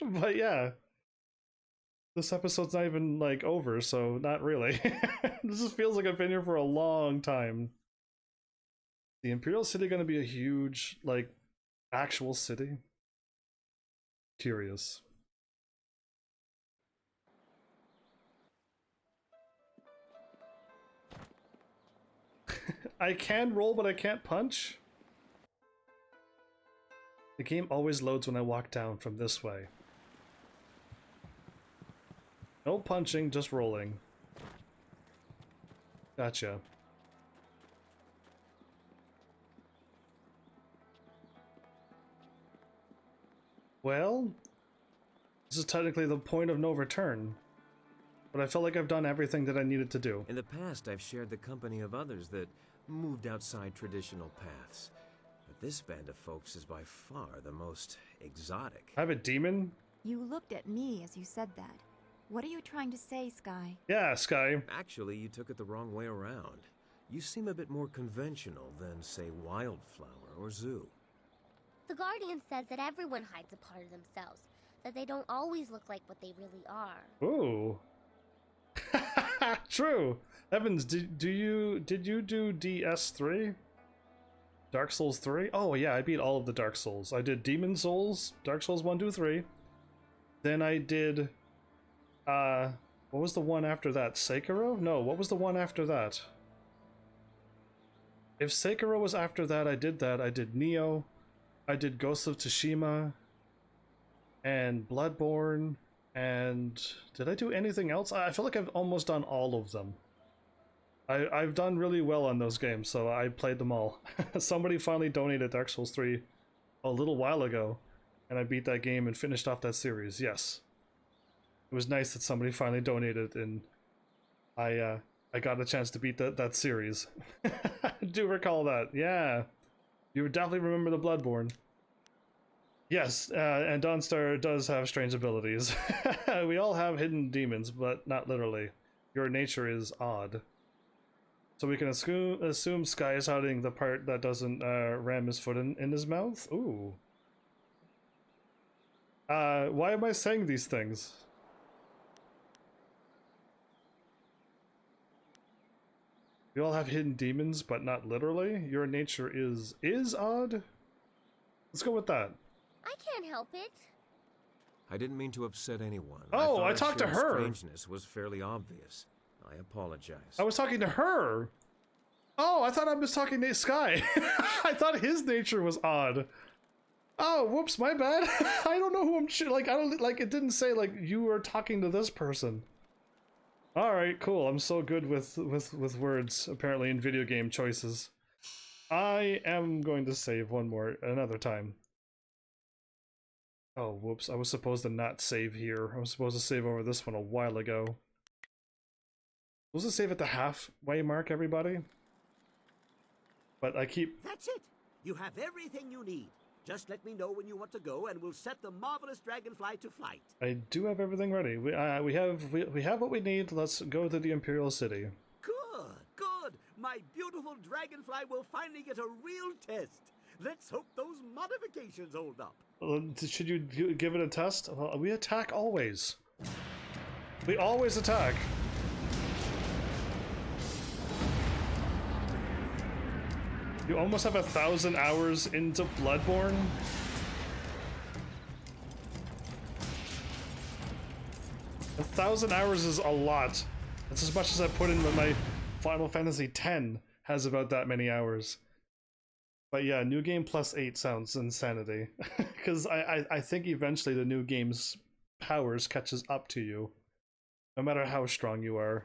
But yeah. This episode's not even, like, over, so not really. This just feels like I've been here for a long time. The Imperial City gonna be a huge, like, actual city? Curious. I can roll, but I can't punch? The game always loads when I walk down from this way. No punching, just rolling. Gotcha. Well, this is technically the point of no return. But I feel like I've done everything that I needed to do. In the past, I've shared the company of others that moved outside traditional paths. But this band of folks is by far the most exotic. I have a demon? You looked at me as you said that. What are you trying to say, Sky? Yeah, Sky. Actually, you took it the wrong way around. You seem a bit more conventional than, say, Wildflower or Zoo. The Guardian says that everyone hides a part of themselves, that they don't always look like what they really are. Ooh. True. Evans, did you do DS3? Dark Souls 3? Oh yeah, I beat all of the Dark Souls. I did Demon Souls, Dark Souls 1, 2, 3. Then I did what was the one after that? Sekiro? No, what was the one after that? If Sekiro was after that, I did that. I did Neo. I did Ghost of Tsushima and Bloodborne. And did I do anything else? I feel like I've almost done all of them. I've done really well on those games, so I played them all. Somebody finally donated Dark Souls 3 a little while ago, and I beat that game and finished off that series, yes. It was nice that somebody finally donated, and I got a chance to beat that series. I do recall that, yeah. You would definitely remember the Bloodborne. Yes, and Dawnstar does have strange abilities. We all have hidden demons, but not literally. Your nature is odd. So we can assume Sky is hiding the part that doesn't ram his foot in his mouth? Ooh. Why am I saying these things? We all have hidden demons, but not literally. Your nature is odd? Let's go with that. I can't help it. I didn't mean to upset anyone. Oh, I thought talked to shared her. Strangeness was fairly obvious. I apologize. I was talking to her. Oh, I thought I was talking to Sky. I thought his nature was odd. Oh, whoops, my bad. I don't know who I'm like. I don't like. It didn't say like you were talking to this person. All right, cool. I'm so good with words apparently in video game choices. I am going to save another time. Oh, whoops. I was supposed to not save here. I was supposed to save over this one a while ago. Was to save at the halfway mark, everybody? But I keep... That's it! You have everything you need. Just let me know when you want to go, and we'll set the marvelous dragonfly to flight. I do have everything ready. We have what we need. Let's go to the Imperial City. Good, good. My beautiful dragonfly will finally get a real test. Let's hope those modifications hold up. Should you give it a test? Well, we attack always. We always attack. You almost have 1,000 hours into Bloodborne. A 1,000 hours is a lot. That's as much as I put in with my Final Fantasy X has about that many hours. But yeah, new game plus 8 sounds insanity. Because I think eventually the new game's powers catches up to you. No matter how strong you are.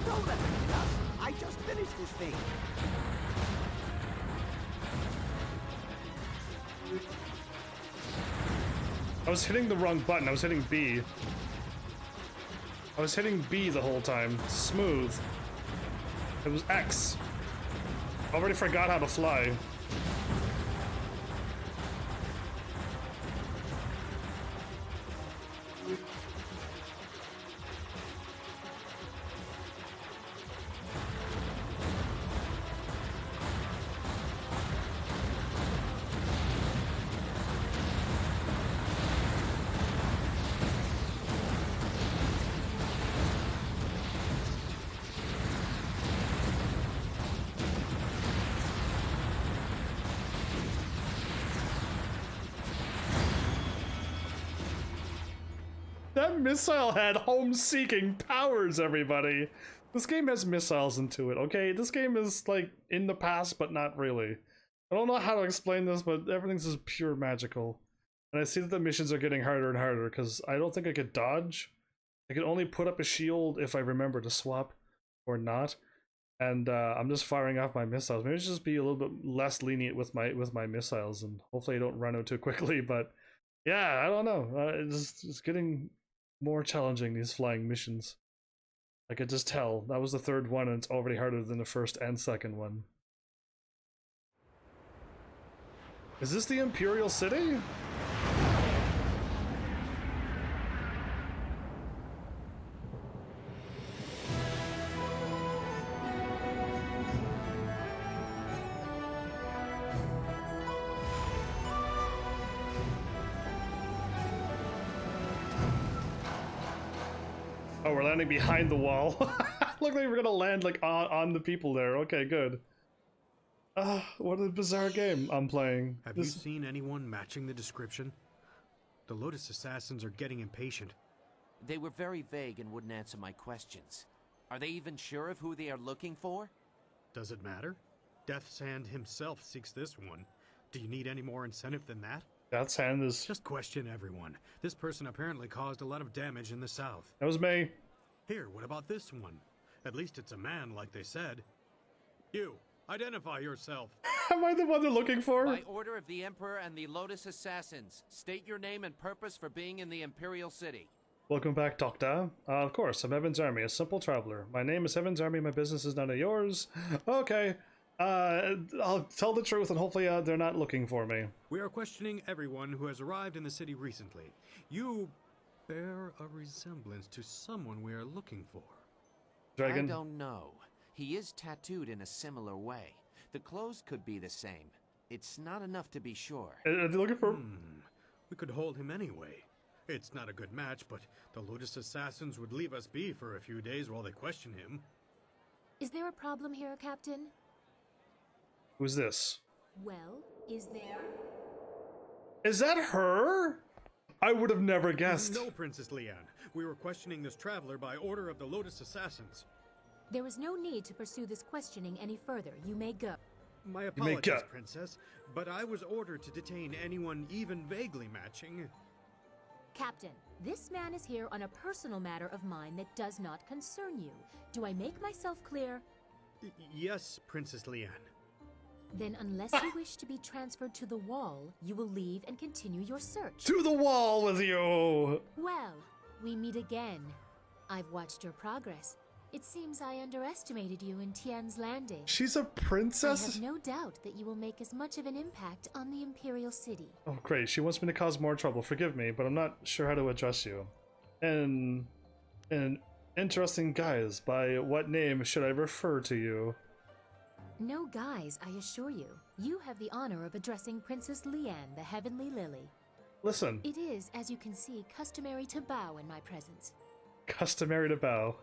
Don't let me dust. I just finished this thing. I was hitting the wrong button. I was hitting B. I was hitting B the whole time. Smooth. It was X. Already forgot how to fly. That missile had home-seeking powers, everybody. This game has missiles into it, okay? This game is, like, in the past, but not really. I don't know how to explain this, but everything's just pure magical. And I see that the missions are getting harder and harder, because I don't think I could dodge. I could only put up a shield if I remember to swap, or not. And I'm just firing off my missiles. Maybe I should just be a little bit less lenient with my missiles, and hopefully I don't run out too quickly, but... yeah, I don't know. It's getting more challenging, these flying missions. I could just tell. That was the third one, and it's already harder than the first and second one. Is this the Imperial City? Oh, we're landing behind the wall. Looked like we're gonna land like on the people there. Okay, good. What a bizarre game I'm playing. Have you seen anyone matching the description? The Lotus Assassins are getting impatient. They were very vague and wouldn't answer my questions. Are they even sure of who they are looking for? Does it matter? Death's Hand himself seeks this one. Do you need any more incentive than that? Death's Hand is... just question everyone. This person apparently caused a lot of damage in the south. That was me. Here, what about this one? At least it's a man, like they said. You, identify yourself. Am I the one they're looking for? By order of the Emperor and the Lotus Assassins, state your name and purpose for being in the Imperial City. Welcome back, Doctor. Of course, I'm HEAVENSARMY, a simple traveler. My name is HEAVENSARMY, my business is none of yours. Okay. I'll tell the truth and hopefully they're not looking for me. We are questioning everyone who has arrived in the city recently. You bear a resemblance to someone we are looking for. Dragon? I don't know. He is tattooed in a similar way. The clothes could be the same. It's not enough to be sure. Are they looking for... we could hold him anyway. It's not a good match, but the Lotus Assassins would leave us be for a few days while they question him. Is there a problem here, Captain? Who's this? Well, is there? Is that her? I would have never guessed. No, Princess Leanne. We were questioning this traveler by order of the Lotus Assassins. There is no need to pursue this questioning any further. You may go. My apologies, Princess, but I was ordered to detain anyone even vaguely matching. Captain, this man is here on a personal matter of mine that does not concern you. Do I make myself clear? Yes, Princess Leanne. Then unless you wish to be transferred to the wall, you will leave and continue your search. To the wall with you! Well, we meet again. I've watched your progress. It seems I underestimated you in Tian's Landing. She's a princess? I have no doubt that you will make as much of an impact on the Imperial City. Oh, great. She wants me to cause more trouble. Forgive me, but I'm not sure how to address you. And interesting guise. By what name should I refer to you? No guys, I assure you. You have the honor of addressing Princess Leanne, the Heavenly Lily. Listen. It is, as you can see, customary to bow in my presence. Customary to bow.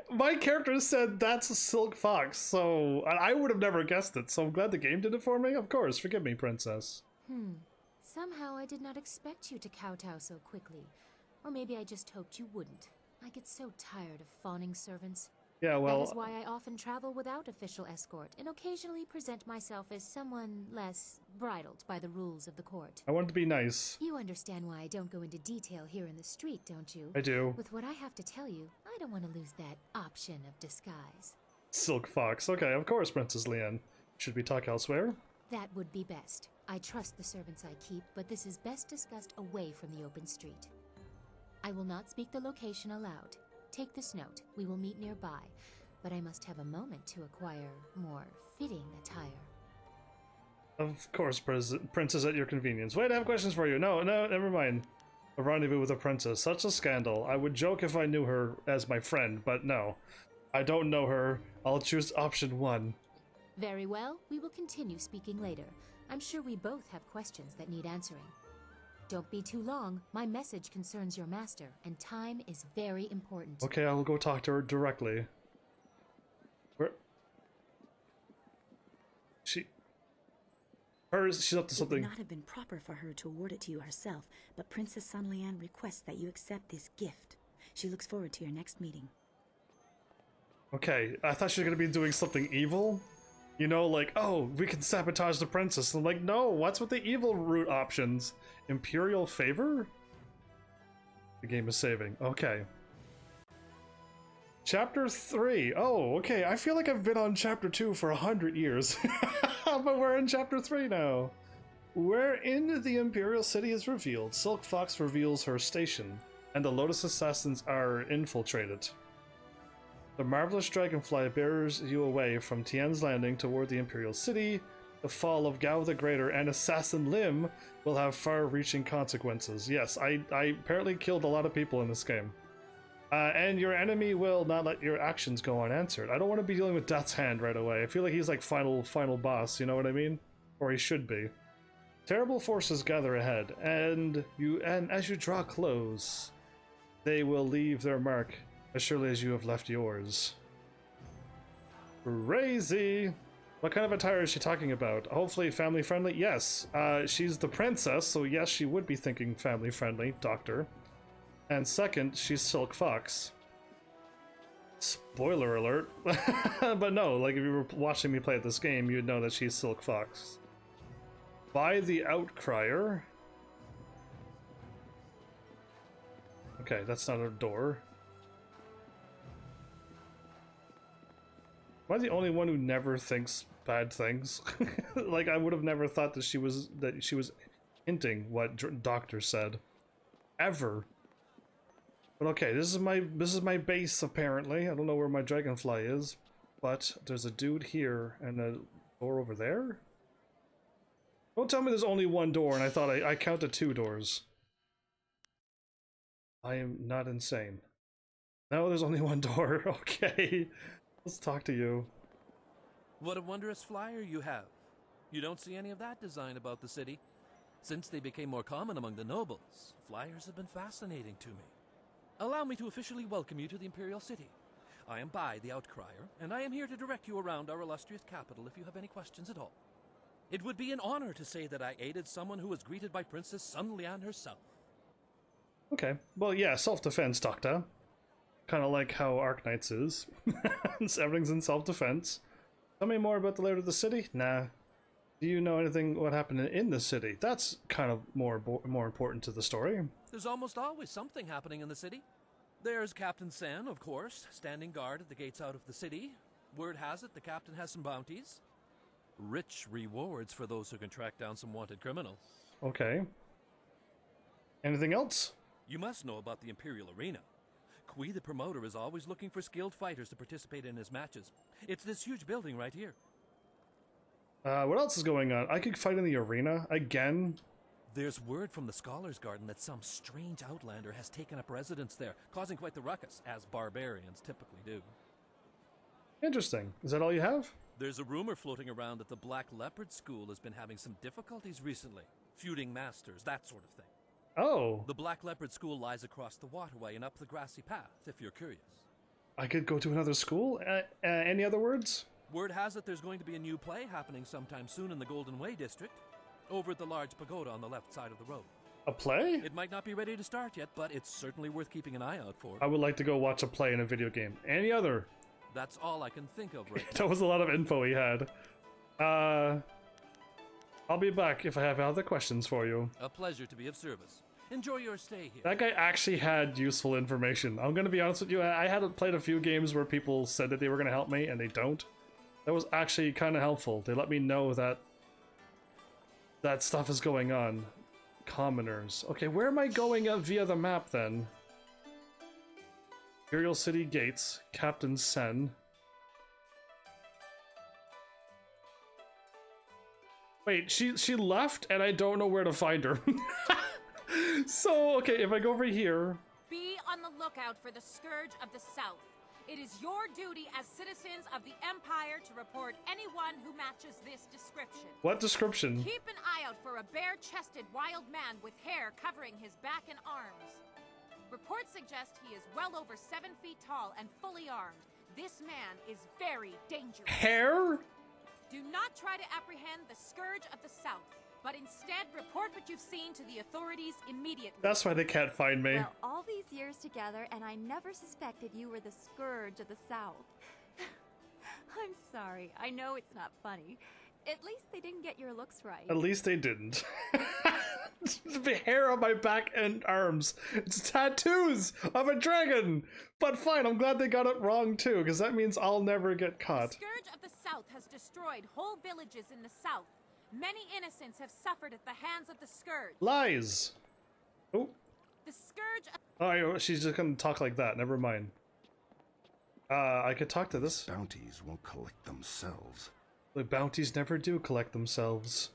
My character said that's a silk fox, so I would have never guessed it, so I'm glad the game did it for me. Of course, forgive me, princess. Somehow I did not expect you to kowtow so quickly. Or maybe I just hoped you wouldn't. I get so tired of fawning servants. Yeah, well... That is why I often travel without official escort, and occasionally present myself as someone less bridled by the rules of the court. I want to be nice. You understand why I don't go into detail here in the street, don't you? I do. With what I have to tell you, I don't want to lose that option of disguise. Silk fox. Okay, of course, Princess Leanne. Should we talk elsewhere? That would be best. I trust the servants I keep, but this is best discussed away from the open street. I will not speak the location aloud. Take this note. We will meet nearby, but I must have a moment to acquire more fitting attire. Of course, princess, at your convenience. Wait, I have questions for you. No, never mind. A rendezvous with a princess. Such a scandal. I would joke if I knew her as my friend, but no. I don't know her. I'll choose option 1. Very well. We will continue speaking later. I'm sure we both have questions that need answering. Don't be too long. My message concerns your master, and time is very important. Okay, I'll go talk to her directly. Where? She's up to something. It would not have been proper for her to award it to you herself, but Princess Sun Lian requests that you accept this gift. She looks forward to your next meeting. Okay, I thought she was gonna be doing something evil. You know, like, oh, we can sabotage the princess. I'm like, no, what's with the evil route options? Imperial favor? The game is saving. Okay. Chapter 3. Oh, okay. I feel like I've been on Chapter 2 for 100 years. But we're in Chapter 3 now. Wherein the Imperial City is revealed. Silk Fox reveals her station, and the Lotus Assassins are infiltrated. The marvelous dragonfly bears you away from Tien's Landing toward the Imperial City. The fall of Gao the Greater and Assassin Lim will have far-reaching consequences. Yes, I apparently killed a lot of people in this game. And your enemy will not let your actions go unanswered. I don't want to be dealing with Death's Hand right away. I feel like he's like final boss, you know what I mean? Or he should be. Terrible forces gather ahead, and as you draw close, they will leave their mark as surely as you have left yours. Crazy! What kind of attire is she talking about? Hopefully family friendly? Yes. She's the princess, so yes, she would be thinking family friendly, doctor. And second, she's Silk Fox. Spoiler alert. But no, like if you were watching me play this game, you'd know that she's Silk Fox. By the Outcrier. Okay, that's not a door. Am I the only one who never thinks bad things? Like I would have never thought that she was hinting what Doctor said, ever. But okay, this is my base apparently. I don't know where my dragonfly is, but there's a dude here and a door over there. Don't tell me there's only one door, and I thought I counted 2 doors. I am not insane. No, there's only one door. Okay. Let's talk to you. What a wondrous flyer you have. You don't see any of that design about the city. Since they became more common among the nobles, flyers have been fascinating to me. Allow me to officially welcome you to the Imperial City. I am Bai, the Outcrier, and I am here to direct you around our illustrious capital if you have any questions at all. It would be an honor to say that I aided someone who was greeted by Princess Sun Lian herself. Okay. Well, yeah, self-defense, Doctor. Kind of like how Arknights is. Everything's in self-defense. Tell me more about the layout of the city? Nah. Do you know anything what happened in the city? That's kind of more important to the story. There's almost always something happening in the city. There's Captain San, of course, standing guard at the gates out of the city. Word has it the captain has some bounties. Rich rewards for those who can track down some wanted criminals. Okay. Anything else? You must know about the Imperial Arena. Kui, the promoter, is always looking for skilled fighters to participate in his matches. It's this huge building right here. What else is going on? I could fight in the arena again. There's word from the Scholars' Garden that some strange outlander has taken up residence there, causing quite the ruckus, as barbarians typically do. Interesting. Is that all you have? There's a rumor floating around that the Black Leopard School has been having some difficulties recently, feuding masters, that sort of thing. Oh. The Black Leopard School lies across the waterway and up the grassy path, if you're curious. I could go to another school? Any other words? Word has it there's going to be a new play happening sometime soon in the Golden Way district, over at the large pagoda on the left side of the road. A play? It might not be ready to start yet, but it's certainly worth keeping an eye out for. I would like to go watch a play in a video game. Any other? That's all I can think of right now. That was a lot of info he had. I'll be back if I have other questions for you. A pleasure to be of service. Enjoy your stay here. That guy actually had useful information. I'm gonna be honest with you, I had played a few games where people said that they were gonna help me and they don't. That was actually kind of helpful. They let me know that that stuff is going on. Commoners. Okay, where am I going via the map then? Imperial City Gates, Captain Sen. Wait, she left and I don't know where to find her. So, okay, if I go over here... Be on the lookout for the Scourge of the South. It is your duty as citizens of the Empire to report anyone who matches this description. What description? Keep an eye out for a bare-chested wild man with hair covering his back and arms. Reports suggest he is well over 7 feet tall and fully armed. This man is very dangerous. Hair? Do not try to apprehend the Scourge of the South, but instead report what you've seen to the authorities immediately. That's why they can't find me. Well, all these years together, and I never suspected you were the Scourge of the South. I'm sorry. I know it's not funny. At least they didn't get your looks right. At least they didn't. The hair on my back and arms. It's tattoos of a dragon! But fine, I'm glad they got it wrong too, because that means I'll never get caught. The Scourge of the South has destroyed whole villages in the south. Many innocents have suffered at the hands of the Scourge. Lies! Oh. The Scourge... Oh, she's just gonna talk like that, never mind. I could talk to this. Bounties won't collect themselves. The bounties never do collect themselves.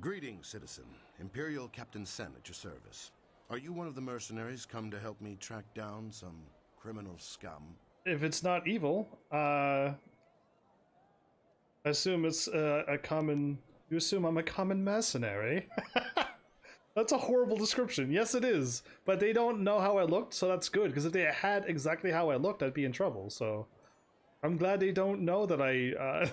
Greetings, citizen. Imperial Captain Sen at your service. Are you one of the mercenaries come to help me track down some criminal scum? If it's not evil, I assume it's a common... You assume I'm a common mercenary? That's a horrible description. Yes, it is. But they don't know how I looked, so that's good. Because if they had exactly how I looked, I'd be in trouble. So I'm glad they don't know that I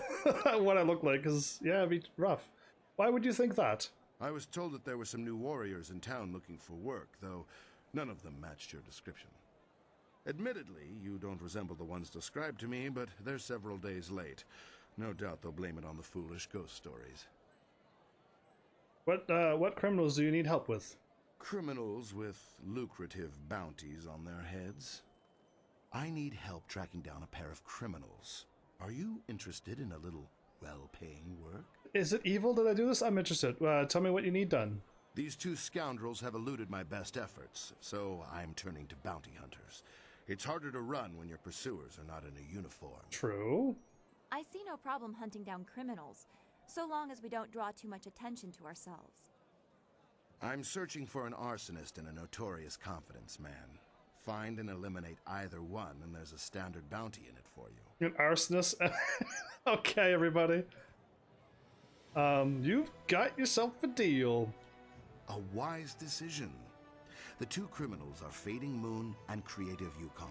what I look like. Because yeah, it'd be rough. Why would you think that? I was told that there were some new warriors in town looking for work, though none of them matched your description. Admittedly, you don't resemble the ones described to me, but they're several days late. No doubt they'll blame it on the foolish ghost stories. What criminals do you need help with? Criminals with lucrative bounties on their heads. I need help tracking down a pair of criminals. Are you interested in a little well-paying work? Is it evil that I do this? I'm interested. Tell me what you need done. These two scoundrels have eluded my best efforts, so I'm turning to bounty hunters. It's harder to run when your pursuers are not in a uniform. True. I see no problem hunting down criminals, so long as we don't draw too much attention to ourselves. I'm searching for an arsonist and a notorious confidence man. Find and eliminate either one, and there's a standard bounty in it for you. An arsonist? Okay, everybody. You've got yourself a deal. A wise decision. The two criminals are Fading Moon and Creative Yukong.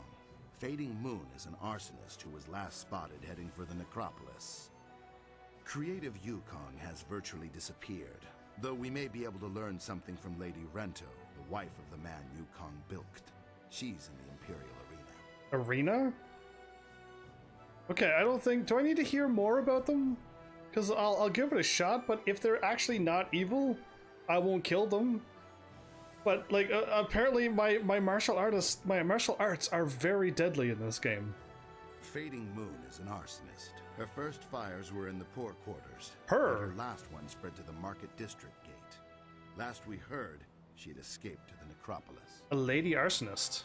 Fading Moon is an arsonist who was last spotted heading for the necropolis. Creative Yukong has virtually disappeared, though we may be able to learn something from Lady Rento, the wife of the man Yukong bilked. She's in the Imperial arena. Arena? Okay, I don't think... Do I need to hear more about them? Because I'll give it a shot, but if they're actually not evil, I won't kill them. But, like, apparently my martial arts are very deadly in this game. Fading Moon is an arsonist. Her first fires were in the poor quarters. Her? But her last one spread to the Market District Gate. Last we heard, she'd escaped to the necropolis. A lady arsonist.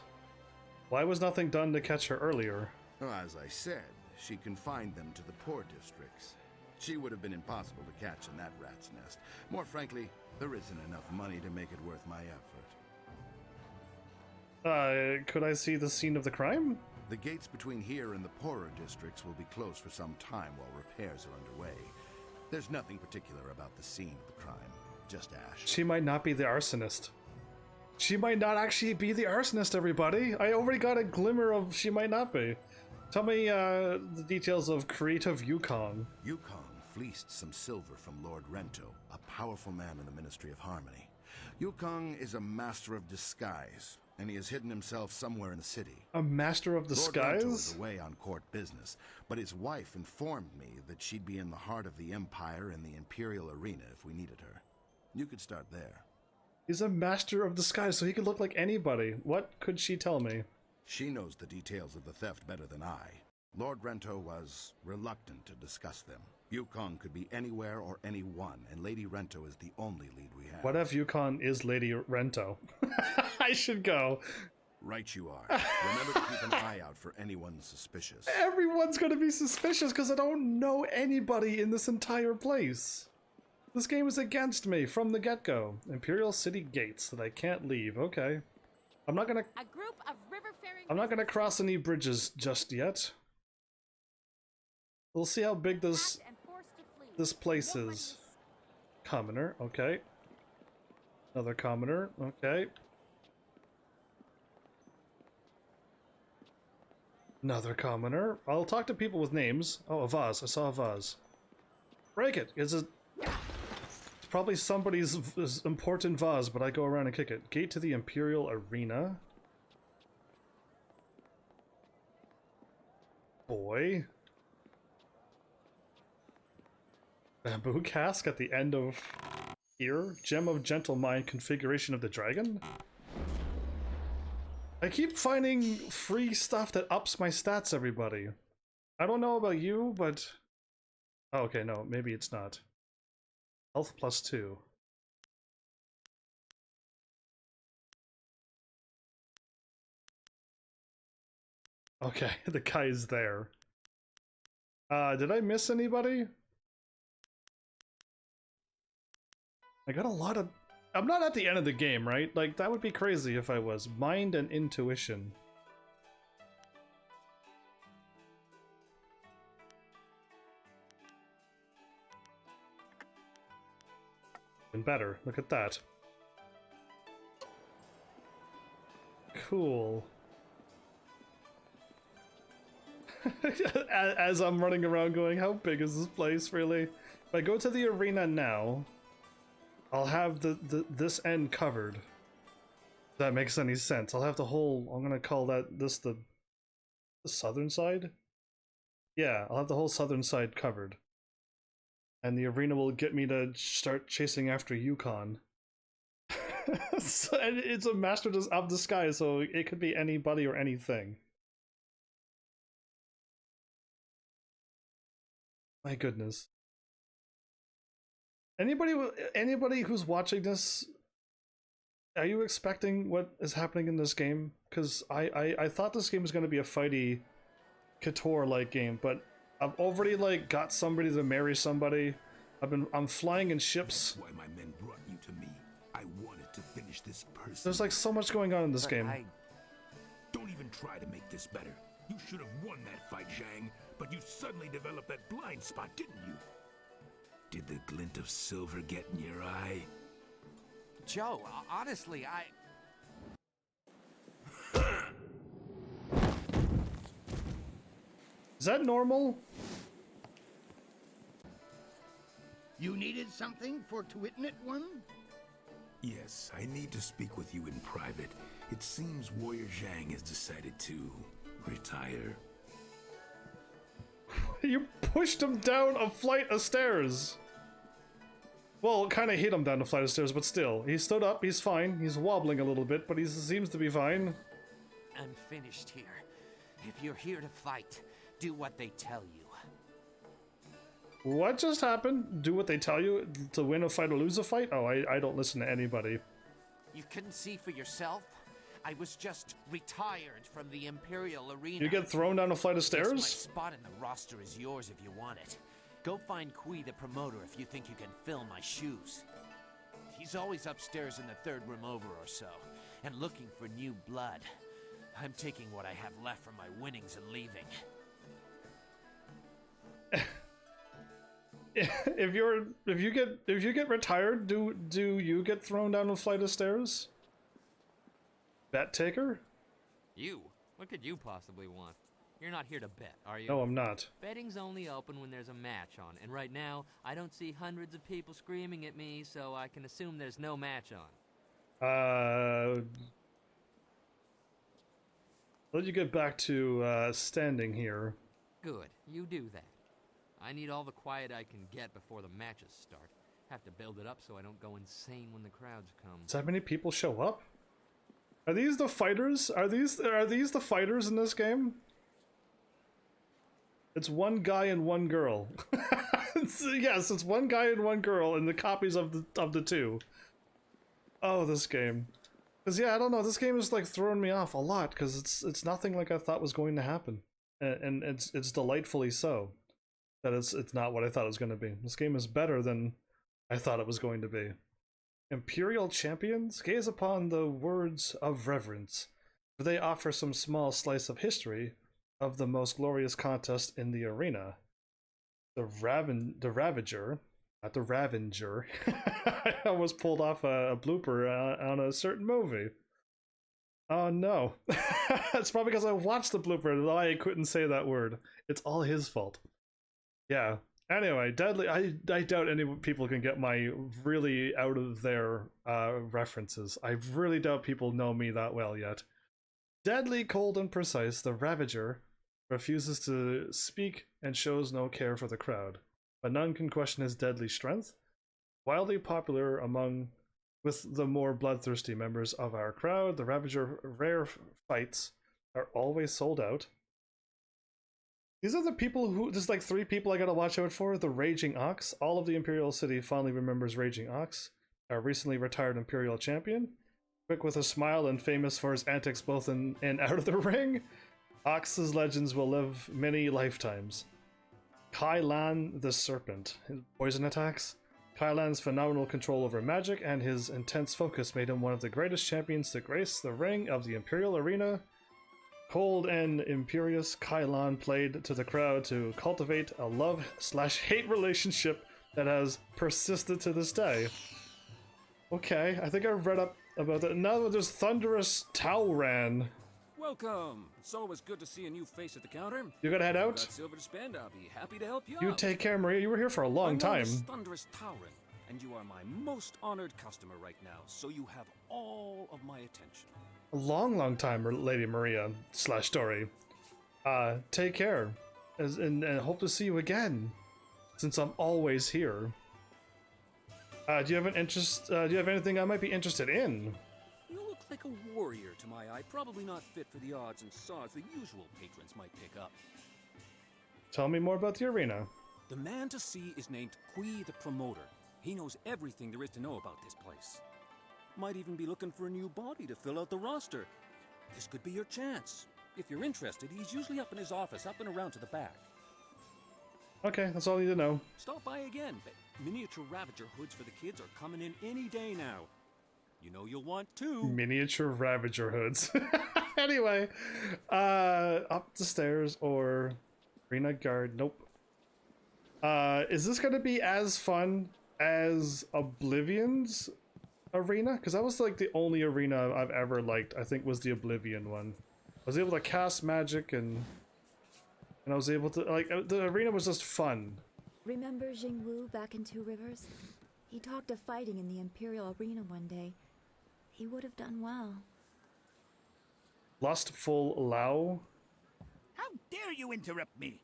Why was nothing done to catch her earlier? Well, as I said, she confined them to the poor districts. She would have been impossible to catch in that rat's nest. More frankly, there isn't enough money to make it worth my effort. Could I see the scene of the crime? The gates between here and the poorer districts will be closed for some time while repairs are underway. There's nothing particular about the scene of the crime, just ash. She might not be the arsonist. She might not actually be the arsonist, everybody. I already got a glimmer of she might not be. Tell me the details of Creative Yukong. Yukong fleeced some silver from Lord Rento, a powerful man in the Ministry of Harmony. Yukong is a master of disguise, and he has hidden himself somewhere in the city. A master of disguise? Lord Rento is away on court business, but his wife informed me that she'd be in the heart of the Empire in the Imperial arena if we needed her. You could start there. He's a master of disguise, so he could look like anybody. What could she tell me? She knows the details of the theft better than I. Lord Rento was reluctant to discuss them. Yukon could be anywhere or anyone, and Lady Rento is the only lead we have. What if Yukon is Lady Rento? I should go. Right you are. Remember to keep an eye out for anyone suspicious. Everyone's gonna be suspicious because I don't know anybody in this entire place. This game is against me from the get-go. Imperial City gates that I can't leave. Okay. I'm not gonna cross any bridges just yet. We'll see how big this place is. Commoner, okay. Another commoner, okay. Another commoner. I'll talk to people with names. Oh, a vase. I saw a vase. Break it. It's probably somebody's important vase, but I go around and kick it. Gate to the Imperial Arena. Boy. Bamboo cask at the end of here. Gem of Gentle Mind, configuration of the dragon. I keep finding free stuff that ups my stats, everybody. I don't know about you, but... Oh, okay, no, maybe it's not. Health +2. Okay, the guy is there. Did I miss anybody? I got a lot of... I'm not at the end of the game, right? Like, that would be crazy if I was. Mind and intuition. And better. Look at that. Cool. As I'm running around going, how big is this place, really? If I go to the arena now, I'll have this end covered. If that makes any sense. I'll have the whole... I'm gonna call this the southern side? Yeah, I'll have the whole southern side covered. And the arena will get me to start chasing after Yukon. So, and it's a master of disguise, so it could be anybody or anything. My goodness. Anybody who's watching this, are you expecting what is happening in this game? Because I thought this game was going to be a fighty Couture-like game, but I've already like got somebody to marry somebody. I'm flying in ships. That's why my men brought you to me. I wanted to finish this person. There's like so much going on in this game. Don't even try to make this better. You should have won that fight, Zhang, but you suddenly developed that blind spot, didn't you? Did the glint of silver get in your eye? Joe, honestly, Is that normal? You needed something for to witness one? Yes, I need to speak with you in private. It seems Warrior Zhang has decided to retire. You pushed him down a flight of stairs. Well, kind of hit him down a flight of stairs, but still. He stood up, he's fine. He's wobbling a little bit, but he seems to be fine. I'm finished here. If you're here to fight, do what they tell you. What just happened? Do what they tell you? To win a fight or lose a fight? Oh, I don't listen to anybody. You couldn't see for yourself? I was just retired from the Imperial Arena. You get thrown down a flight of stairs? My spot in the roster is yours if you want it. Go find Kui the promoter if you think you can fill my shoes. He's always upstairs in the third room over or so, and looking for new blood. I'm taking what I have left from my winnings and leaving. If you get retired, do you get thrown down a flight of stairs? Bet taker? You? What could you possibly want? You're not here to bet, are you? No, I'm not. Betting's only open when there's a match on, and right now, I don't see hundreds of people screaming at me, so I can assume there's no match on. Let you get back to standing here. Good, you do that. I need all the quiet I can get before the matches start. Have to build it up so I don't go insane when the crowds come. Does that many people show up? Are these the fighters? Are these the fighters in this game? It's one guy and one girl. Yes, it's one guy and one girl, and the copies of the two. Oh, this game. Because yeah, I don't know. This game is like throwing me off a lot because it's nothing like I thought was going to happen, and it's delightfully so. That it's not what I thought it was going to be. This game is better than I thought it was going to be. Imperial champions gaze upon the words of reverence, for they offer some small slice of history of the most glorious contest in the arena. The Ravager, not the Ravenger. I almost pulled off a blooper on a certain movie. Oh no. It's probably because I watched the blooper and I couldn't say that word. It's all his fault. Yeah. Anyway, Deadly, I doubt any people can get my really out of their references. I really doubt people know me that well yet. Deadly, cold, and precise, the Ravager refuses to speak and shows no care for the crowd, but none can question his deadly strength. Wildly popular with the more bloodthirsty members of our crowd, the Ravager rare fights are always sold out. These are the people who, there's like 3 people I gotta watch out for. The Raging Ox. All of the Imperial City fondly remembers Raging Ox, our recently retired Imperial champion. Quick with a smile and famous for his antics both in and out of the ring, Ox's legends will live many lifetimes. Kai Lan the Serpent. His poison attacks. Kai Lan's phenomenal control over magic and his intense focus made him one of the greatest champions to grace the ring of the Imperial Arena. Cold and imperious, Kai Lan played to the crowd to cultivate a love/hate relationship that has persisted to this day. Okay, I think I've read up about that. Now there's Thunderous Tauran. Welcome. It's always good to see a new face at the counter. You gotta head If you've out? got silver to spend, I'll be happy to help you You out. take care, Maria. You were here for a long I'm time. known as Thunderous Tauran, and you are my most honored customer right now, so you have all of my attention. A long time, Lady Maria / Dory. Take care, and hope to see you again, since I'm always here. Do you have an interest? Do you have anything I might be interested in? You look like a warrior to my eye, probably not fit for the odds and sods the usual patrons might pick up. Tell me more about the arena. The man to see is named Kui the Promoter. He knows everything there is to know about this place. Might even be looking for a new body to fill out the roster. This could be your chance. If you're interested, he's usually up in his office, up and around to the back. Okay, that's all you need to know. Stop by again. Miniature Ravager hoods for the kids are coming in any day now. You know you'll want 2. Miniature Ravager hoods. Anyway, up the stairs or arena guard. Nope. Is this gonna be as fun as Oblivion's arena? Because that was like the only arena I've ever liked. I think was the Oblivion one. I was able to cast magic and I was able to like the arena was just fun. Remember Jingwu back in Two Rivers? He talked of fighting in the Imperial Arena one day. He would have done well. Lustful Lao? How dare you interrupt me?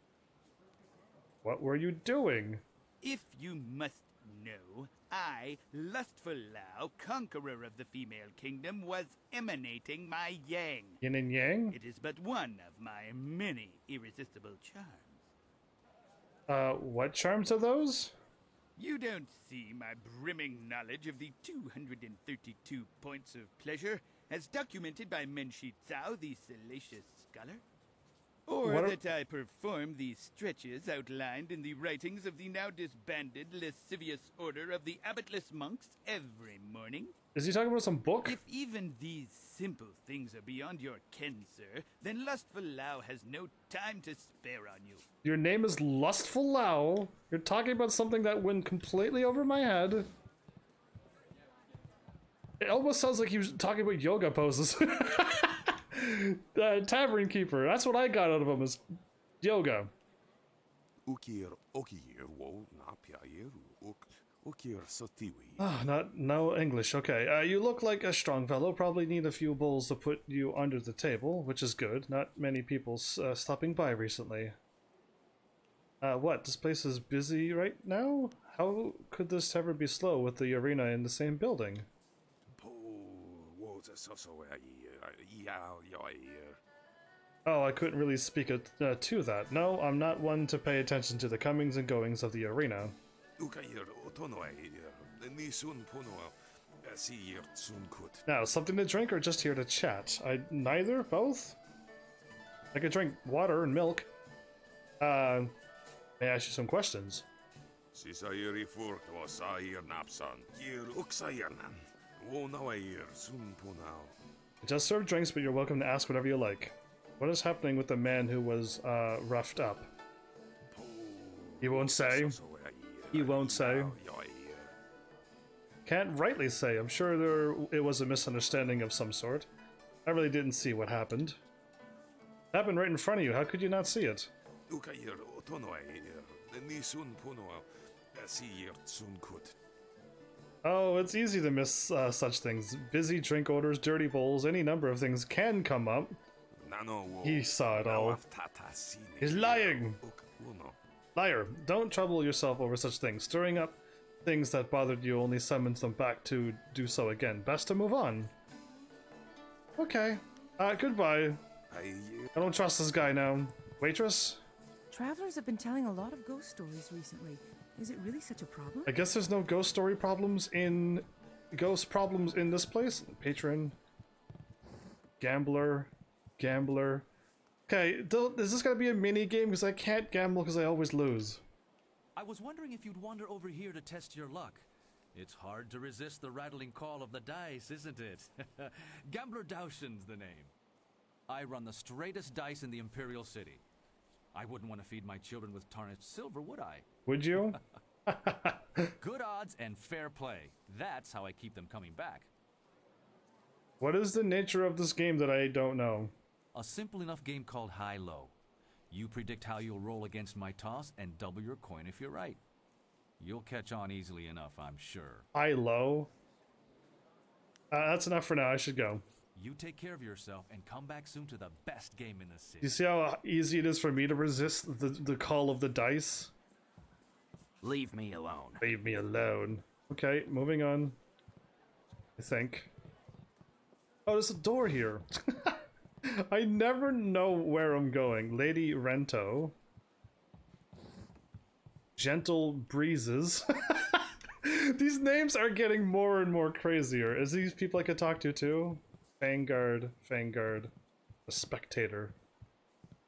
What were you doing? If you must know, I, Lustful Lao, conqueror of the female kingdom, was emanating my yang. Yin and Yang? It is but one of my many irresistible charms. What charms are those? You don't see my brimming knowledge of the 232 points of pleasure as documented by Menshi Tsao, the salacious scholar? Or that I perform the stretches outlined in the writings of the now disbanded lascivious order of the abbotless monks every morning? Is he talking about some book? If even these simple things are beyond your ken, sir, then Lustful Lao has no time to spare on you. Your name is Lustful Lao. You're talking about something that went completely over my head. It almost sounds like he was talking about yoga poses. Tavern Keeper. That's what I got out of him, is yoga. No English. Okay. You look like a strong fellow. Probably need a few bowls to put you under the table, which is good. Not many people stopping by recently. What? This place is busy right now? How could this ever be slow with the arena in the same building? Oh, I couldn't really speak to that. No, I'm not one to pay attention to the comings and goings of the arena. Now, something to drink or just here to chat? Neither? Both? I could drink water and milk. May I ask you some questions? I just serve drinks, but you're welcome to ask whatever you like. What is happening with the man who was roughed up? He won't say. He won't say. Can't rightly say. I'm sure it was a misunderstanding of some sort. I really didn't see what happened. It happened right in front of you. How could you not see it? Oh, it's easy to miss such things. Busy drink orders, dirty bowls, any number of things can come up. He saw it all. He's lying! Liar, don't trouble yourself over such things. Stirring up things that bothered you only summons them back to do so again. Best to move on. Okay. Goodbye. I don't trust this guy now. Waitress? Travelers have been telling a lot of ghost stories recently. Is it really such a problem? I guess there's no ghost story problems in... Ghost problems in this place? Patron. Gambler. Gambler. Okay, is this gonna be a mini game? Because I can't gamble because I always lose. I was wondering if you'd wander over here to test your luck. It's hard to resist the rattling call of the dice, isn't it? Gambler Daushin's the name. I run the straightest dice in the Imperial City. I wouldn't want to feed my children with tarnished silver, would I? Would you? Good odds and fair play. That's how I keep them coming back. What is the nature of this game that I don't know? A simple enough game called high-low. You predict how you'll roll against my toss and double your coin if you're right. You'll catch on easily enough, I'm sure. High-low? That's enough for now. I should go. You take care of yourself and come back soon to the best game in the city. You see how easy it is for me to resist the call of the dice? Leave me alone. Leave me alone. Okay, moving on. I think. Oh, there's a door here. I never know where I'm going. Lady Rento. Gentle Breezes. These names are getting more and more crazier. Is these people I could talk to too? Vanguard, a spectator.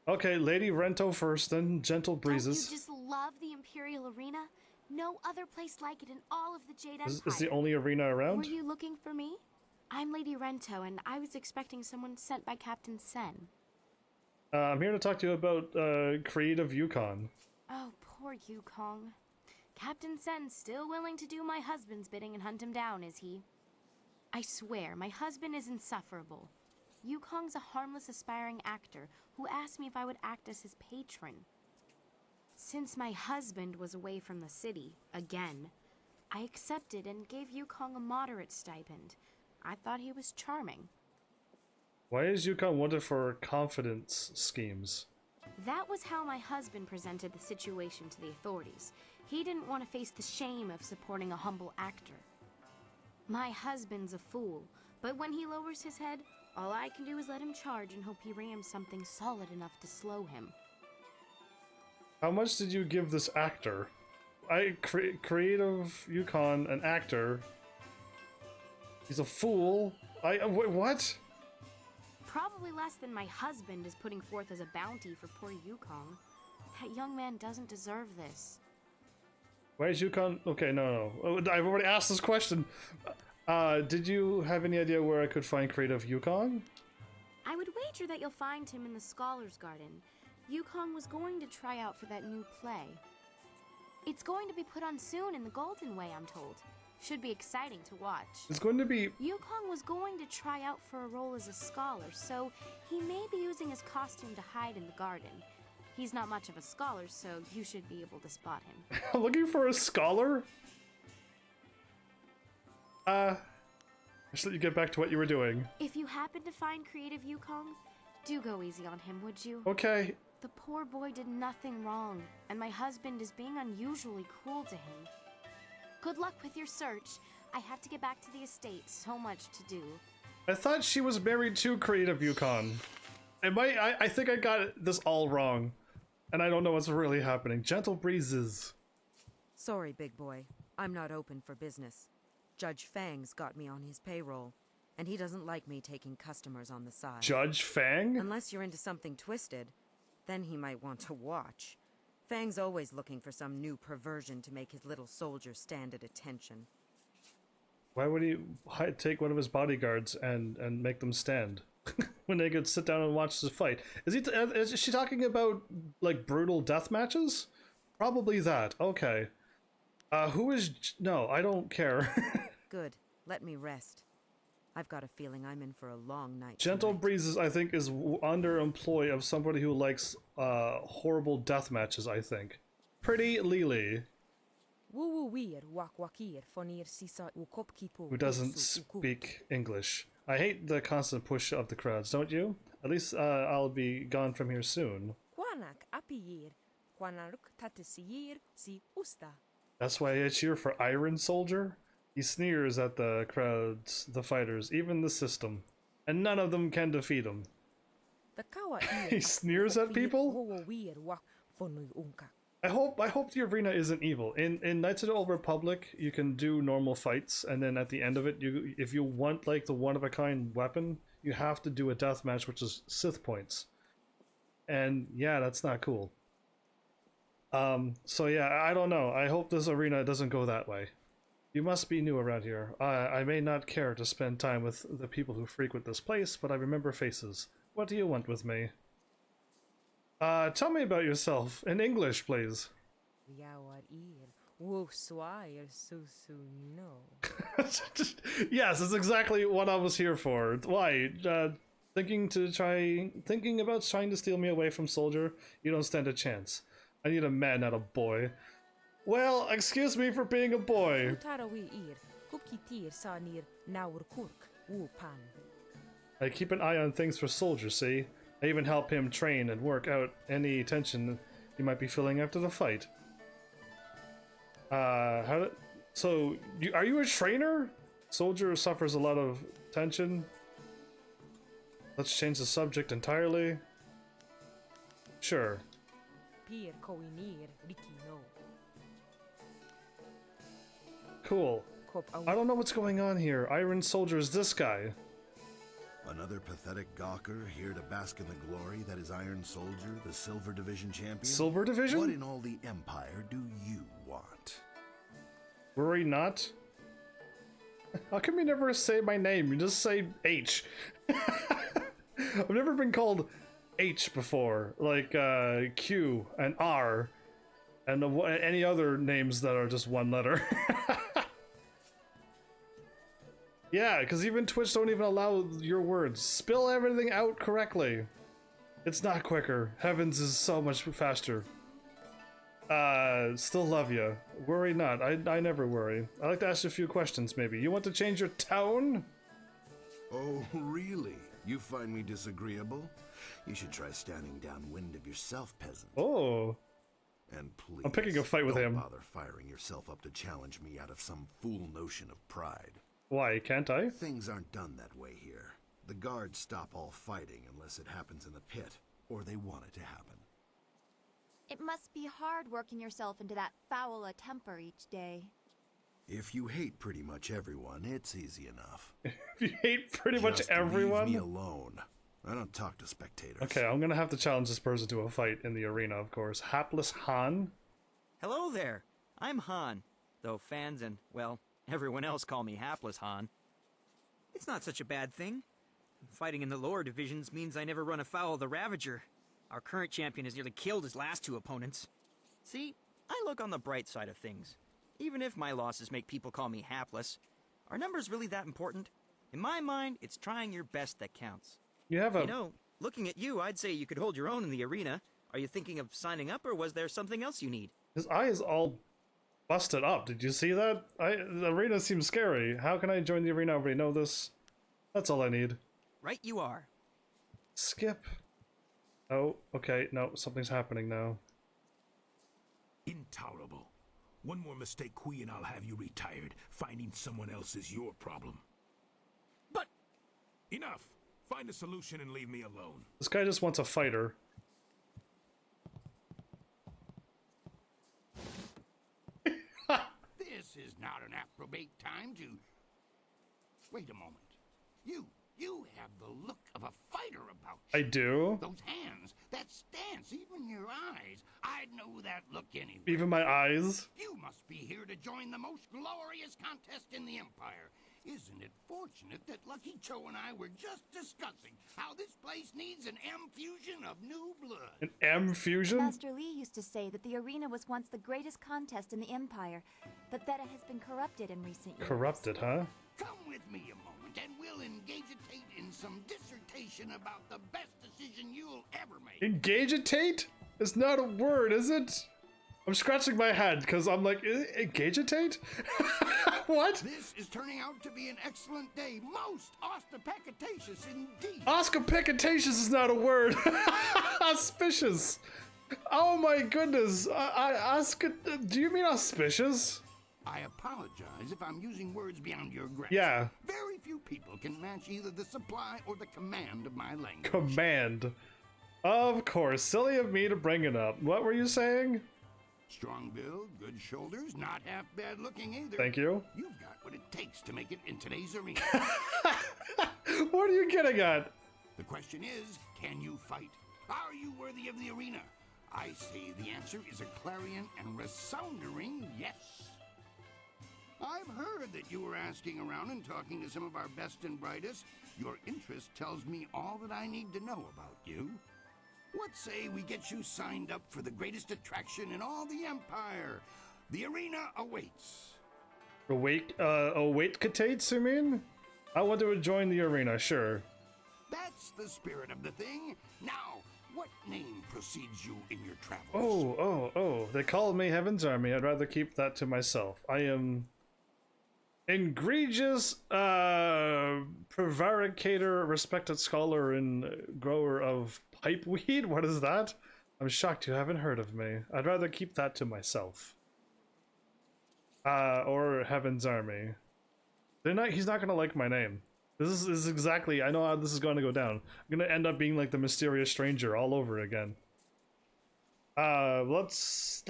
Okay, Lady Rento first, then Gentle Breezes. Don't you just love the Imperial Arena? No other place like it in all of the Jade Empire. Is the only arena around? Were you looking for me? I'm Lady Rento, and I was expecting someone sent by Captain Sen. I'm here to talk to you about Creative Yukon. Oh, poor Yukong. Captain Sen's still willing to do my husband's bidding and hunt him down, is he? I swear, my husband is insufferable. Yukong's a harmless aspiring actor who asked me if I would act as his patron. Since my husband was away from the city, again, I accepted and gave Yukong a moderate stipend. I thought he was charming. Why is Yukon wanted for confidence schemes? That was how my husband presented the situation to the authorities. He didn't want to face the shame of supporting a humble actor. My husband's a fool, but when he lowers his head, all I can do is let him charge and hope he rams something solid enough to slow him. How much did you give this actor? Creative Yukon, an actor. He's a fool. What? Probably less than my husband is putting forth as a bounty for poor Yukong. That young man doesn't deserve this. Why is Yukon? Okay, no. I've already asked this question. Did you have any idea where I could find Creative Yukon? I would wager that you'll find him in the Scholars' Garden. Yukong was going to try out for that new play. It's going to be put on soon in the Golden Way, I'm told. Should be exciting to watch. It's going to be... Yukong was going to try out for a role as a scholar, so he may be using his costume to hide in the garden. He's not much of a scholar, so you should be able to spot him. Looking for a scholar? I should let you get back to what you were doing. If you happen to find Creative Yukong, do go easy on him, would you? Okay. The poor boy did nothing wrong, and my husband is being unusually cruel to him. Good luck with your search. I have to get back to the estate. So much to do. I thought she was married to Creative Yukon. I think I got this all wrong, and I don't know what's really happening. Gentle breezes. Sorry, big boy. I'm not open for business. Judge Fang's got me on his payroll, and he doesn't like me taking customers on the side. Judge Fang? Unless you're into something twisted, then he might want to watch. Fang's always looking for some new perversion to make his little soldiers stand at attention. Why would he take one of his bodyguards and make them stand when they could sit down and watch the fight? Is she talking about like brutal death matches? Probably that. Okay. Who is? No, I don't care. Good. Let me rest. I've got a feeling I'm in for a long night. Gentle tonight. Breezes, I think, is underemploy of somebody who likes horrible death matches. I think. Pretty Lily. Who doesn't speak English. I hate the constant push of the crowds, don't you? At least I'll be gone from here soon. That's why I cheer for Iron Soldier. He sneers at the crowds, the fighters, even the system. And none of them can defeat him. He sneers at people? I hope the arena isn't evil. In Knights of the Old Republic, you can do normal fights, and then at the end of it, if you want like the one-of-a-kind weapon, you have to do a death match, which is Sith points. And yeah, that's not cool. So yeah, I don't know. I hope this arena doesn't go that way. You must be new around here. I may not care to spend time with the people who frequent this place, but I remember faces. What do you want with me? Tell me about yourself, in English, please. Yes, that's exactly what I was here for. Why? Thinking about trying to steal me away from Soldier? You don't stand a chance. I need a man, not a boy. Well, excuse me for being a boy. I keep an eye on things for Soldier, see? I even help him train and work out any tension he might be feeling after the fight. Are you a trainer? Soldier suffers a lot of tension. Let's change the subject entirely. Sure. Cool. I don't know what's going on here. Iron Soldier is this guy. Another pathetic gawker here to bask in the glory that is Iron Soldier, the Silver Division champion? Silver Division? What in all the Empire do you want? Worry not. How come you never say my name? You just say H. I've never been called H before, like Q and R, and any other names that are just one letter. Yeah, because even Twitch don't even allow your words. Spill everything out correctly. It's not quicker. Heavens is so much faster. Still love you. Worry not. I never worry. I'd like to ask you a few questions, maybe. You want to change your tone? Oh, really? You find me disagreeable? You should try standing downwind of yourself, peasant. Oh. And please, I'm picking a fight with him. Don't bother firing yourself up to challenge me out of some fool notion of pride. Why, can't I? Things aren't done that way here. The guards stop all fighting unless it happens in the pit, or they want it to happen. It must be hard working yourself into that foul a temper each day. If you hate pretty much everyone, it's easy enough. If you hate pretty much everyone? Leave me alone. I don't talk to spectators. Okay, I'm gonna have to challenge this person to a fight in the arena, of course. Hapless Han? Hello there. I'm Han, though fans and, well, everyone else call me Hapless Han. It's not such a bad thing. Fighting in the lower divisions means I never run afoul of the Ravager. Our current champion has nearly killed his last two opponents. See, I look on the bright side of things. Even if my losses make people call me hapless, are numbers really that important? In my mind, it's trying your best that counts. You know, looking at you, I'd say you could hold your own in the arena. Are you thinking of signing up, or was there something else you need? His eye is all busted up. Did you see that? The arena seems scary. How can I join the arena? Everybody know this? That's all I need. Right you are. Skip. Oh, okay. No, something's happening now. Intolerable. One more mistake, Kui, and I'll have you retired. Finding someone else is your problem. But... Enough! Find find a solution and leave me alone. This guy just wants a fighter. This is not an appropriate time to... Wait a moment. You have the look of a fighter about you. I do. Those hands, that stance, even your eyes. I'd know that look anyway. Even my eyes? You must be here to join the most glorious contest in the Empire. Isn't it fortunate that Lucky Cho and I were just discussing how this place needs an M fusion of new blood? An M fusion? Master Li used to say that the arena was once the greatest contest in the Empire, but that it has been corrupted in recent years. Corrupted, huh? Come with me a moment and we'll engagitate in some dissertation about the best decision you'll ever make. Engagitate? It's not a word, is it? I'm scratching my head because I'm like, engagitate? What? This is turning out to be an excellent day. Most ostentatious indeed. Ostentatious is not a word. Auspicious. Oh my goodness. Do you mean auspicious? I apologize if I'm using words beyond your grasp. Yeah. Very few people can match either the supply or the command of my language. Command. Of course. Silly of me to bring it up. What were you saying? Strong build, good shoulders, not half bad looking either. Thank you. You've got what it takes to make it in today's arena. What are you getting at? The question is, can you fight? Are you worthy of the arena? I say the answer is a clarion and resounding yes. I've heard that you were asking around and talking to some of our best and brightest. Your interest tells me all that I need to know about you. What say we get you signed up for the greatest attraction in all the Empire? The arena awaits. Await-catates, you mean? I want to join the arena, sure. That's the spirit of the thing. Now, what name precedes you in your travels? Oh, they call me Heaven's Army. I'd rather keep that to myself. I am... egregious, prevaricator, respected scholar and grower of pipeweed? What is that? I'm shocked you haven't heard of me. I'd rather keep that to myself. Or Heaven's Army. He's not gonna like my name. This is exactly, I know how this is gonna go down. I'm gonna end up being like the mysterious stranger all over again. Let's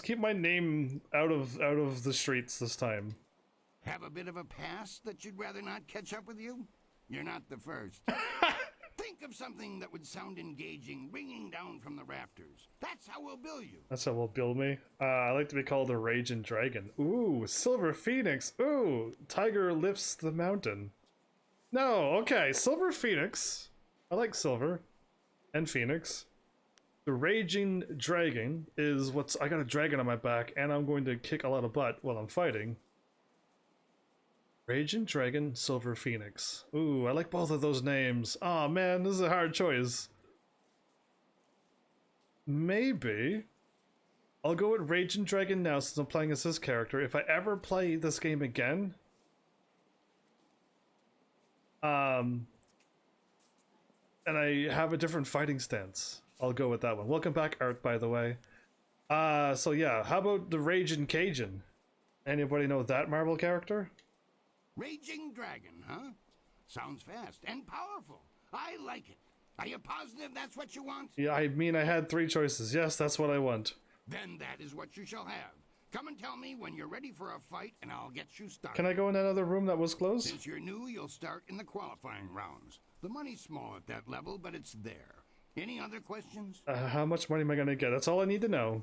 keep my name out of the streets this time. Have a bit of a past that you'd rather not catch up with you? You're not the first. Think of something that would sound engaging, ringing down from the rafters. That's how we'll bill you. That's how we'll bill me. I like to be called a Raging Dragon. Ooh, Silver Phoenix. Ooh, Tiger lifts the mountain. No, okay, Silver Phoenix. I like Silver and Phoenix. The Raging Dragon is what's... I got a dragon on my back, and I'm going to kick a lot of butt while I'm fighting. Raging Dragon, Silver Phoenix. Ooh, I like both of those names. Aw, man, this is a hard choice. Maybe I'll go with Raging Dragon now since I'm playing as this character. If I ever play this game again, and I have a different fighting stance, I'll go with that one. Welcome back, Art, by the way. So yeah, how about the Raging Cajun? Anybody know that Marvel character? Raging Dragon, huh? Sounds fast and powerful. I like it. Are you positive that's what you want? Yeah, I mean, I had 3 choices. Yes, that's what I want. Then that is what you shall have. Come and tell me when you're ready for a fight, and I'll get you started. Can I go in that other room that was closed? Since you're new, you'll start in the qualifying rounds. The money's small at that level, but it's there. Any other questions? How much money am I gonna get? That's all I need to know.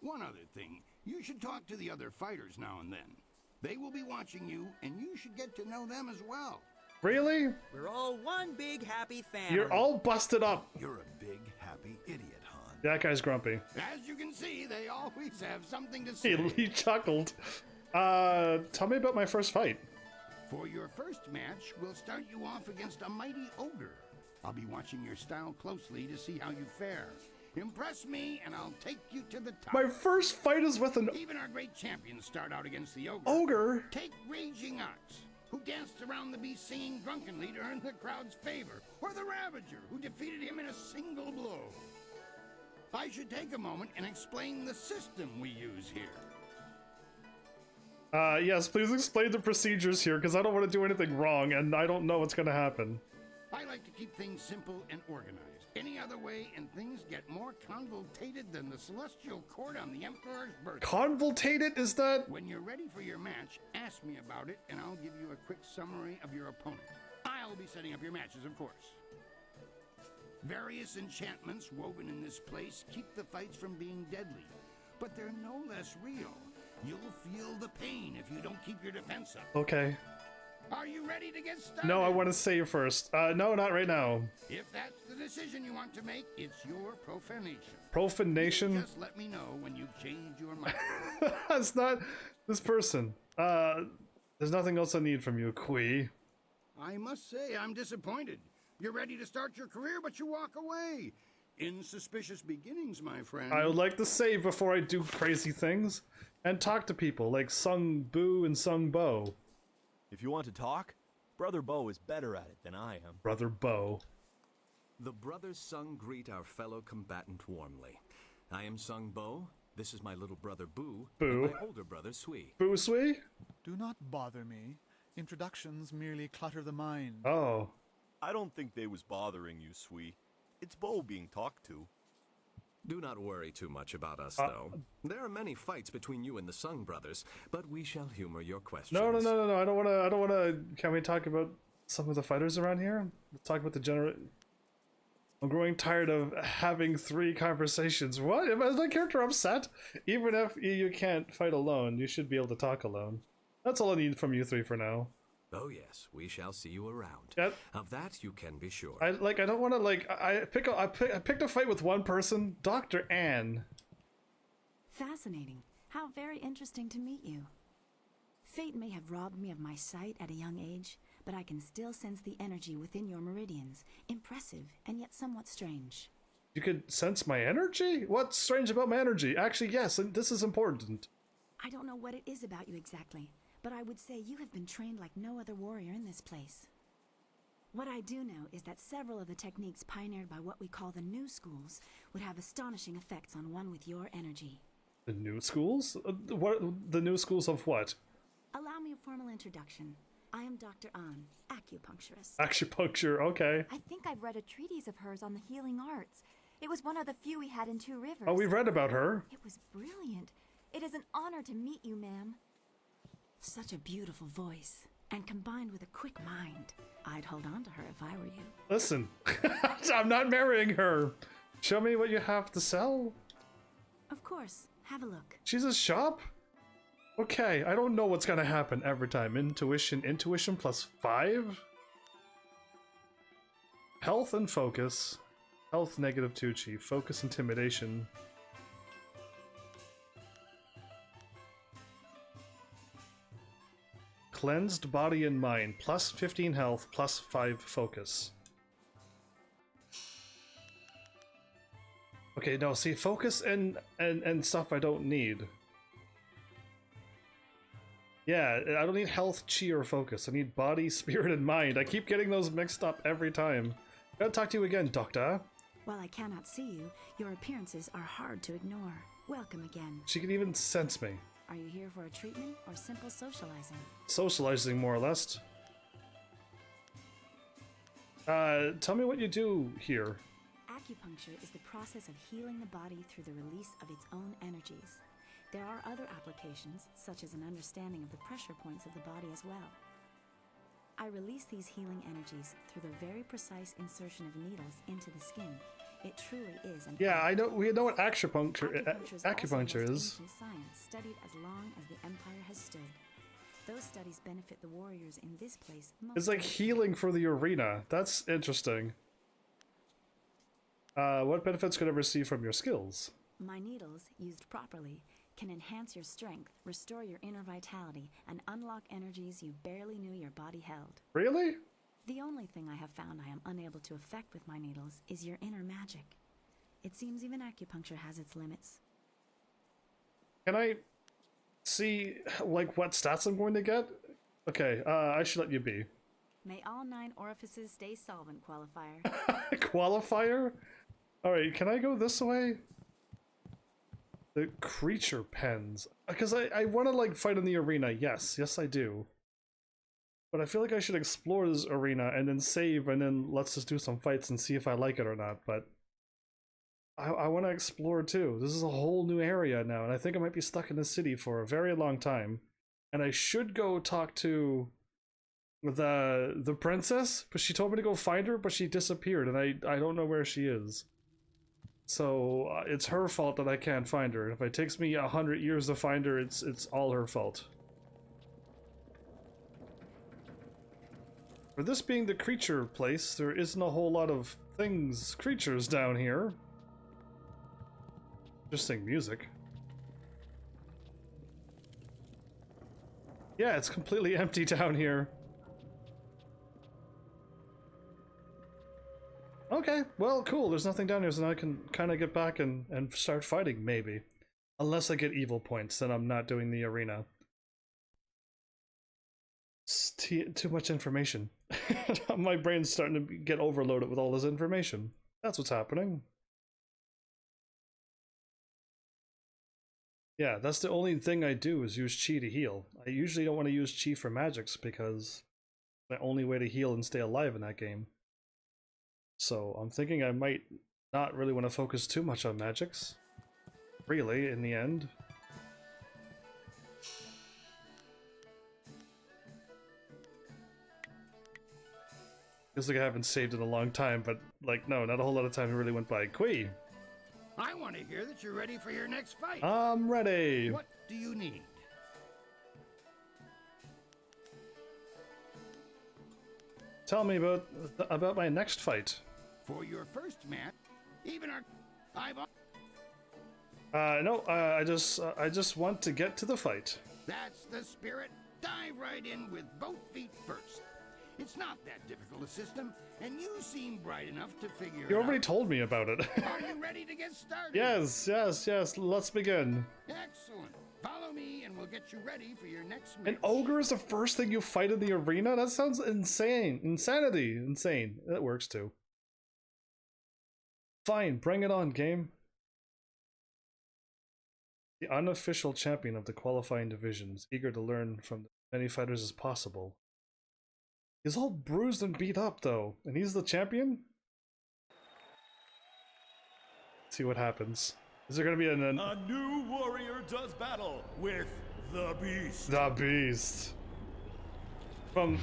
One other thing. You should talk to the other fighters now and then. They will be watching you, and you should get to know them as well. Really? We're all one big happy family. You're all busted up. You're a big happy idiot, Han. That guy's grumpy. As you can see, they always have something to say. He chuckled. Tell me about my first fight. For your first match, we'll start you off against a mighty ogre. I'll be watching your style closely to see how you fare. Impress me, and I'll take you to the top. My first fight is with an... Even our great champions start out against the ogre. Ogre? Take Raging Ox, who danced around the beast singing drunkenly to earn the crowd's favor. Or the Ravager, who defeated him in a single blow. I should take a moment and explain the system we use here. Yes, please explain the procedures here, because I don't want to do anything wrong, and I don't know what's going to happen. I like to keep things simple and organized. Any other way, and things get more convoltated than the celestial court on the Emperor's birthday. Convoltated, is that? When you're ready for your match, ask me about it, and I'll give you a quick summary of your opponent. I'll be setting up your matches, of course. Various enchantments woven in this place keep the fights from being deadly, but they're no less real. You'll feel the pain if you don't keep your defense up. Okay. Are you ready to get started? No, I want to save first. No, not right now. If that's the decision you want to make, it's your profanation. Profanation? Just let me know when you've changed your mind. It's not this person. There's nothing else I need from you, Kui. I must say, I'm disappointed. You're ready to start your career, but you walk away. Insuspicious beginnings, my friend. I would like to save before I do crazy things and talk to people like Sung Bu and Sung Bo. If you want to talk, Brother Bo is better at it than I am. Brother Bo. The brothers Sung greet our fellow combatant warmly. I am Sung Bo. This is my little brother Boo. Boo. And my older brother Sui. Boo Sui? Do not bother me. Introductions merely clutter the mind. Oh. I don't think they was bothering you, Sui. It's Bo being talked to. Do not worry too much about us, though. There are many fights between you and the Sung brothers, but we shall humor your questions. No. I don't want to. Can we talk about some of the fighters around here? Let's talk about the general. I'm growing tired of having 3 conversations. What? Is my character upset? Even if you can't fight alone, you should be able to talk alone. That's all I need from you 3 for now. Oh yes, we shall see you around. Yep. Of that you can be sure. I don't want to I picked a fight with one person, Dr. Anne. Fascinating. How very interesting to meet you. Fate may have robbed me of my sight at a young age, but I can still sense the energy within your meridians. Impressive, and yet somewhat strange. You could sense my energy? What's strange about my energy? Actually, yes, and this is important. I don't know what it is about you exactly, but I would say you have been trained like no other warrior in this place. What I do know is that several of the techniques pioneered by what we call the new schools would have astonishing effects on one with your energy. The new schools? What? The new schools of what? Allow me a formal introduction. I am Dr. An, acupuncturist. Acupuncture, okay. I think I've read a treatise of hers on the healing arts. It was one of the few we had in Two Rivers. Oh, we've read about her. It was brilliant. It is an honor to meet you, ma'am. Such a beautiful voice, and combined with a quick mind, I'd hold on to her if I were you. Listen, I'm not marrying her. Show me what you have to sell. Of course, have a look. She's a shop? Okay, I don't know what's gonna happen every time. Intuition +5? Health and focus. Health -2 chi. Focus intimidation. Cleansed body and mind, +15 health, +5 focus. Okay, no, see, focus and stuff I don't need. Yeah, I don't need health, chi, or focus. I need body, spirit, and mind. I keep getting those mixed up every time. Gotta talk to you again, Doctor. While I cannot see you, your appearances are hard to ignore. Welcome again. She can even sense me. Are you here for a treatment or simple socializing? Socializing, more or less. Tell me what you do here. Acupuncture is the process of healing the body through the release of its own energies. There are other applications, such as an understanding of the pressure points of the body as well. I release these healing energies through the very precise insertion of needles into the skin. It truly is an Yeah, I know. We know what acupuncture is. ancient science studied as long as the empire has stood. Those studies benefit the warriors in this place most. It's like healing for the arena. That's interesting. What benefits could I receive from your skills? My needles, used properly, can enhance your strength, restore your inner vitality, and unlock energies you barely knew your body held. Really? The only thing I have found I am unable to affect with my needles is your inner magic. It seems even acupuncture has its limits. Can I see, like, what stats I'm going to get? Okay, I should let you be. May all 9 orifices stay solvent, qualifier. Qualifier? Alright, can I go this way? The creature pens. Because I want to, like, fight in the arena. Yes, I do. but I feel like I should explore this arena and then save, and then let's just do some fights and see if I like it or not. But I want to explore too. This is a whole new area now, and I think I might be stuck in the city for a very long time. And I should go talk to the princess, but she told me to go find her, but she disappeared, and I don't know where she is. So it's her fault that I can't find her. If it takes me 100 years to find her, it's all her fault. For this being the creature place, there isn't a whole lot of creatures down here. Interesting music. Yeah, it's completely empty down here. Okay, well, cool. There's nothing down here, so now I can kind of get back and start fighting, maybe. Unless I get evil points, then I'm not doing the arena. It's too much information. My brain's starting to get overloaded with all this information. That's what's happening. Yeah, that's the only thing I do is use chi to heal. I usually don't want to use chi for magics because it's my only way to heal and stay alive in that game. So I'm thinking I might not really want to focus too much on magics. Really, in the end. Feels like I haven't saved in a long time, but like, no, not a whole lot of time really went by. Kui! I want to hear that you're ready for your next fight. I'm ready! What do you need? Tell me about my next fight. For your first match, even I've... No, I just want to get to the fight. That's the spirit. Dive right in with both feet first. It's not that difficult a system, and you seem bright enough to figure it out. You already told me about it. Are you ready to get started? Yes, let's begin. Excellent. Follow me and we'll get you ready for your next match. An ogre is the first thing you fight in the arena? That sounds insane. Insane. That works too. Fine, bring it on, game. The unofficial champion of the qualifying divisions, eager to learn from as many fighters as possible. He's all bruised and beat up, though, and he's the champion? Let's see what happens. Is there gonna be a new warrior does battle with the Beast. The Beast. From...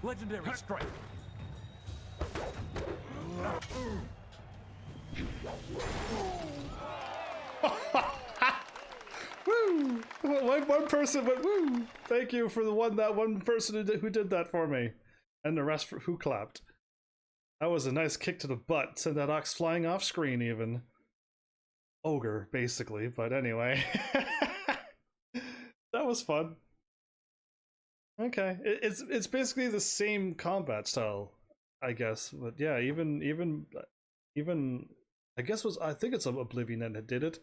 Legendary strike. Woo! One person went woo! Thank you for that one person who did that for me. And the rest who clapped. That was a nice kick to the butt. Sent that ox flying off screen even. Ogre, basically, but anyway. That was fun. Okay. It's basically the same combat style, I guess. But yeah, even I think it's Oblivion that did it.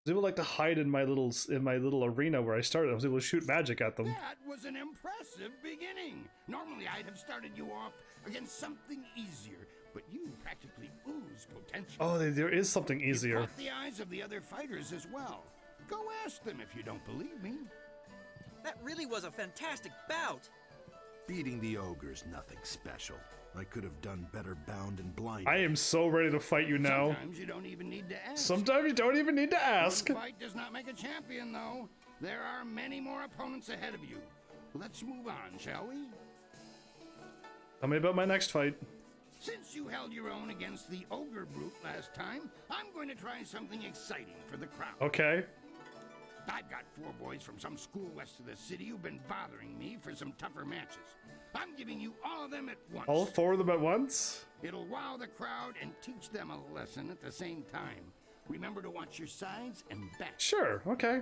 I was able to hide in my little arena where I started. I was able to shoot magic at them. That was an impressive beginning. Normally I'd have started you off against something easier, but you practically ooze potential. Oh, there is something easier. You caught the eyes of the other fighters as well. Go ask them if you don't believe me. That really was a fantastic bout. Beating the ogre's nothing special. I could have done better bound and blind. I am so ready to fight you now. Sometimes you don't even need to ask. Sometimes you don't even need to ask. One fight does not make a champion, though. There are many more opponents ahead of you. Let's move on, shall we? Tell me about my next fight. Since you held your own against the ogre brute last time, I'm going to try something exciting for the crowd. Okay. I've got 4 boys from some school west of the city who've been bothering me for some tougher matches. I'm giving you all of them at once. All 4 of them at once? It'll wow the crowd and teach them a lesson at the same time. Remember to watch your sides and back. Sure, okay.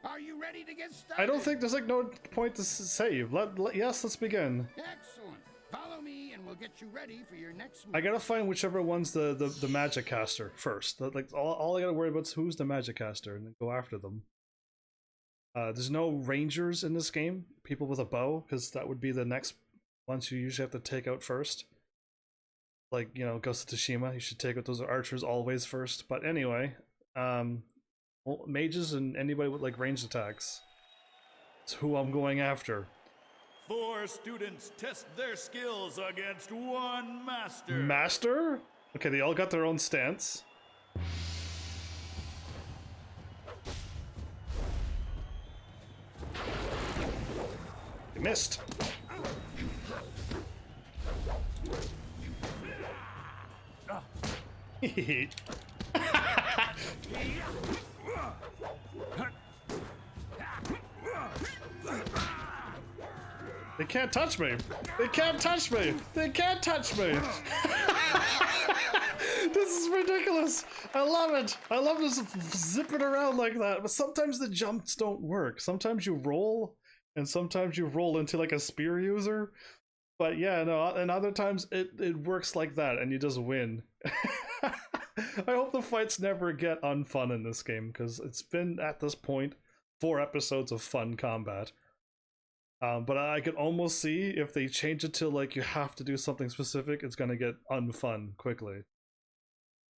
Are you ready to get started? I don't think there's no point to save. Yes, let's begin. Excellent. Follow me and we'll get you ready for your next match. I gotta find whichever one's the magic caster first. All I gotta worry about is who's the magic caster and then go after them. There's no rangers in this game, people with a bow, because that would be the next ones you usually have to take out first. Like, Ghost of Tsushima, you should take out those archers always first. But anyway, Well, mages and anybody with like ranged attacks. It's who I'm going after. 4 students test their skills against 1 master. Master? Okay, they all got their own stance. You missed. They can't touch me. They can't touch me. They can't touch me. This is ridiculous. I love it. I love just zipping around like that. But sometimes the jumps don't work. Sometimes you roll, and sometimes you roll into like a spear user. But yeah, no, and other times it works like that, and you just win. I hope the fights never get unfun in this game, because it's been, at this point, 4 episodes of fun combat. But I could almost see if they change it to like you have to do something specific, it's gonna get unfun quickly.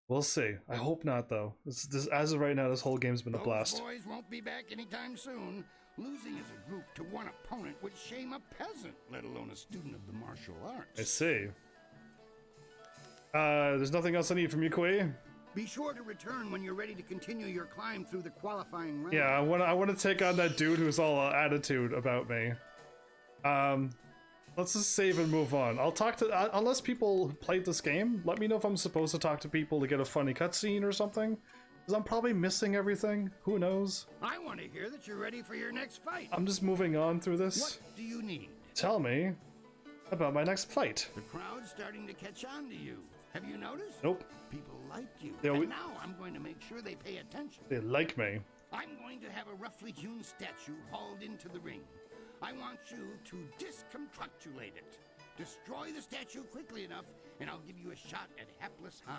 We'll see. I hope not, though. This as of right now, this whole game's been a blast. Those boys won't be back anytime soon. Losing as a group to one opponent would shame a peasant, let alone a student of the martial arts. I see. There's nothing else I need from you, Kui. Be sure to return when you're ready to continue your climb through the qualifying round. Yeah, I want to take on that dude who's all attitude about me. Let's just save and move on. I'll talk to unless people played this game. Let me know if I'm supposed to talk to people to get a funny cutscene or something, because I'm probably missing everything. Who knows? I want to hear that you're ready for your next fight. I'm just moving on through this. What do you need? Tell me about my next fight. The crowd's starting to catch on to you. Have you noticed? Nope. People like you. Yeah, and now I'm going to make sure they pay attention. They like me. I'm going to have a roughly hewn statue hauled into the ring. I want you to disconstructulate it. Destroy the statue quickly enough, and I'll give you a shot at hapless Han.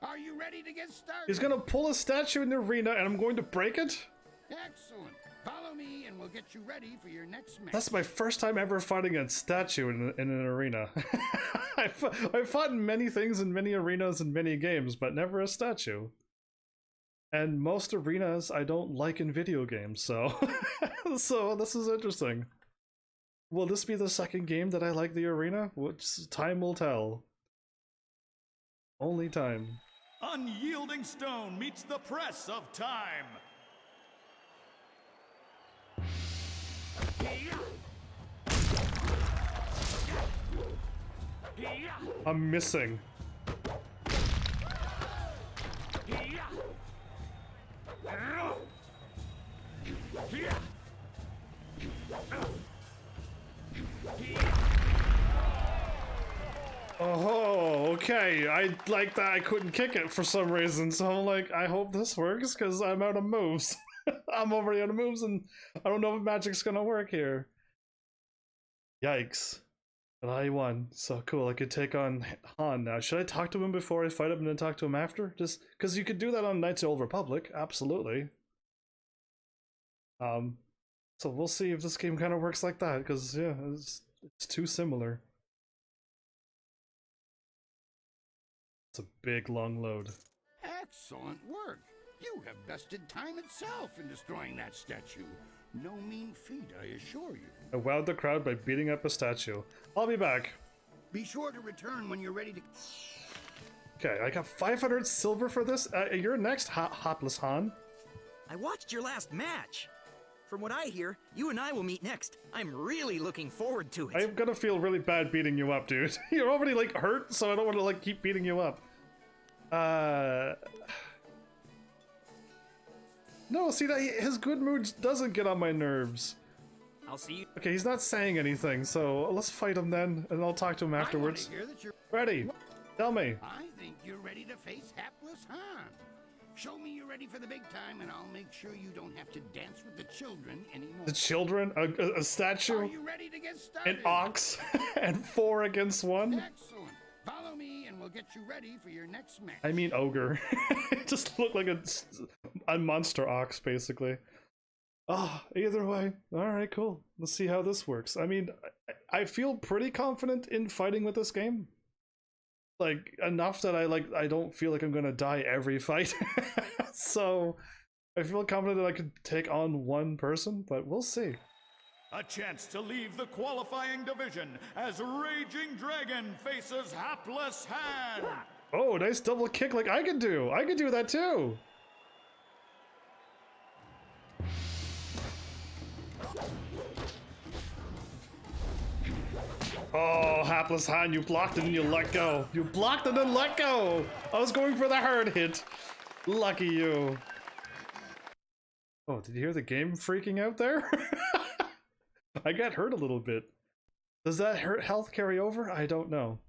Are you ready to get started? He's gonna pull a statue in the arena, and I'm going to break it? Excellent. Follow me, and we'll get you ready for your next match. That's my first time ever fighting a statue in an arena. I've fought in many things in many arenas and many games, but never a statue. And most arenas I don't like in video games, so so this is interesting. Will this be the second game that I like the arena? Which time will tell. Only time. Unyielding stone meets the press of time. I'm missing. Oh, okay. I like that I couldn't kick it for some reason, so I'm like, I hope this works, because I'm out of moves. I'm already out of moves, and I don't know if magic's gonna work here. Yikes. But I won, so cool. I could take on Han now. Should I talk to him before I fight him and then talk to him after? Just because you could do that on Knights of the Old Republic, absolutely. So we'll see if this game kind of works like that, because yeah, it's too similar. It's a big long load. Excellent work. You have bested time itself in destroying that statue. No mean feat, I assure you. I wowed the crowd by beating up a statue. I'll be back. Be sure to return when you're ready to... Okay, I got 500 silver for this. You're next, Hapless Han. I watched your last match. From what I hear, you and I will meet next. I'm really looking forward to it. I'm gonna feel really bad beating you up, dude. You're already, like, hurt, so I don't want to, like, keep beating you up. No, see, that his good mood doesn't get on my nerves. I'll see you. Okay, he's not saying anything, so let's fight him then, and I'll talk to him afterwards. I want to hear that you're... Ready. Tell me. I think you're ready to face hapless Han. Show me you're ready for the big time, and I'll make sure you don't have to dance with the children anymore. The children? A statue? Are you ready to get started? An ox? And 4 against 1? Excellent. Follow me, and we'll get you ready for your next match. I mean ogre. It just looked like a monster ox, basically. Oh, either way. Alright, cool. Let's see how this works. I mean, I feel pretty confident in fighting with this game. like enough that I don't feel like I'm gonna die every fight. So I feel confident that I could take on one person, but we'll see. A chance to leave the qualifying division as Raging Dragon faces Hapless Hand. Oh, nice double kick like I could do. I could do that too. Oh, Hapless Hand, you blocked it and you let go. You blocked it and let go. I was going for the hard hit. Lucky you. Oh, did you hear the game freaking out there? I got hurt a little bit. Does that hurt health carry over? I don't know.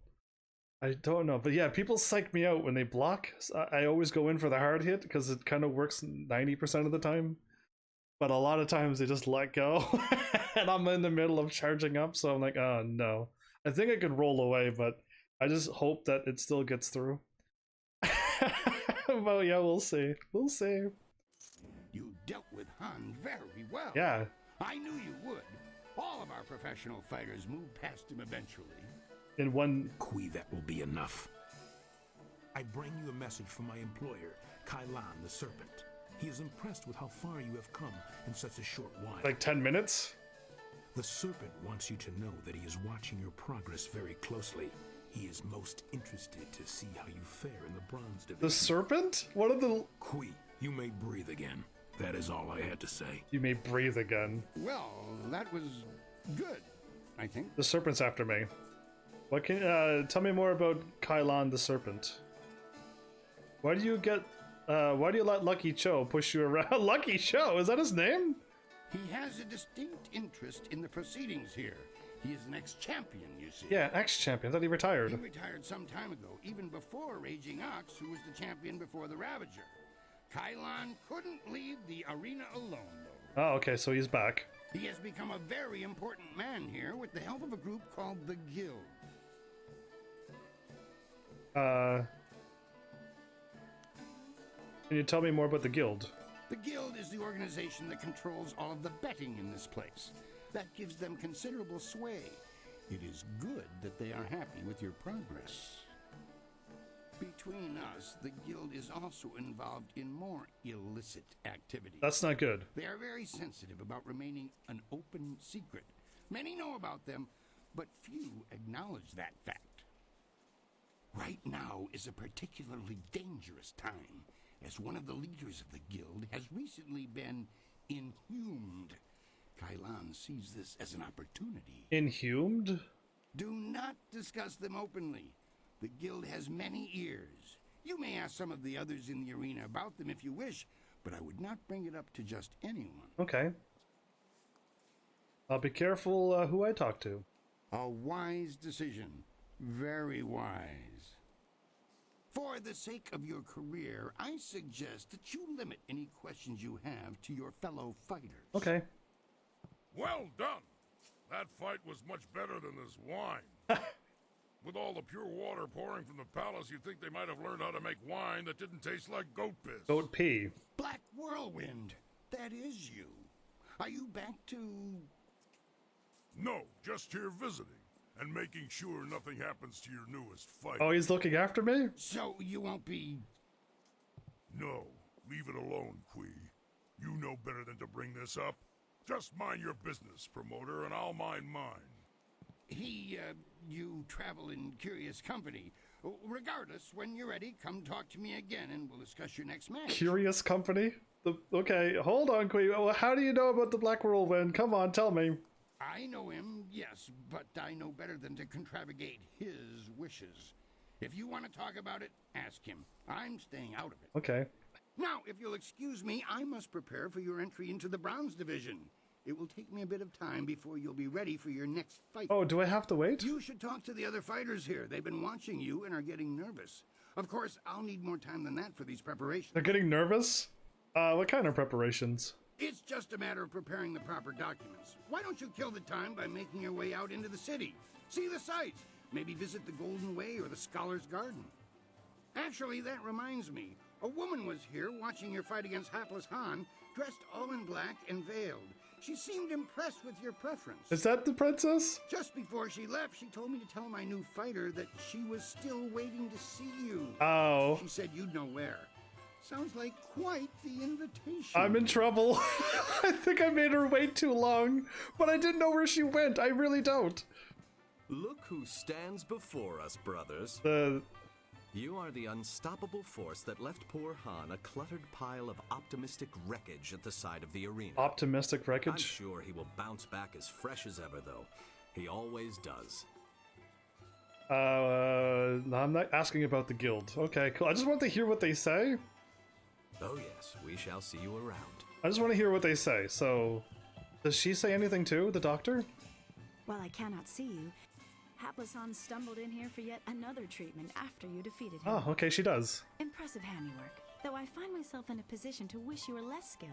I don't know. But yeah, people psych me out when they block. I always go in for the hard hit because it kind of works 90% of the time. But a lot of times they just let go. And I'm in the middle of charging up, so I'm like, oh no. I think I could roll away, but I just hope that it still gets through. But yeah, we'll see. We'll see. You dealt with Han very well. Yeah. I knew you would. All of our professional fighters move past him eventually. In one... Kui, that will be enough. I bring you a message from my employer, Kailan the Serpent. He is impressed with how far you have come in such a short while. Like 10 minutes? The Serpent wants you to know that he is watching your progress very closely. He is most interested to see how you fare in the Bronze Division. The Serpent? What are the... Kui, you may breathe again. That is all I had to say. You may breathe again. Well, that was good, I think. The Serpent's after me. What can tell me more about Kailan the Serpent? Why do you let Lucky Cho push you around? Lucky Cho, is that his name? He has a distinct interest in the proceedings here. He is an ex-champion, you see. Yeah, ex-champion. I thought he retired. He retired some time ago, even before Raging Ox, who was the champion before the Ravager. Kailan couldn't leave the arena alone, though. Oh, okay, so he's back. He has become a very important man here with the help of a group called the Guild. Can you tell me more about the Guild? The Guild is the organization that controls all of the betting in this place. That gives them considerable sway. It is good that they are happy with your progress. Between us, the Guild is also involved in more illicit activities. That's not good. They are very sensitive about remaining an open secret. Many know about them, but few acknowledge that fact. Right now is a particularly dangerous time, as one of the leaders of the Guild has recently been inhumed. Kailan sees this as an opportunity. Inhumed? Do not discuss them openly. The Guild has many ears. You may ask some of the others in the arena about them if you wish, but I would not bring it up to just anyone. Okay. I'll be careful who I talk to. A wise decision. Very wise. For the sake of your career, I suggest that you limit any questions you have to your fellow fighters. Okay. Well done! That fight was much better than this wine. With all the pure water pouring from the palace, you'd think they might have learned how to make wine that didn't taste like goat piss. Goat pee. Black Whirlwind, that is you. Are you back to... No, just here visiting, and making sure nothing happens to your newest fight. Oh, he's looking after me? So you won't be... No, leave it alone, Kui. You know better than to bring this up. Just mind your business, promoter, and I'll mind mine. You travel in curious company. Regardless, when you're ready, come talk to me again and we'll discuss your next match. Curious company? Okay, hold on, Kui. How do you know about the Black Whirlwind? Come on, tell me. I know him, yes, but I know better than to contravigate his wishes. If you want to talk about it, ask him. I'm staying out of it. Okay. Now, if you'll excuse me, I must prepare for your entry into the Bronze Division. It will take me a bit of time before you'll be ready for your next fight. Oh, do I have to wait? You should talk to the other fighters here. They've been watching you and are getting nervous. Of course, I'll need more time than that for these preparations. They're getting nervous? What kind of preparations? It's just a matter of preparing the proper documents. Why don't you kill the time by making your way out into the city? See the sights. Maybe visit the Golden Way or the Scholar's Garden. Actually, that reminds me. A woman was here watching your fight against hapless Han, dressed all in black and veiled. She seemed impressed with your preference. Is that the princess? Just before she left, she told me to tell my new fighter that she was still waiting to see you. Oh. She said you'd know where. Sounds like quite the invitation. I'm in trouble. I think I made her wait too long, but I didn't know where she went. I really don't. Look who stands before us, brothers. You are the unstoppable force that left poor Han a cluttered pile of optimistic wreckage at the side of the arena. Optimistic wreckage? I'm sure he will bounce back as fresh as ever, though. He always does. No, I'm not asking about the guild. Okay, cool. I just want to hear what they say. Oh yes, we shall see you around. I just want to hear what they say. So, does she say anything too, the doctor? While I cannot see you, Hapless Han stumbled in here for yet another treatment after you defeated him. Oh, okay, she does. Impressive handiwork, though I find myself in a position to wish you were less skilled,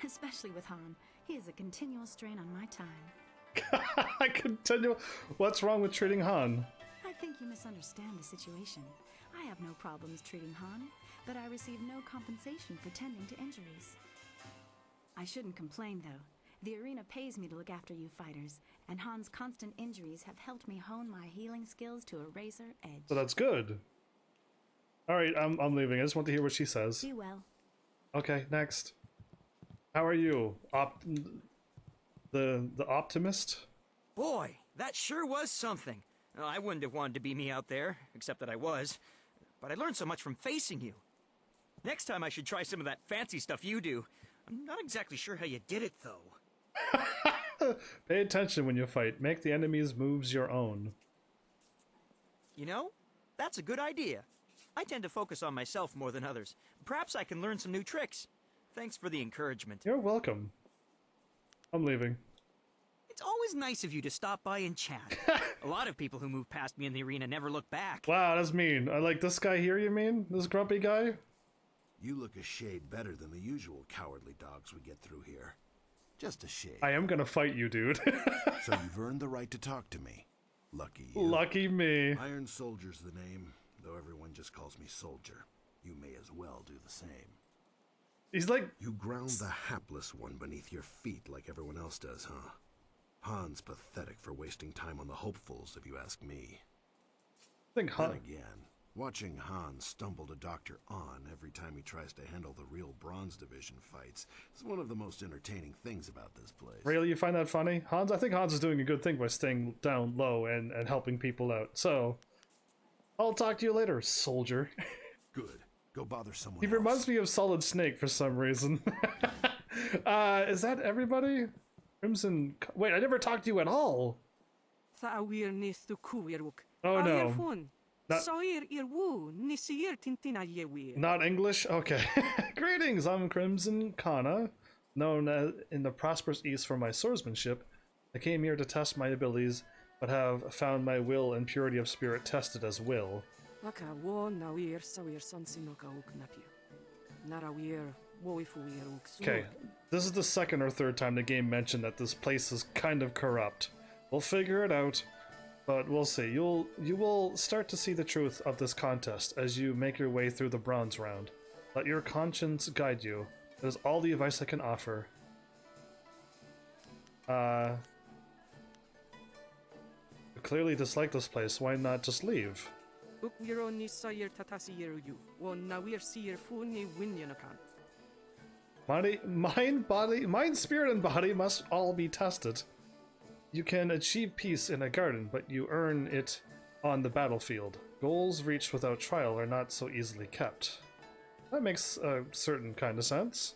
especially with Han. He is a continual strain on my time. I continue. What's wrong with treating Han? I think you misunderstand the situation. I have no problems treating Han, but I receive no compensation for tending to injuries. I shouldn't complain, though. The arena pays me to look after you fighters, and Han's constant injuries have helped me hone my healing skills to a razor edge. So that's good. All right, I'm leaving. I just want to hear what she says. Be well. Okay, next. How are you? The optimist? Boy, that sure was something. I wouldn't have wanted to be me out there, except that I was. But I learned so much from facing you. Next time I should try some of that fancy stuff you do. I'm not exactly sure how you did it, though. Pay attention when you fight. Make the enemy's moves your own. You know, that's a good idea. I tend to focus on myself more than others. Perhaps I can learn some new tricks. Thanks for the encouragement. You're welcome. I'm leaving. It's always nice of you to stop by and chat. A lot of people who move past me in the arena never look back. Wow, that's mean. I like this guy here, you mean? This grumpy guy? You look a shade better than the usual cowardly dogs we get through here. Just a shade. I am gonna fight you, dude. So you've earned the right to talk to me. Lucky you. Lucky me. Iron Soldier's the name, though everyone just calls me Soldier. You may as well do the same. He's like... You ground the hapless one beneath your feet like everyone else does, huh? Han's pathetic for wasting time on the hopefuls, if you ask me. I think Han... Then again, watching Han stumble to Dr. On every time he tries to handle the real Bronze Division fights is one of the most entertaining things about this place. Really? You find that funny? I think Hans is doing a good thing by staying down low and helping people out. So, I'll talk to you later, soldier. Good. Go bother someone He else. reminds me of Solid Snake for some reason. Is that everybody? Crimson... Wait, I never talked to you at all. Oh no. Not English? Okay. Greetings, I'm Crimson Kana, known as in the prosperous East for my swordsmanship. I came here to test my abilities, but have found my will and purity of spirit tested as will. Okay, this is the second or third time the game mentioned that this place is kind of corrupt. We'll figure it out. But we'll see. You will start to see the truth of this contest as you make your way through the bronze round. Let your conscience guide you. That is all the advice I can offer. You clearly dislike this place. Why not just leave? Mind, spirit, and body must all be tested. You can achieve peace in a garden, but you earn it on the battlefield. Goals reached without trial are not so easily kept. That makes a certain kind of sense.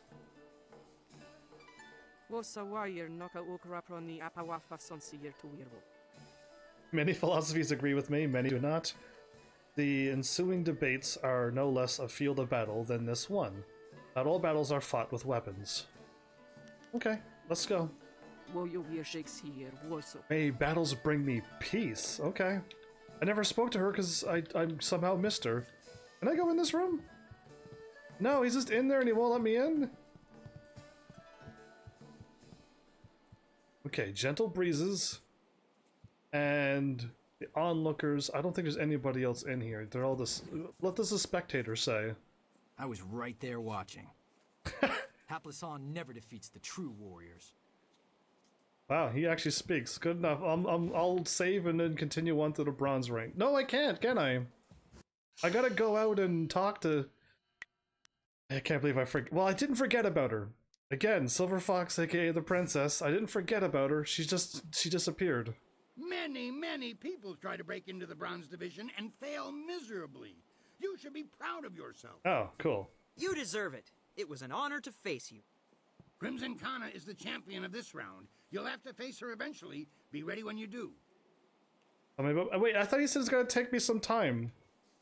Many philosophies agree with me, many do not. The ensuing debates are no less a field of battle than this one. Not all battles are fought with weapons. Okay, let's go. May battles bring me peace. Okay. I never spoke to her because I somehow missed her. Can I go in this room? No, he's just in there and he won't let me in? Okay, gentle breezes. And the onlookers. I don't think there's anybody else in here. They're all this... What does the spectator say? I was right there watching. Hapless Han never defeats the true warriors. Wow, he actually speaks. Good enough. I'll save and then continue on to the bronze rank. No, I can't, can I? I gotta go out and talk to... I can't believe I forgot. Well, I didn't forget about her. Again, Silver Fox, aka the princess. I didn't forget about her. She disappeared. Many people try to break into the Bronze Division and fail miserably. You should be proud of yourself. Oh, cool. You deserve it. It was an honor to face you. Crimson Kana is the champion of this round. You'll have to face her eventually. Be ready when you do. I mean, wait, I thought you said it's gonna take me some time.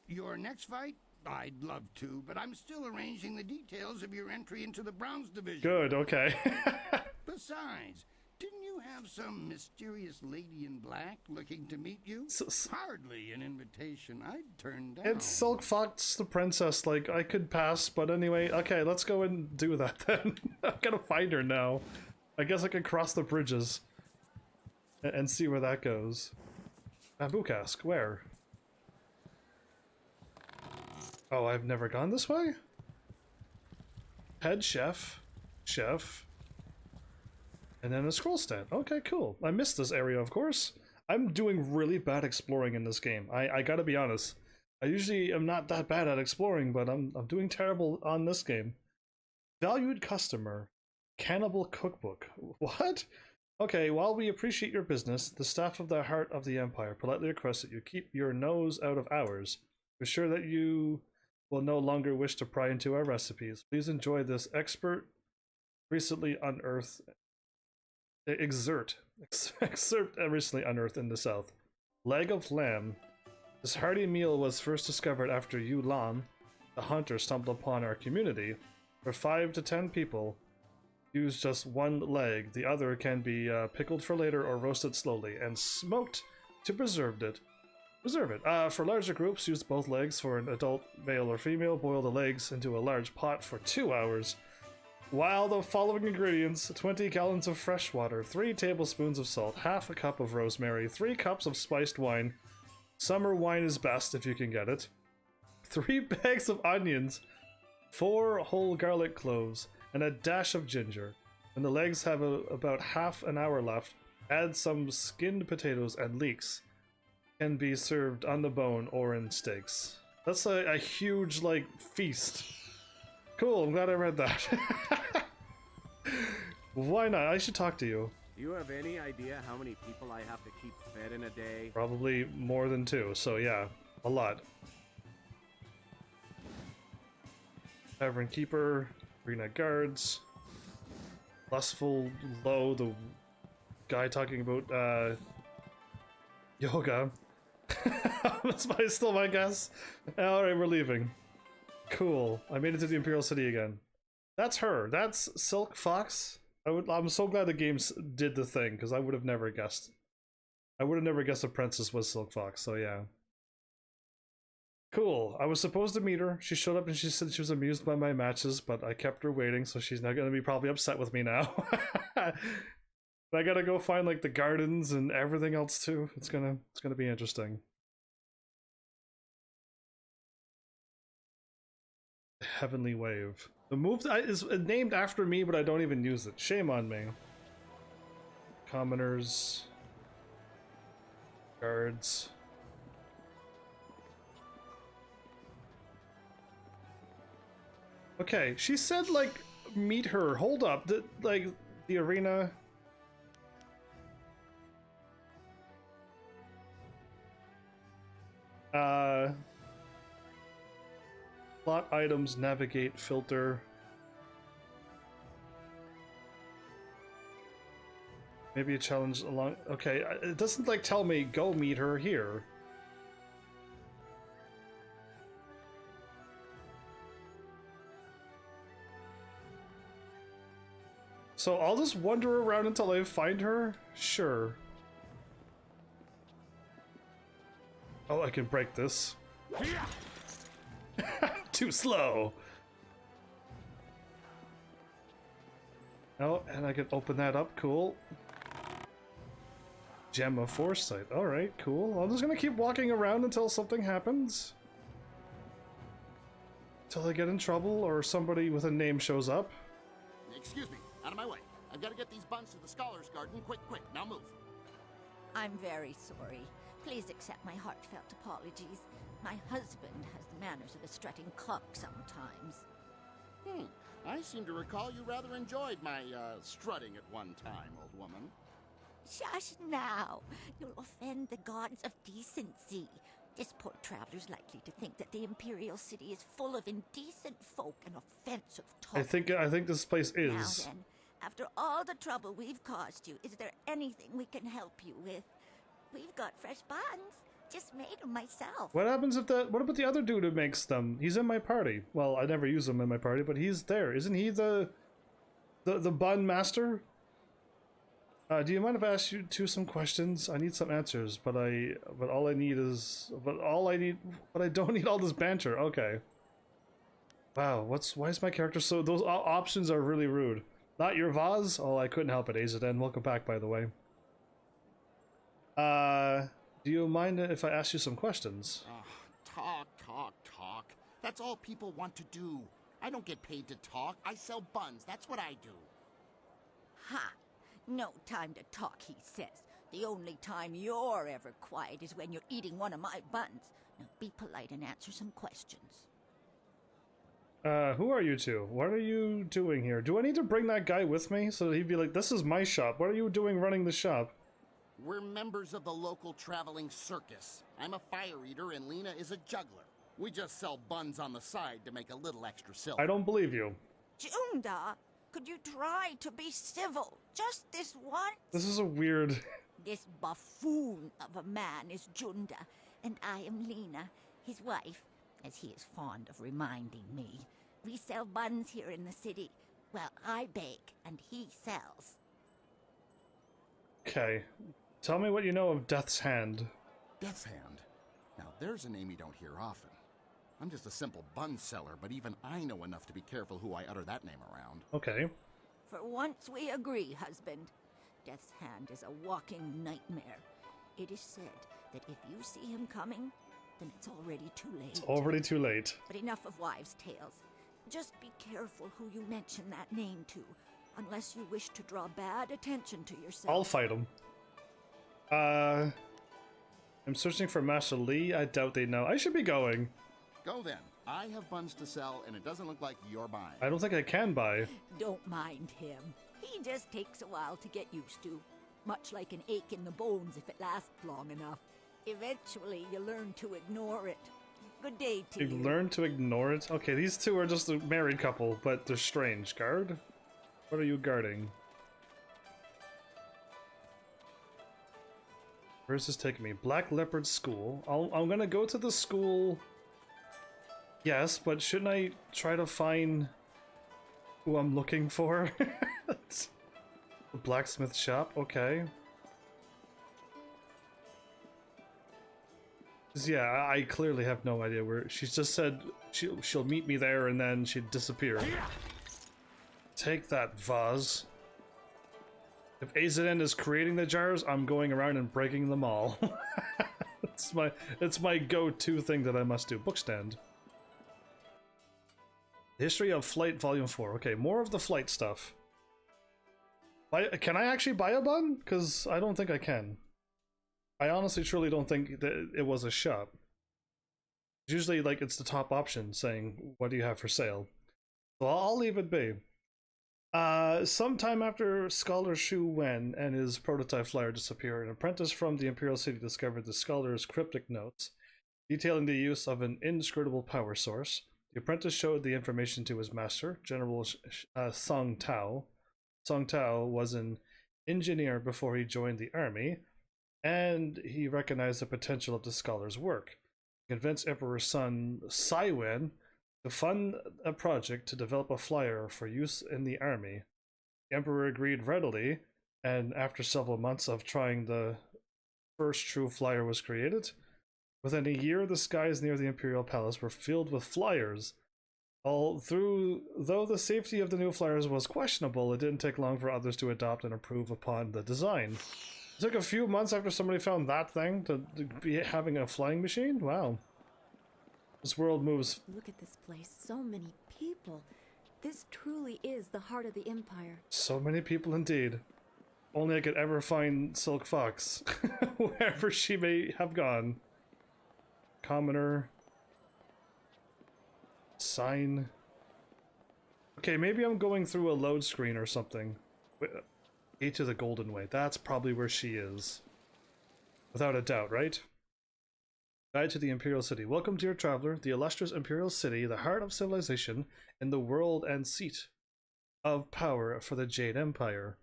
Your next fight? I'd love to, but I'm still arranging the details of your entry into the Bronze Division. Good, okay. Besides, didn't you have some mysterious lady in black looking to meet you? Hardly an invitation I'd turn down. It's Silk Fox the princess, like, I could pass, but anyway, okay, let's go and do that then. I'm gonna find her now. I guess I can cross the bridges and see where that goes. Bamboo cask, where? Oh, I've never gone this way? Head chef. And then a scroll stand. Okay, cool. I missed this area, of course. I'm doing really bad exploring in this game. I gotta be honest. I usually am not that bad at exploring, but I'm doing terrible on this game. Valued customer. Cannibal cookbook. What? Okay, while we appreciate your business, the staff of the Heart of the Empire politely request that you keep your nose out of ours. We're sure that you will no longer wish to pry into our recipes. Please enjoy this excerpt recently unearthed in the south. Leg of lamb. This hearty meal was first discovered after Yu Lan, the hunter, stumbled upon our community. For 5 to 10 people, use just one leg. The other can be pickled for later or roasted slowly and smoked to preserve it. For larger groups, use both legs. For an adult male or female, boil the legs into a large pot for 2 hours. While the following ingredients: 20 gallons of fresh water, 3 tablespoons of salt, half a cup of rosemary, 3 cups of spiced wine. Summer wine is best if you can get it. 3 bags of onions, 4 whole garlic cloves, and a dash of ginger. When the legs have about half an hour left, add some skinned potatoes and leeks. Can be served on the bone or in steaks. That's a huge, like, feast. Cool, I'm glad I read that. Why not? I should talk to you. Do you have any idea how many people I have to keep fed in a day? Probably more than 2, so yeah, a lot. Tavern Keeper, Arena Guards, Lustful Low, the guy talking about yoga. That's still my guess. Alright, we're leaving. Cool. I made it to the Imperial City again. That's her. That's Silk Fox. I'm so glad the game did the thing, because I would have never guessed. I would have never guessed the princess was Silk Fox, so yeah. Cool. I was supposed to meet her. She showed up and she said she was amused by my matches, but I kept her waiting, so she's not going to be probably upset with me now. I gotta go find like the gardens and everything else too. It's gonna be interesting. Heavenly Wave. The move is named after me, but I don't even use it. Shame on me. Commoners. Guards. Okay, she said like meet her. Hold up. The arena. Plot items, navigate, filter. Maybe a challenge along. Okay, it doesn't like tell me go meet her here. So I'll just wander around until I find her? Sure. Oh, I can break this. Too slow. Oh, and I can open that up. Cool. Gem of Foresight. Alright, cool. I'm just gonna keep walking around until something happens. till I get in trouble or somebody with a name shows up. Excuse me, out of my way. I've got to get these buns to the Scholars Garden. Quick, quick, now move. I'm very sorry. Please accept my heartfelt apologies. My husband has the manners of a strutting cock sometimes. I seem to recall you rather enjoyed my, strutting at one time, old woman. Shush now. You'll offend the gods of decency. This poor traveler's likely to think that the Imperial City is full of indecent folk and offensive talk. I think this place is. Now then, after all the trouble we've caused you, is there anything we can help you with? We've got fresh buns. Just made them myself. What happens if what about the other dude who makes them? He's in my party. Well, I never use him in my party, but he's there. Isn't he the bun master? Do you mind if I ask you some questions? I need some answers, but I don't need all this banter. Okay. Wow, why is my character so, those options are really rude. Not your vase? Oh, I couldn't help it, Azaden. Welcome back, by the way. Do you mind if I ask you some questions? Talk. That's all people want to do. I don't get paid to talk. I sell buns. That's what I do. Ha! No time to talk, he says. The only time you're ever quiet is when you're eating one of my buns. Now be polite and answer some questions. Who are you two? What are you doing here? Do I need to bring that guy with me so that he'd be like, this is my shop. What are you doing running the shop? We're members of the local traveling circus. I'm a fire eater and Lena is a juggler. We just sell buns on the side to make a little extra silver. I don't believe you. Junda, could you try to be civil? Just this once? This is a weird... This buffoon of a man is Junda, and I am Lena, his wife, as he is fond of reminding me. We sell buns here in the city. Well, I bake, and he sells. Okay. Tell me what you know of Death's Hand. Death's Hand? Now, there's a name you don't hear often. I'm just a simple bun seller, but even I know enough to be careful who I utter that name around. Okay. For once we agree, husband. Death's Hand is a walking nightmare. It is said that if you see him coming, then it's already too late. It's already too late. But enough of wives' tales. Just be careful who you mention that name to, unless you wish to draw bad attention to yourself. I'll fight him. I'm searching for Master Lee. I doubt they know. I should be going. Go then. I have buns to sell, and it doesn't look like you're buying. I don't think I can buy. Don't mind him. He just takes a while to get used to. Much like an ache in the bones if it lasts long enough. Eventually, you learn to ignore it. Good day to you. You learn to ignore it? Okay, these two are just a married couple, but they're strange. Guard? What are you guarding? Where's this taking me? Black Leopard School. I'm gonna go to the school. Yes, but shouldn't I try to find who I'm looking for? The blacksmith shop? Okay. Yeah, I clearly have no idea where. She just said she'll meet me there and then she'd disappear. Take that, vase. If Azaden is creating the jars, I'm going around and breaking them all. It's my go-to thing that I must do. Bookstand. History of Flight Volume 4. Okay, more of the flight stuff. Can I actually buy a bun? Because I don't think I can. I honestly truly don't think that it was a shop. Usually, like, it's the top option saying, what do you have for sale? So I'll leave it be. Sometime after Scholar Shu Wen and his prototype flyer disappear, an apprentice from the Imperial City discovered the scholar's cryptic notes detailing the use of an inscrutable power source. The apprentice showed the information to his master, General Song Tao. Song Tao was an engineer before he joined the army, and he recognized the potential of the scholar's work. He convinced Emperor Sun Saiwen to fund a project to develop a flyer for use in the army. The Emperor agreed readily, and after several months of trying, the first true flyer was created. Within a year, the skies near the Imperial Palace were filled with flyers. Though the safety of the new flyers was questionable, it didn't take long for others to adopt and improve upon the design. It took a few months after somebody found that thing to be having a flying machine? Wow. This world moves. Look at this place. So many people. This truly is the heart of the Empire. So many people indeed. Only I could ever find Silk Fox, wherever she may have gone. Commoner. Sign. Okay, maybe I'm going through a load screen or something. Gate to the Golden Way. That's probably where she is. Without a doubt, right? Guide to the Imperial City. Welcome, dear traveler. The illustrious Imperial City, the heart of civilization in the world and seat of power for the Jade Empire.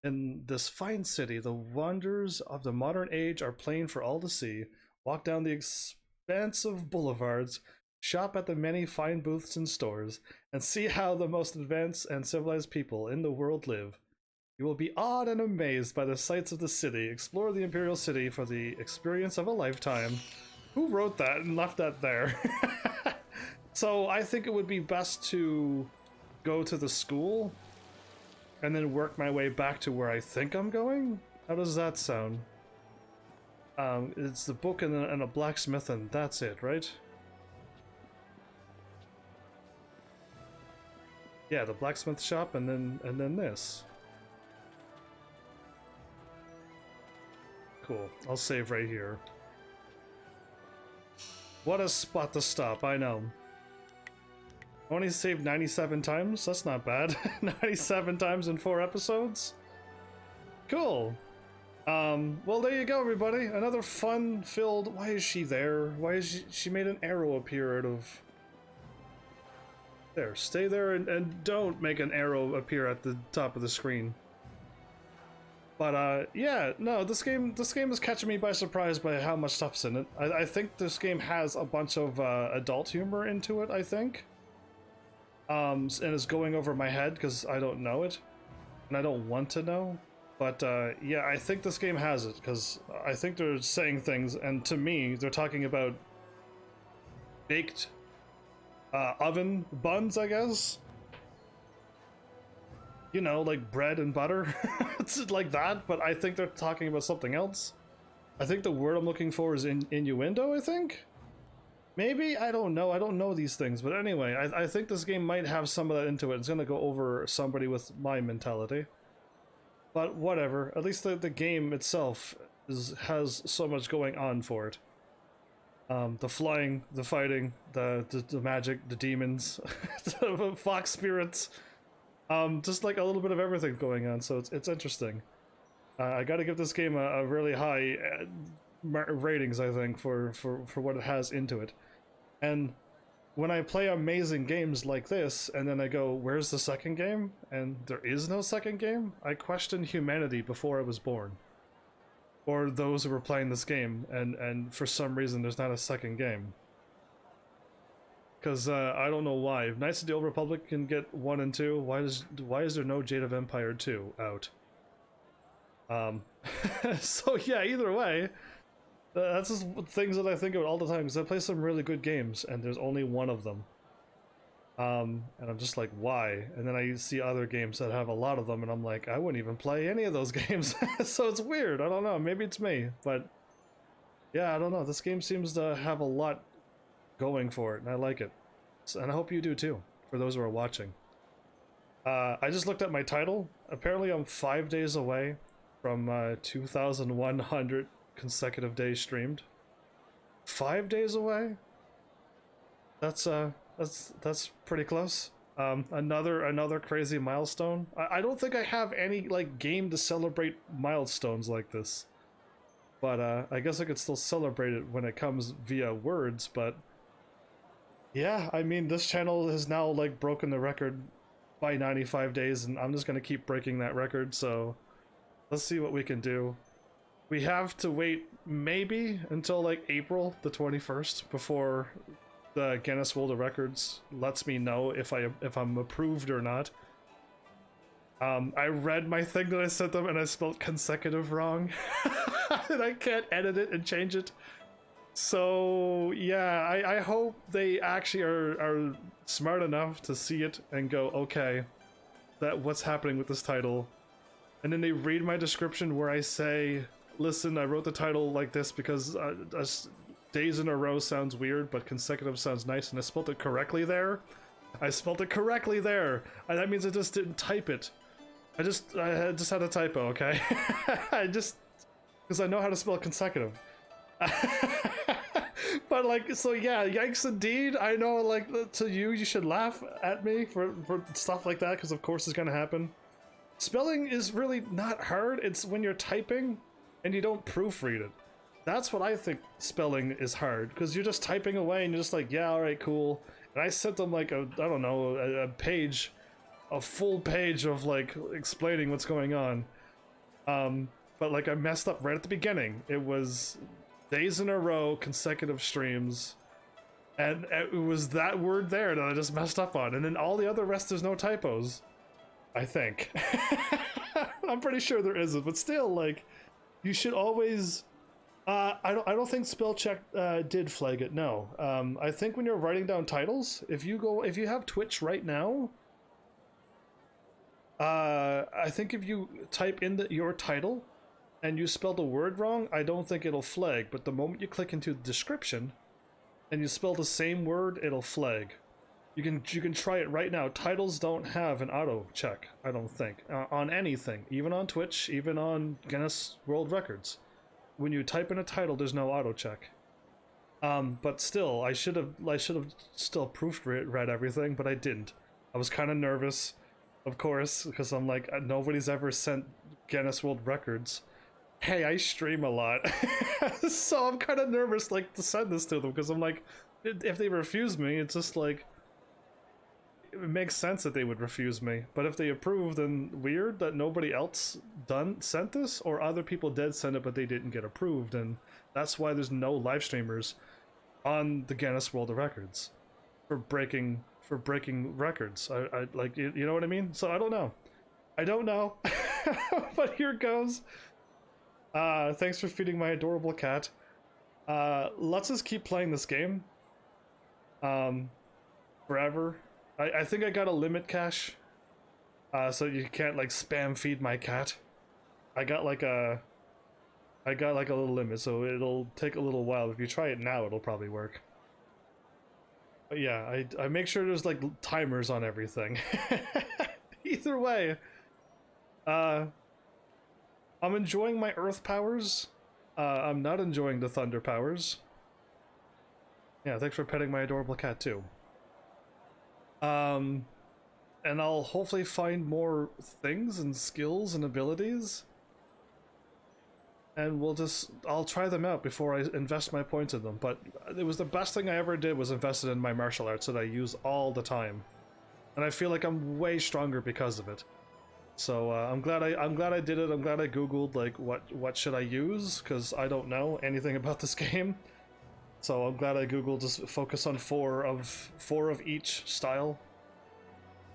In this fine city, the wonders of the modern age are plain for all to see. Walk down the expansive boulevards, shop at the many fine booths and stores, and see how the most advanced and civilized people in the world live. You will be awed and amazed by the sights of the city. Explore the Imperial City for the experience of a lifetime. Who wrote that and left that there? So I think it would be best to go to the school and then work my way back to where I think I'm going? How does that sound? It's the book and a blacksmith and that's it, right? Yeah, the blacksmith shop and then this. Cool. I'll save right here. What a spot to stop, I know. Only saved 97 times? That's not bad. 97 times in 4 episodes? Cool. Well, there you go, everybody. Another fun-filled... Why is she there? Why is she made an arrow appear out of... There, stay there and don't make an arrow appear at the top of the screen. But, yeah, no, this game is catching me by surprise by how much stuff's in it. I think this game has a bunch of, adult humor into it, I think. And it's going over my head because I don't know it. And I don't want to know. But, yeah, I think this game has it because I think they're saying things, and to me, they're talking about baked, oven buns, I guess. You know, like bread and butter. It's like that, but I think they're talking about something else. I think the word I'm looking for is innuendo, I think? Maybe? I don't know. I don't know these things. But anyway, I think this game might have some of that into it. It's going to go over somebody with my mentality. But whatever. At least the game itself has so much going on for it. The flying, the fighting, the magic, the demons, the fox spirits. Just like a little bit of everything going on, so it's interesting. I gotta give this game a really high ratings, I think, for what it has into it. And when I play amazing games like this, and then I go, where's the second game? And there is no second game? I question humanity before I was born. Or those who were playing this game, and for some reason there's not a second game. Because I don't know why. If Knights of the Old Republic can get 1 and 2, why is there no Jade of Empire 2 out? So yeah, either way, that's just things that I think about all the time, because I play some really good games, and there's only one of them. And I'm just like, why? And then I see other games that have a lot of them, and I'm like, I wouldn't even play any of those games. So it's weird, I don't know, maybe it's me, but yeah, I don't know, this game seems to have a lot going for it, and I like it. And I hope you do too, for those who are watching. I just looked at my title. Apparently I'm 5 days away from 2,100 consecutive days streamed. 5 days away? That's pretty close. Another crazy milestone. I don't think I have any like game to celebrate milestones like this. But I guess I could still celebrate it when it comes via words, but yeah, I mean, this channel has now like broken the record by 95 days, and I'm just gonna keep breaking that record, so let's see what we can do. We have to wait maybe until like April the 21st before the Guinness World of Records lets me know if I'm approved or not. I read my thing that I sent them and I spelled consecutive wrong. And I can't edit it and change it. So yeah, I hope they actually are smart enough to see it and go, okay, what's happening with this title? And then they read my description where I say, listen, I wrote the title like this because days in a row sounds weird, but consecutive sounds nice, and I spelled it correctly there. I spelled it correctly there. And that means I just didn't type it. I just had a typo, okay? Because I know how to spell consecutive. But like, so yeah, yikes indeed. I know, like, to you should laugh at me for stuff like that, because of course it's gonna happen. Spelling is really not hard. It's when you're typing and you don't proofread it. That's what I think spelling is hard, because you're just typing away and you're just like, yeah, alright, cool. And I sent them like I don't know, a page, a full page of like explaining what's going on. But like I messed up right at the beginning. It was days in a row, consecutive streams, and it was that word there that I just messed up on. And then all the other rest, there's no typos, I think. I'm pretty sure there isn't, but still, like, you should always. I don't think spell check did flag it. No. I think when you're writing down titles, if you have Twitch right now, I think if you type in your title and you spell the word wrong, I don't think it'll flag. But the moment you click into the description and you spell the same word, it'll flag. You can try it right now. Titles don't have an auto check, I don't think, on anything, even on Twitch, even on Guinness World Records. When you type in a title, there's no auto check. But still, I should have still proofread everything, but I didn't. I was kind of nervous, of course, because I'm like, nobody's ever sent Guinness World Records. Hey, I stream a lot, so I'm kind of nervous, like, to send this to them, because I'm like, if they refuse me, it's just like, it makes sense that they would refuse me. But if they approve, then weird that nobody else sent this, or other people did send it but they didn't get approved, and that's why there's no live streamers on the Guinness World Records for breaking records. I like, you know what I mean? So I don't know, but here goes. Thanks for feeding my adorable cat. Let's just keep playing this game forever. I think I got a limit cache, so you can't like spam feed my cat. I got like a little limit, so it'll take a little while. If you try it now, it'll probably work. But yeah, I make sure there's like timers on everything. Either way, I'm enjoying my earth powers. I'm not enjoying the thunder powers. Yeah, thanks for petting my adorable cat too. And I'll hopefully find more things and skills and abilities. And I'll try them out before I invest my points in them. But it was the best thing I ever did, was invested in my martial arts that I use all the time. And I feel like I'm way stronger because of it. So I'm glad I did it. I'm glad I Googled like what should I use, because I don't know anything about this game. So I'm glad I Googled just focus on four of each style,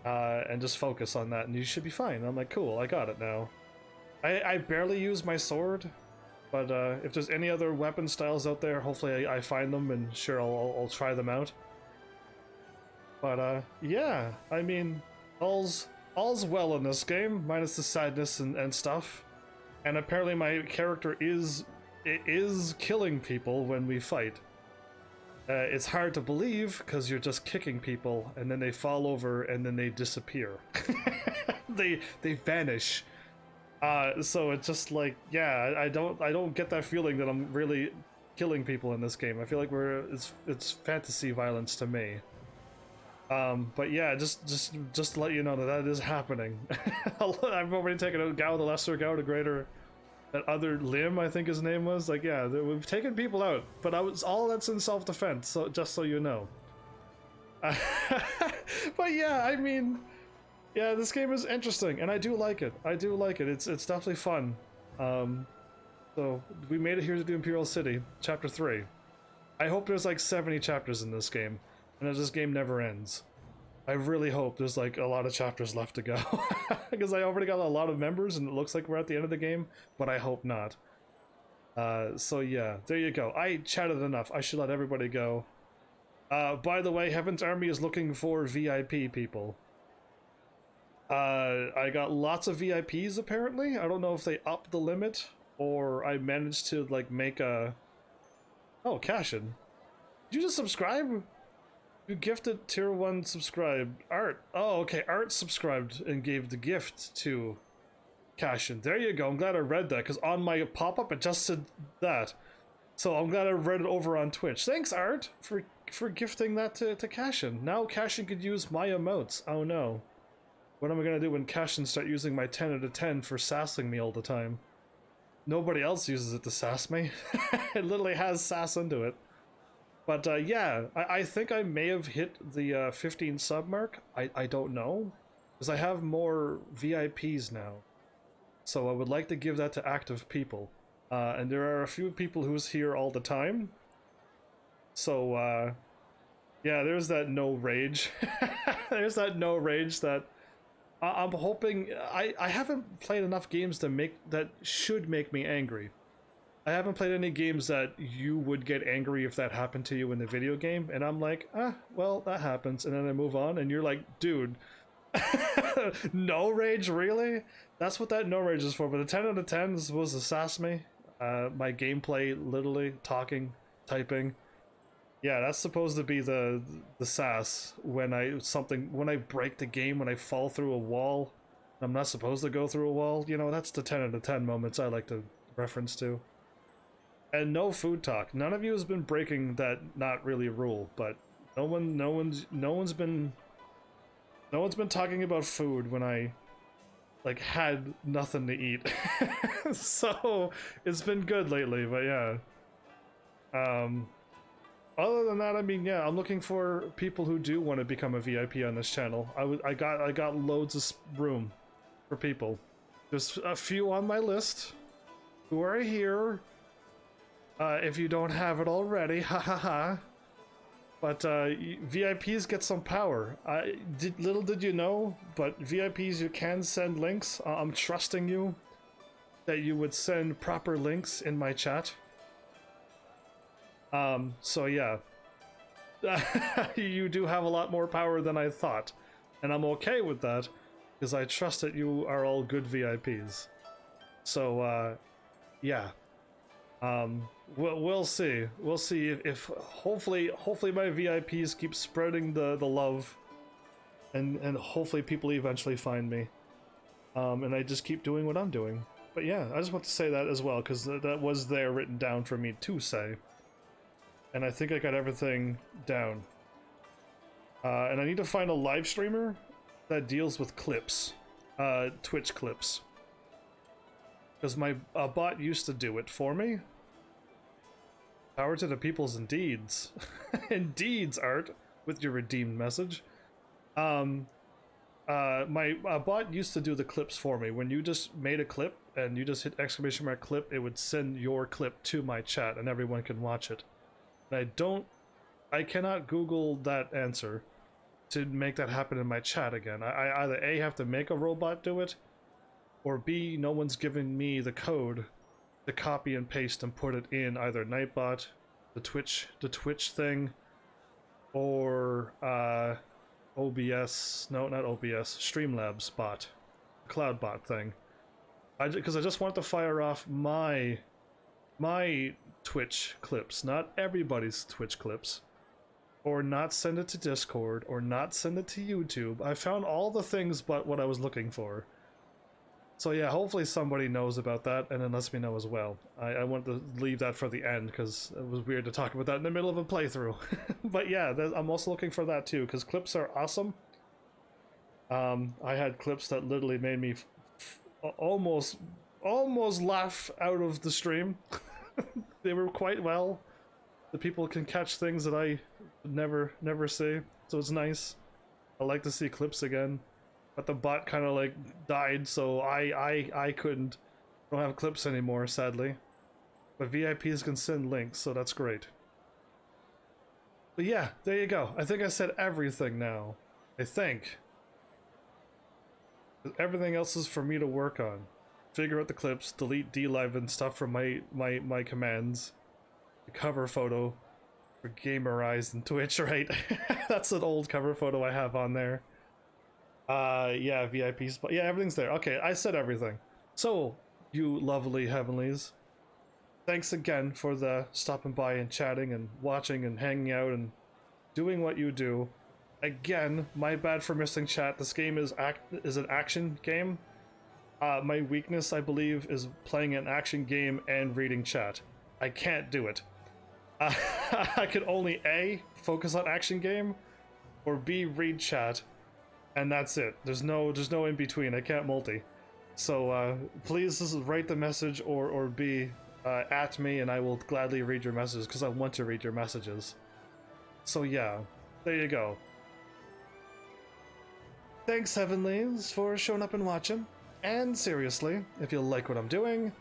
and just focus on that, and you should be fine. I'm like, cool, I got it now. I barely use my sword, but if there's any other weapon styles out there, hopefully I find them, and sure, I'll try them out. But yeah, I mean, all's well in this game, minus the sadness and stuff. And apparently my character is killing people when we fight. It's hard to believe, because you're just kicking people, and then they fall over, and then they disappear. they vanish. So it's just like, yeah, I don't get that feeling that I'm really killing people in this game. I feel like it's fantasy violence to me. But yeah, just to let you know that is happening. I've already taken a Gao the Lesser, Gao the Greater. That other Lim, I think his name was. Like, yeah, we've taken people out, but all that's in self-defense, so just so you know. But yeah, I mean, yeah, this game is interesting, and I do like it. It's definitely fun. So we made it here to the Imperial City, Chapter 3. I hope there's like 70 chapters in this game, and that this game never ends. I really hope there's like a lot of chapters left to go, because I already got a lot of members and it looks like we're at the end of the game, but I hope not. So yeah, there you go. I chatted enough. I should let everybody go. By the way, Heaven's Army is looking for VIP people. I got lots of VIPs apparently. I don't know if they upped the limit or I managed to like make a Oh, Cashin. Did you just subscribe? You gifted tier 1 subscribed. Art. Oh, okay. Art subscribed and gave the gift to Cashin. There you go. I'm glad I read that, because on my pop-up it just said that. So I'm glad I read it over on Twitch. Thanks, Art, for gifting that to Cashin. Now Cashin could use my emotes. Oh no. What am I gonna do when Cashin start using my 10 out of 10 for sassing me all the time? Nobody else uses it to sass me. It literally has sass into it. But yeah, I think I may have hit the 15 sub mark. I don't know, because I have more VIPs now. So I would like to give that to active people. And there are a few people who's here all the time. So yeah, there's that no rage. There's that no rage that I'm hoping. I haven't played enough games that should make me angry. I haven't played any games that you would get angry if that happened to you in the video game, and I'm like, well, that happens, and then I move on, and you're like, dude, no rage, really? That's what that no rage is for. But the 10 out of 10 is supposed to sass me. My gameplay, literally talking, typing. Yeah, that's supposed to be the sass when I break the game, when I fall through a wall. I'm not supposed to go through a wall. You know, that's the 10 out of 10 moments I like to reference to. And no food talk. None of you has been breaking that not really rule, but no one's been talking about food when I like had nothing to eat. So it's been good lately, but yeah. Other than that, I mean, yeah, I'm looking for people who do want to become a VIP on this channel. I got loads of room for people. There's a few on my list who are here. If you don't have it already, ha. But VIPs get some power. Little did you know, but VIPs, you can send links. I'm trusting you that you would send proper links in my chat. So yeah. You do have a lot more power than I thought. And I'm okay with that, because I trust that you are all good VIPs. So, yeah. We'll see. We'll see if hopefully my VIPs keep spreading the love, and hopefully people eventually find me, and I just keep doing what I'm doing. But yeah, I just want to say that as well, because that was there written down for me to say, and I think I got everything down. And I need to find a live streamer that deals with clips, Twitch clips, because my bot used to do it for me. Power to the peoples and deeds. Indeeds, Art, with your redeemed message. My bot used to do the clips for me. When you just made a clip and you just hit exclamation mark clip, it would send your clip to my chat and everyone can watch it. And I cannot Google that answer to make that happen in my chat again. I either A, have to make a robot do it, or B, no one's given me the code to copy and paste and put it in either Nightbot, the Twitch thing, or OBS, no, not OBS, Streamlabs bot, cloud bot thing. Because I just want to fire off my Twitch clips, not everybody's Twitch clips, or not send it to Discord, or not send it to YouTube. I found all the things but what I was looking for. So yeah, hopefully somebody knows about that and then lets me know as well. I want to leave that for the end because it was weird to talk about that in the middle of a playthrough. But yeah, I'm also looking for that too, because clips are awesome. I had clips that literally made me almost laugh out of the stream. They were quite well. The people can catch things that I never see, so it's nice. I like to see clips again. But the bot kind of like died, so I couldn't. I don't have clips anymore, sadly. But VIPs can send links, so that's great. But yeah, there you go. I think I said everything now. I think. Everything else is for me to work on. Figure out the clips, delete DLive and stuff from my commands. The cover photo for Gamerized and Twitch, right? That's an old cover photo I have on there. Yeah, VIPs, but yeah, everything's there. Okay, I said everything. So, you lovely heavenlies, thanks again for the stopping by and chatting and watching and hanging out and doing what you do. Again, my bad for missing chat. This game is an action game. My weakness, I believe, is playing an action game and reading chat. I can't do it. I can only A, focus on action game, or B, read chat, and that's it. There's no in between. I can't multi. So please just write the message or B, at me, and I will gladly read your messages because I want to read your messages. So yeah, there you go. Thanks, Heavenlies, for showing up and watching. And seriously, if you like what I'm doing,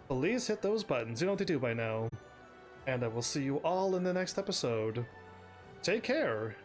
please hit those buttons. You know what to do by now. And I will see you all in the next episode. Take care.